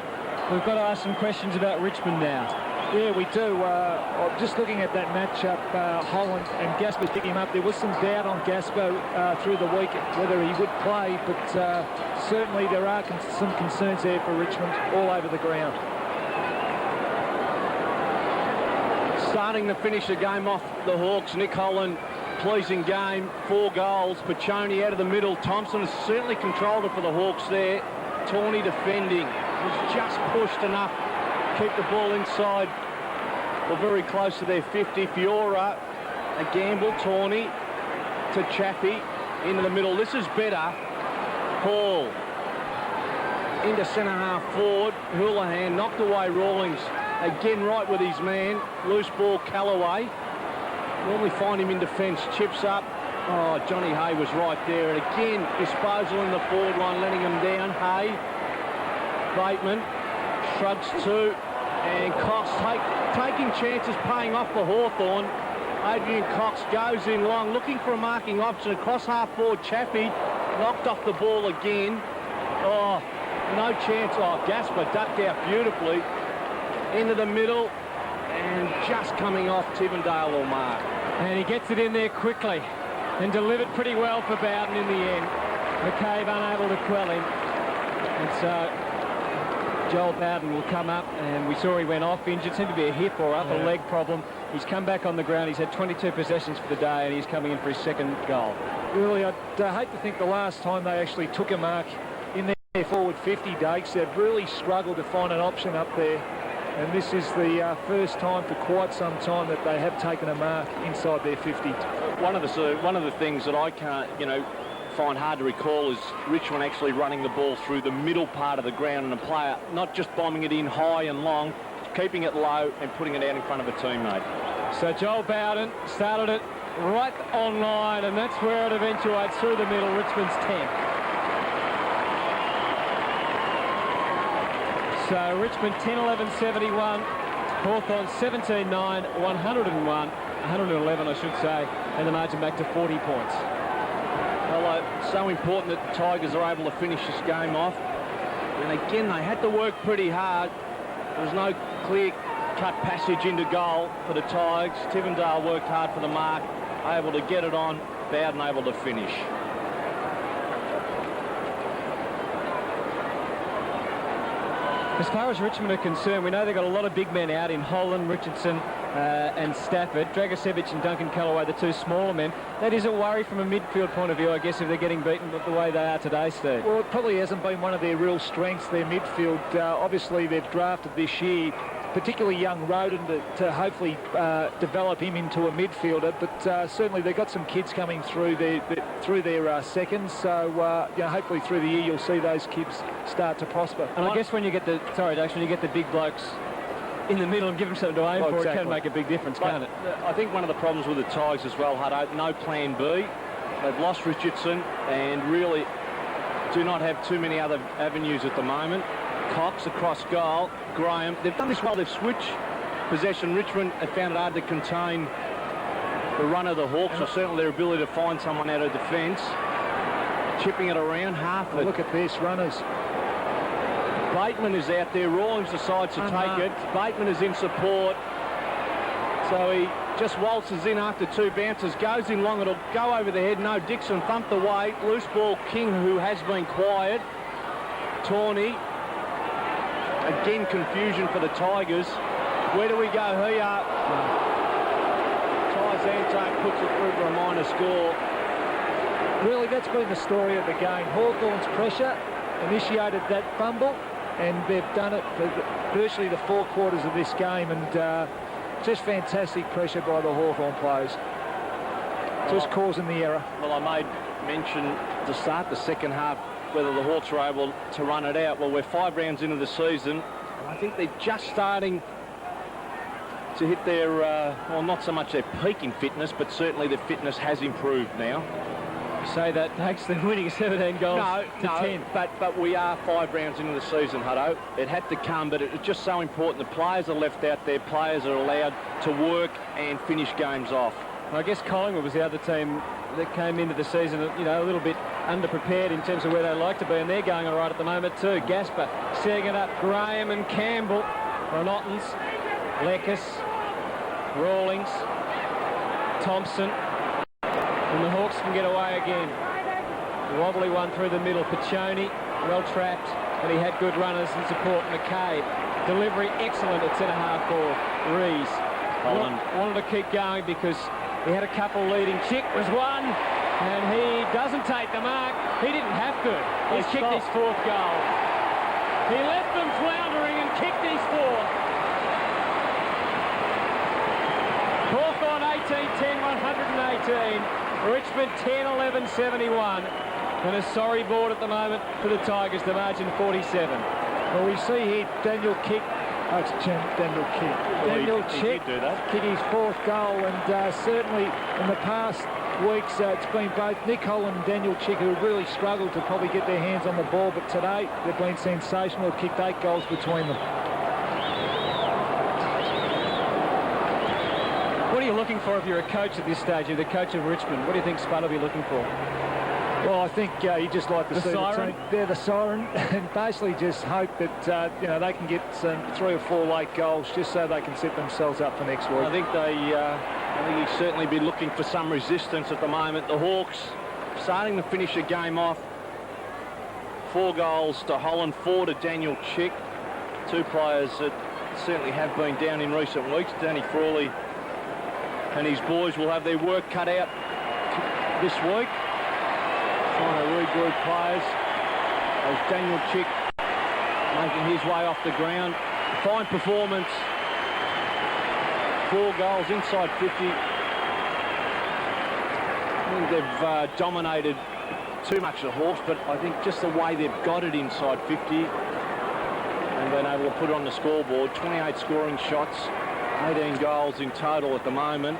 We've got to ask some questions about Richmond now. Yeah, we do. Just looking at that matchup, Holland and Gasper pick him up. There was some doubt on Gasper through the week whether he would play, but certainly there are some concerns there for Richmond all over the ground. Starting to finish the game off, the Hawks. Nick Holland, pleasing game, 4 goals. Pachoni out of the middle. Thompson has certainly controlled it for the Hawks there. Tawney defending. Was just pushed enough. Keep the ball inside, or very close to their 50. Fiora, a gamble. Tawney to Chappie into the middle. This is better. Hall into centre half forward. Houlihan knocked away Rawlings. Again right with his man. Loose ball Callaway. Normally find him in defence. Chips up. Oh, Johnny Hay was right there. And again, disposal in the forward line, letting him down. Hay. Bateman shrugs to. And Cox taking chances, paying off for Hawthorn. Adrian Cox goes in long, looking for a marking option. Across half forward, Chappie knocked off the ball again. Oh, no chance. Oh, Gasper ducked out beautifully. Into the middle, and just coming off Tivendale or mark. And he gets it in there quickly and delivered pretty well for Bowden in the end. McCabe unable to quell him. And so Joel Bowden will come up, and we saw he went off injured. Seemed to be a hip or upper leg problem. He's come back on the ground. He's had 22 possessions for the day, and he's coming in for his second goal. Really, I'd hate to think the last time they actually took a mark in their forward 50, Dakes, they've really struggled to find an option up there. And this is the first time for quite some time that they have taken a mark inside their 50. One of the things that I can't, find hard to recall is Richmond actually running the ball through the middle part of the ground, and a player not just bombing it in high and long, keeping it low and putting it out in front of a teammate. So Joel Bowden started it right on line, and that's where it eventuates through the middle. Richmond's 10. So Richmond 10-11-71, Hawthorn 17-9, 101, 111 I should say, and the margin back to 40 points. Well, so important that the Tigers are able to finish this game off. And again, they had to work pretty hard. There was no clear-cut passage into goal for the Tigers. Tivendale worked hard for the mark, able to get it on, Bowden able to finish. As far as Richmond are concerned, we know they've got a lot of big men out in Holland, Richardson and Stafford. Dragicevic and Duncan Callaway, the two smaller men. That is a worry from a midfield point of view, I guess, if they're getting beaten the way they are today, Steve. Well, it probably hasn't been one of their real strengths, their midfield. Obviously, they've drafted this year, particularly young Roden, to hopefully develop him into a midfielder. But certainly they've got some kids coming through their seconds. So hopefully through the year you'll see those kids start to prosper. And I guess when you get the when you get the big blokes in the middle and give them something to aim for, exactly. It can make a big difference, can't it? I think one of the problems with the Tigers as well, Hutto, no plan B. They've lost Richardson and really do not have too many other avenues at the moment. Cox across goal, Graham. They've done this well. They've switched possession. Richmond have found it hard to contain the run of the Hawks, or certainly their ability to find someone out of defence. Chipping it around, Harford. Look at this, runners. Bateman is out there. Rawlings decides to take it. Bateman is in support. So he just waltzes in after 2 bounces, goes in long. It'll go over the head. No, Dixon thumped away. Loose ball, King, who has been quiet. Tawney. Again, confusion for the Tigers. Where do we go here? Ty Zanto puts it through for a minor score. really, that's been the story of the game. Hawthorn's pressure initiated that fumble, and they've done it for virtually the 4 quarters of this game, and just fantastic pressure by the Hawthorn players. Just causing the error. Well, I made mention to start the second half whether the Hawks were able to run it out. Well, we're 5 rounds into the season. I think they're just starting to hit their, well, not so much their peak in fitness, but certainly their fitness has improved now. Say that thanks to winning 17 goals to 10. But we are 5 rounds into the season, Hutto. It had to come, but it's just so important. The players are left out there. Players are allowed to work and finish games off. I guess Collingwood was the other team that came into the season, you know, a little bit underprepared in terms of where they like to be, and they're going all right at the moment too. Gasper setting it up. Graham and Campbell. Ottens, Leckis, Rawlings, Thompson. And the Hawks can get away again. The wobbly one through the middle. Piccioni, well trapped, but he had good runners in support. McCabe. Delivery excellent at centre-half ball. Rees. Wanted to keep going because he had a couple leading. Chick was one, and he doesn't take the mark. He didn't have to. He's kicked his 4th goal. He left them floundering and kicked his 4th. Hawthorn 18-10, 118. Richmond 10-11-71. And a sorry board at the moment for the Tigers, the margin 47. Well, we see here Daniel Chick. Daniel Chick kick his 4th goal, and certainly in the past weeks it's been both Nick Holland and Daniel Chick who have really struggled to probably get their hands on the ball, but today they've been sensational. They've kicked 8 goals between them. What are you looking for if you're a coach at this stage? You're the coach of Richmond. What do you think Spud will be looking for? Well, I think you just like to see siren? the team. They're the siren, and basically just hope that you know, they can get some 3 or 4 late goals just so they can set themselves up for next week. I think he'd certainly be looking for some resistance at the moment. The Hawks starting to finish a game off. 4 goals to Holland, 4 to Daniel Chick. 2 players that certainly have been down in recent weeks. Danny Frawley and his boys will have their work cut out this week, trying to regroup players. As Daniel Chick making his way off the ground. Fine performance. 4 goals inside 50. I think they've dominated too much the Hawks, but I think just the way they've got it inside 50 and been able to put it on the scoreboard. 28 scoring shots. 18 goals in total at the moment.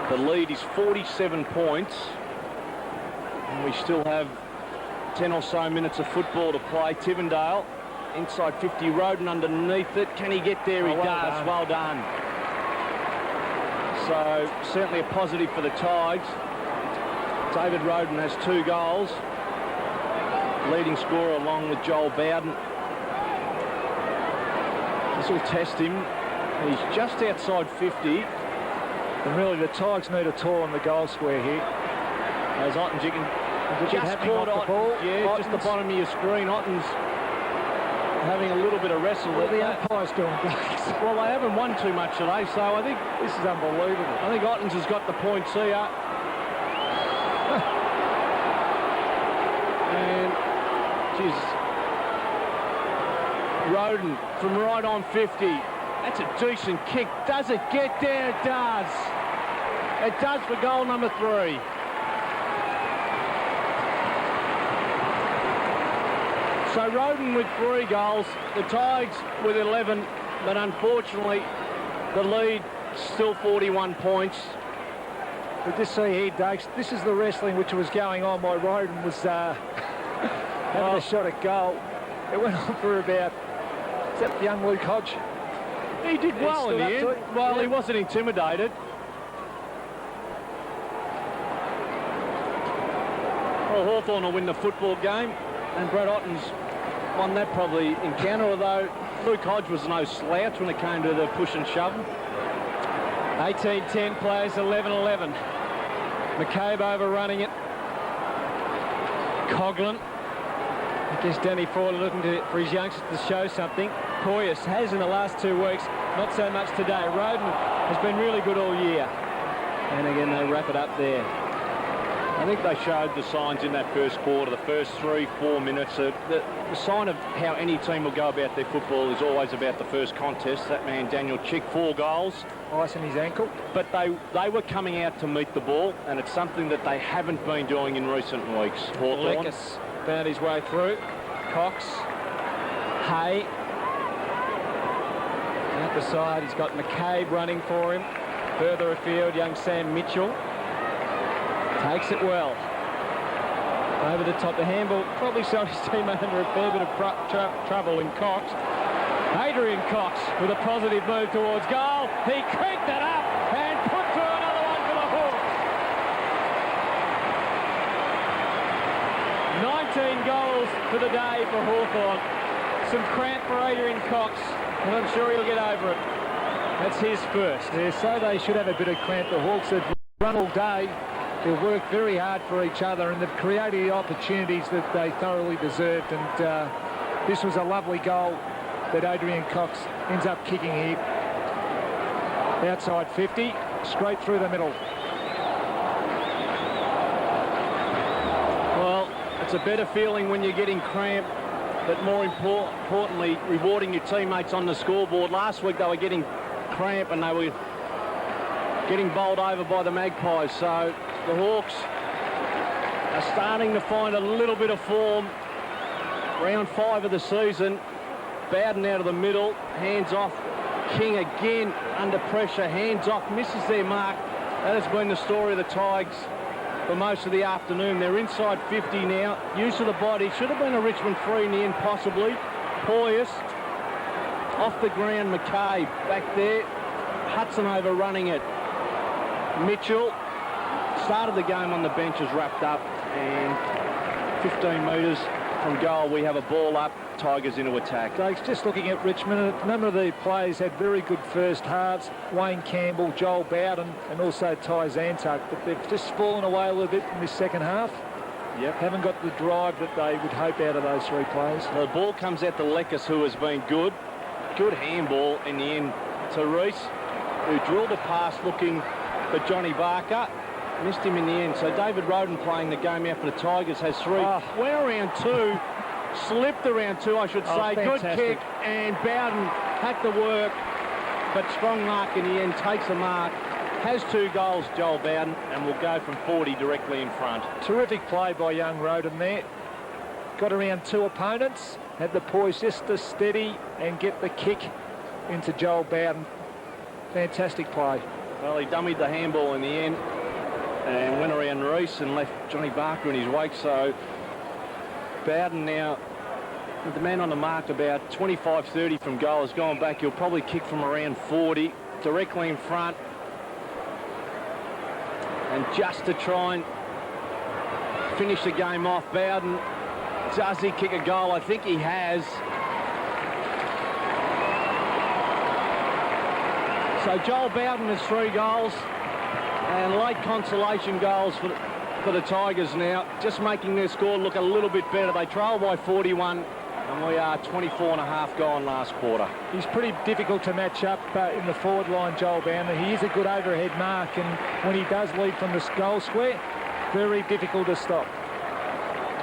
The lead is 47 points. And we still have 10 or so minutes of football to play. Tivendale inside 50. Roden underneath it. Can he get there? He does. Well done. So certainly a positive for the Tigers. David Roden has 2 goals. Leading scorer along with Joel Bowden. This will test him. He's just outside 50. And really the Tigers need a tour on the goal square here. As Ottens, you can just caught the ball. Yeah, Ottens. Just the bottom of your screen. Ottens having a little bit of wrestle. What are the umpires doing, Blakes? Well, they haven't won too much today, so I think this is unbelievable. I think Ottens has got the points here. And, geez, Roden from right on 50. That's a decent kick. Does it get there? It does. It does for goal number 3. So Roden with 3 goals, the Tigers with 11, but unfortunately the lead still 41 points. We just see here, Dakes, this is the wrestling which was going on while Roden was having a shot at goal. It went on for about, is that young Luke Hodge? He did well in the end. Well, yeah. He wasn't intimidated. Well, Hawthorn will win the football game, and Brett Ottens won that probably encounter, although Luke Hodge was no slouch when it came to the push and shove. 18-10 plays, 11-11. McCabe overrunning it. Coughlin. I guess Danny Frawley looking for his youngsters to show something. Poyas has in the last 2 weeks, not so much today. Roden has been really good all year. And again, they wrap it up there. I think they showed the signs in that first quarter, the first 3-4 minutes. The sign of how any team will go about their football is always about the first contest. That man, Daniel Chick, 4 goals. Ice in his ankle. But they were coming out to meet the ball, and it's something that they haven't been doing in recent weeks. Hawthorn Lekas found his way through. Cox. Hay. Out the side, he's got McCabe running for him. Further afield, young Sam Mitchell. Takes it well. Over the top, the handball probably saw his team under a fair bit of trouble in Cox. Adrian Cox with a positive move towards goal. He cranked that up and put through another one for the Hawks. 19 goals for the day for Hawthorn. Some cramp for Adrian Cox, and I'm sure he'll get over it. That's his first. Yeah, so they should have a bit of cramp. The Hawks have run all day. They've worked very hard for each other, and they've created the opportunities that they thoroughly deserved. And this was a lovely goal that Adrian Cox ends up kicking here. Outside 50, straight through the middle. Well, it's a better feeling when you're getting cramp, but more importantly, rewarding your teammates on the scoreboard. Last week they were getting cramp and they were getting bowled over by the Magpies. So the Hawks are starting to find a little bit of form. Round 5 of the season. Bowden out of the middle, hands off. King again under pressure, hands off, misses their mark. That has been the story of the Tigers for most of the afternoon. They're inside 50 now. Use of the body. Should have been a Richmond free in the end, possibly. Poyas off the ground. McCabe back there. Hudson overrunning it. Mitchell started the game on the bench, is wrapped up, and 15 metres from goal we have a ball up. Tigers into attack. So just looking at Richmond, a number of the players had very good first halves. Wayne Campbell, Joel Bowden, and also Ty Zantuck, but they've just fallen away a little bit in this second half. Yep. Haven't got the drive that they would hope out of those 3 players. The ball comes out to Lekas, who has been good. Good handball in the end to Reese, who drilled a pass looking for Johnny Barker. Missed him in the end. So David Roden, playing the game out for the Tigers, has 3. Went around 2. Slipped around 2, I should say. Good kick, and Bowden had to work, but strong mark in the end. Takes a mark. Has 2 goals, Joel Bowden, and will go from 40 directly in front. Terrific play by young Roden there. Got around 2 opponents. Had the poise just to steady and get the kick into Joel Bowden. Fantastic play. Well, he dummied the handball in the end and went around Reese and left Johnny Barker in his wake. So Bowden now, with the man on the mark about 25-30 from goal, has gone back. He'll probably kick from around 40, directly in front. And just to try and finish the game off, Bowden, does he kick a goal? I think he has. So Joel Bowden has 3 goals and late consolation goals for the Tigers now, just making their score look a little bit better. They trail by 41 and we are 24 and a half gone last quarter. He's pretty difficult to match up in the forward line, Joel Bowden. He is a good overhead mark, and when he does lead from the goal square, very difficult to stop.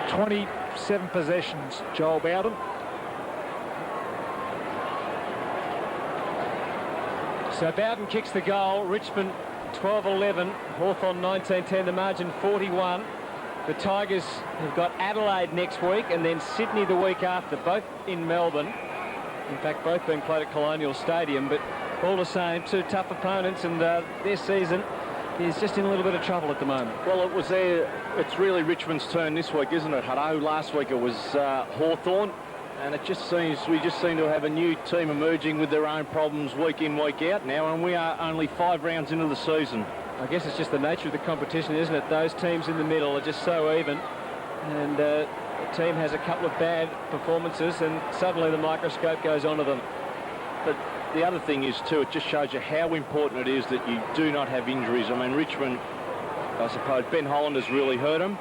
27 possessions, Joel Bowden. So Bowden kicks the goal. Richmond 12-11, Hawthorn 19-10, the margin 41. The Tigers have got Adelaide next week and then Sydney the week after, both in Melbourne. In fact, both being played at Colonial Stadium, but all the same, 2 tough opponents, and their season is just in a little bit of trouble at the moment. Well, it's really Richmond's turn this week, isn't it, Hutto? Last week it was Hawthorn, and we just seem to have a new team emerging with their own problems week in, week out now, and we are only 5 rounds into the season. I guess it's just the nature of the competition, isn't it? Those teams in the middle are just so even, and the team has a couple of bad performances and suddenly the microscope goes onto them. But the other thing is too, it just shows you how important it is that you do not have injuries. I mean, Richmond, I suppose Ben Holland has really hurt them.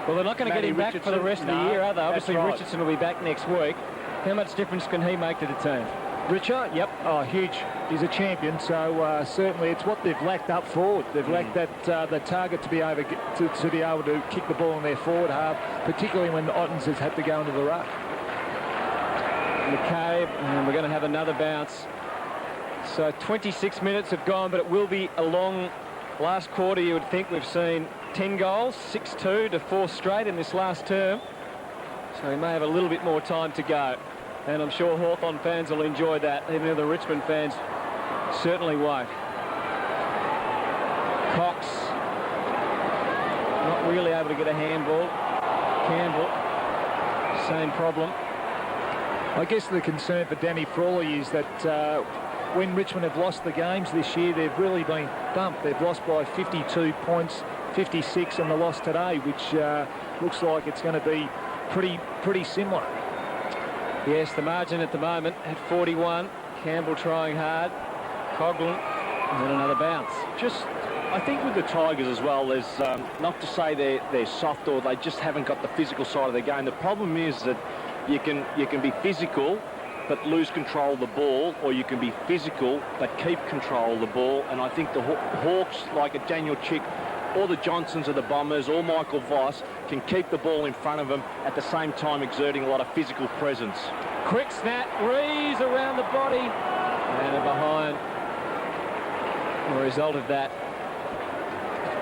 Well, they're not going to get him back for the rest of the year, are they? Obviously right. Richardson will be back next week. How much difference can he make to the team? Richer? Yep. Oh, huge. He's a champion, so certainly it's what they've lacked up forward. They've lacked that the target to be able to kick the ball in their forward half, particularly when the Ottens have had to go into the ruck. McCabe, and we're going to have another bounce. So 26 minutes have gone, but it will be a long last quarter. You would think we've seen 10 goals, 6-2 to 4 straight in this last term. So we may have a little bit more time to go. And I'm sure Hawthorn fans will enjoy that, even if the Richmond fans certainly won't. Cox, not really able to get a handball. Campbell, same problem. I guess the concern for Danny Frawley is that when Richmond have lost the games this year, they've really been bumped. They've lost by 52 points, 56 in the loss today, which looks like it's going to be pretty similar. Yes, the margin at the moment at 41. Campbell trying hard. Coughlin, and then another bounce. I think with the Tigers as well, there's not to say they're soft or they just haven't got the physical side of their game. The problem is that you can be physical but lose control of the ball, or you can be physical but keep control of the ball. And I think the Hawks, like a Daniel Chick, or the Johnsons or the Bombers or Michael Voss, can keep the ball in front of them at the same time exerting a lot of physical presence. Quick snap, Rees around the body, and a behind. The result of that.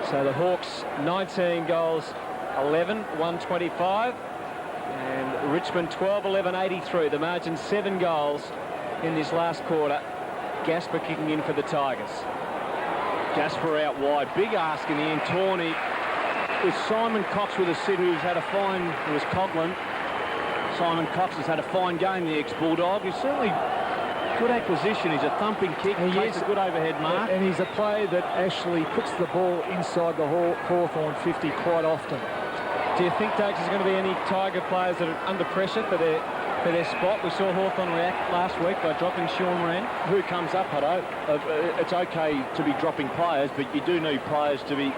So the Hawks 19 goals, 11, 125, and Richmond 12, 11, 83. The margin 7 goals in this last quarter. Gasper kicking in for the Tigers. Gasper out wide. Big ask in the end. Tawney with Simon Cox with a sit, who's had a fine. It was Coughlin. Simon Cox has had a fine game, the ex-Bulldog. He's certainly good acquisition. He's a thumping kick. He takes a good overhead mark. And he's a player that actually puts the ball inside the Hawthorn 50 quite often. Do you think, Doug, there's going to be any Tiger players that are under pressure for their spot? We saw Hawthorn react last week by dropping Sean Wren. Who comes up, Hutto? It's okay to be dropping players, but you do need players to be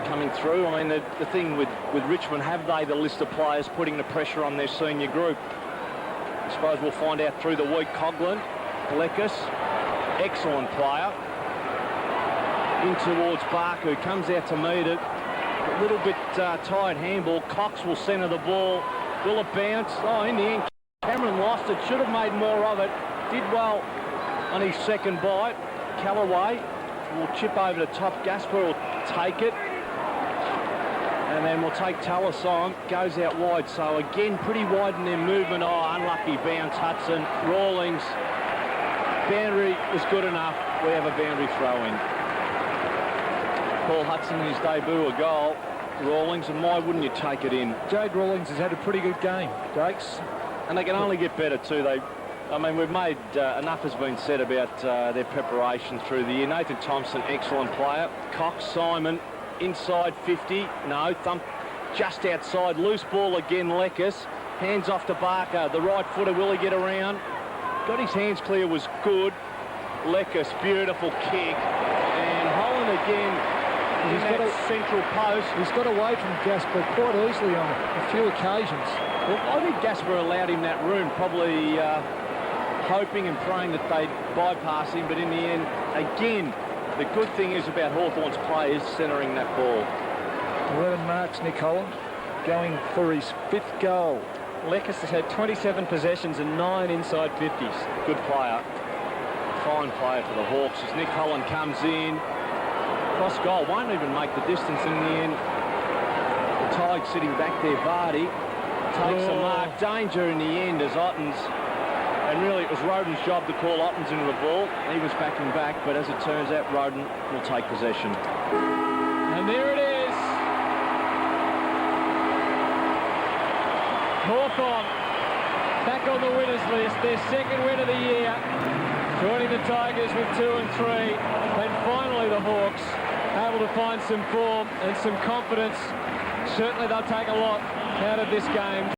coming through. I mean, the thing with Richmond, have they the list of players putting the pressure on their senior group? I suppose we'll find out through the week. Coughlin, Lekas, excellent player. In towards Barker, who comes out to meet it. A little bit tired handball. Cox will centre the ball. Will it bounce? Oh, in the end, Cameron lost it. Should have made more of it. Did well on his second bite. Callaway will chip over the top. Gasper will take it. And then we'll take Tallis on. Goes out wide. So again, pretty wide in their movement. Oh, unlucky bounce. Hudson. Rawlings. Boundary is good enough. We have a boundary throw in. Paul Hudson in his debut, a goal. Rawlings, and why wouldn't you take it in? Jade Rawlings has had a pretty good game, Dakes. And they can only get better too. I mean, we've made enough has been said about their preparation through the year. Nathan Thompson, excellent player. Cox, Simon, inside 50. No, thump just outside. Loose ball again, Lekas. Hands off to Barker. The right footer, will he get around? Got his hands clear, was good. Lekas, beautiful kick. And Holland again. He's got a central post. He's got away from Gasper quite easily on a few occasions. Well, I think Gasper allowed him that room, probably hoping and praying that they'd bypass him. But in the end, again, the good thing is about Hawthorn's play is centering that ball. 11 marks, Nick Holland, going for his 5th goal. Lekas has had 27 possessions and 9 inside 50s. Good player. Fine player for the Hawks as Nick Holland comes in. Cross goal, won't even make the distance in the end. The Tigers sitting back there, Vardy takes a mark. Danger in the end as Ottens, and really it was Roden's job to call Ottens into the ball. He was backing back, but as it turns out, Roden will take possession. And there it is. Hawthorn back on the winners list, their 2nd win of the year, joining the Tigers with 2 and 3. And finally the Hawks able to find some form and some confidence. Certainly they'll take a lot out of this game.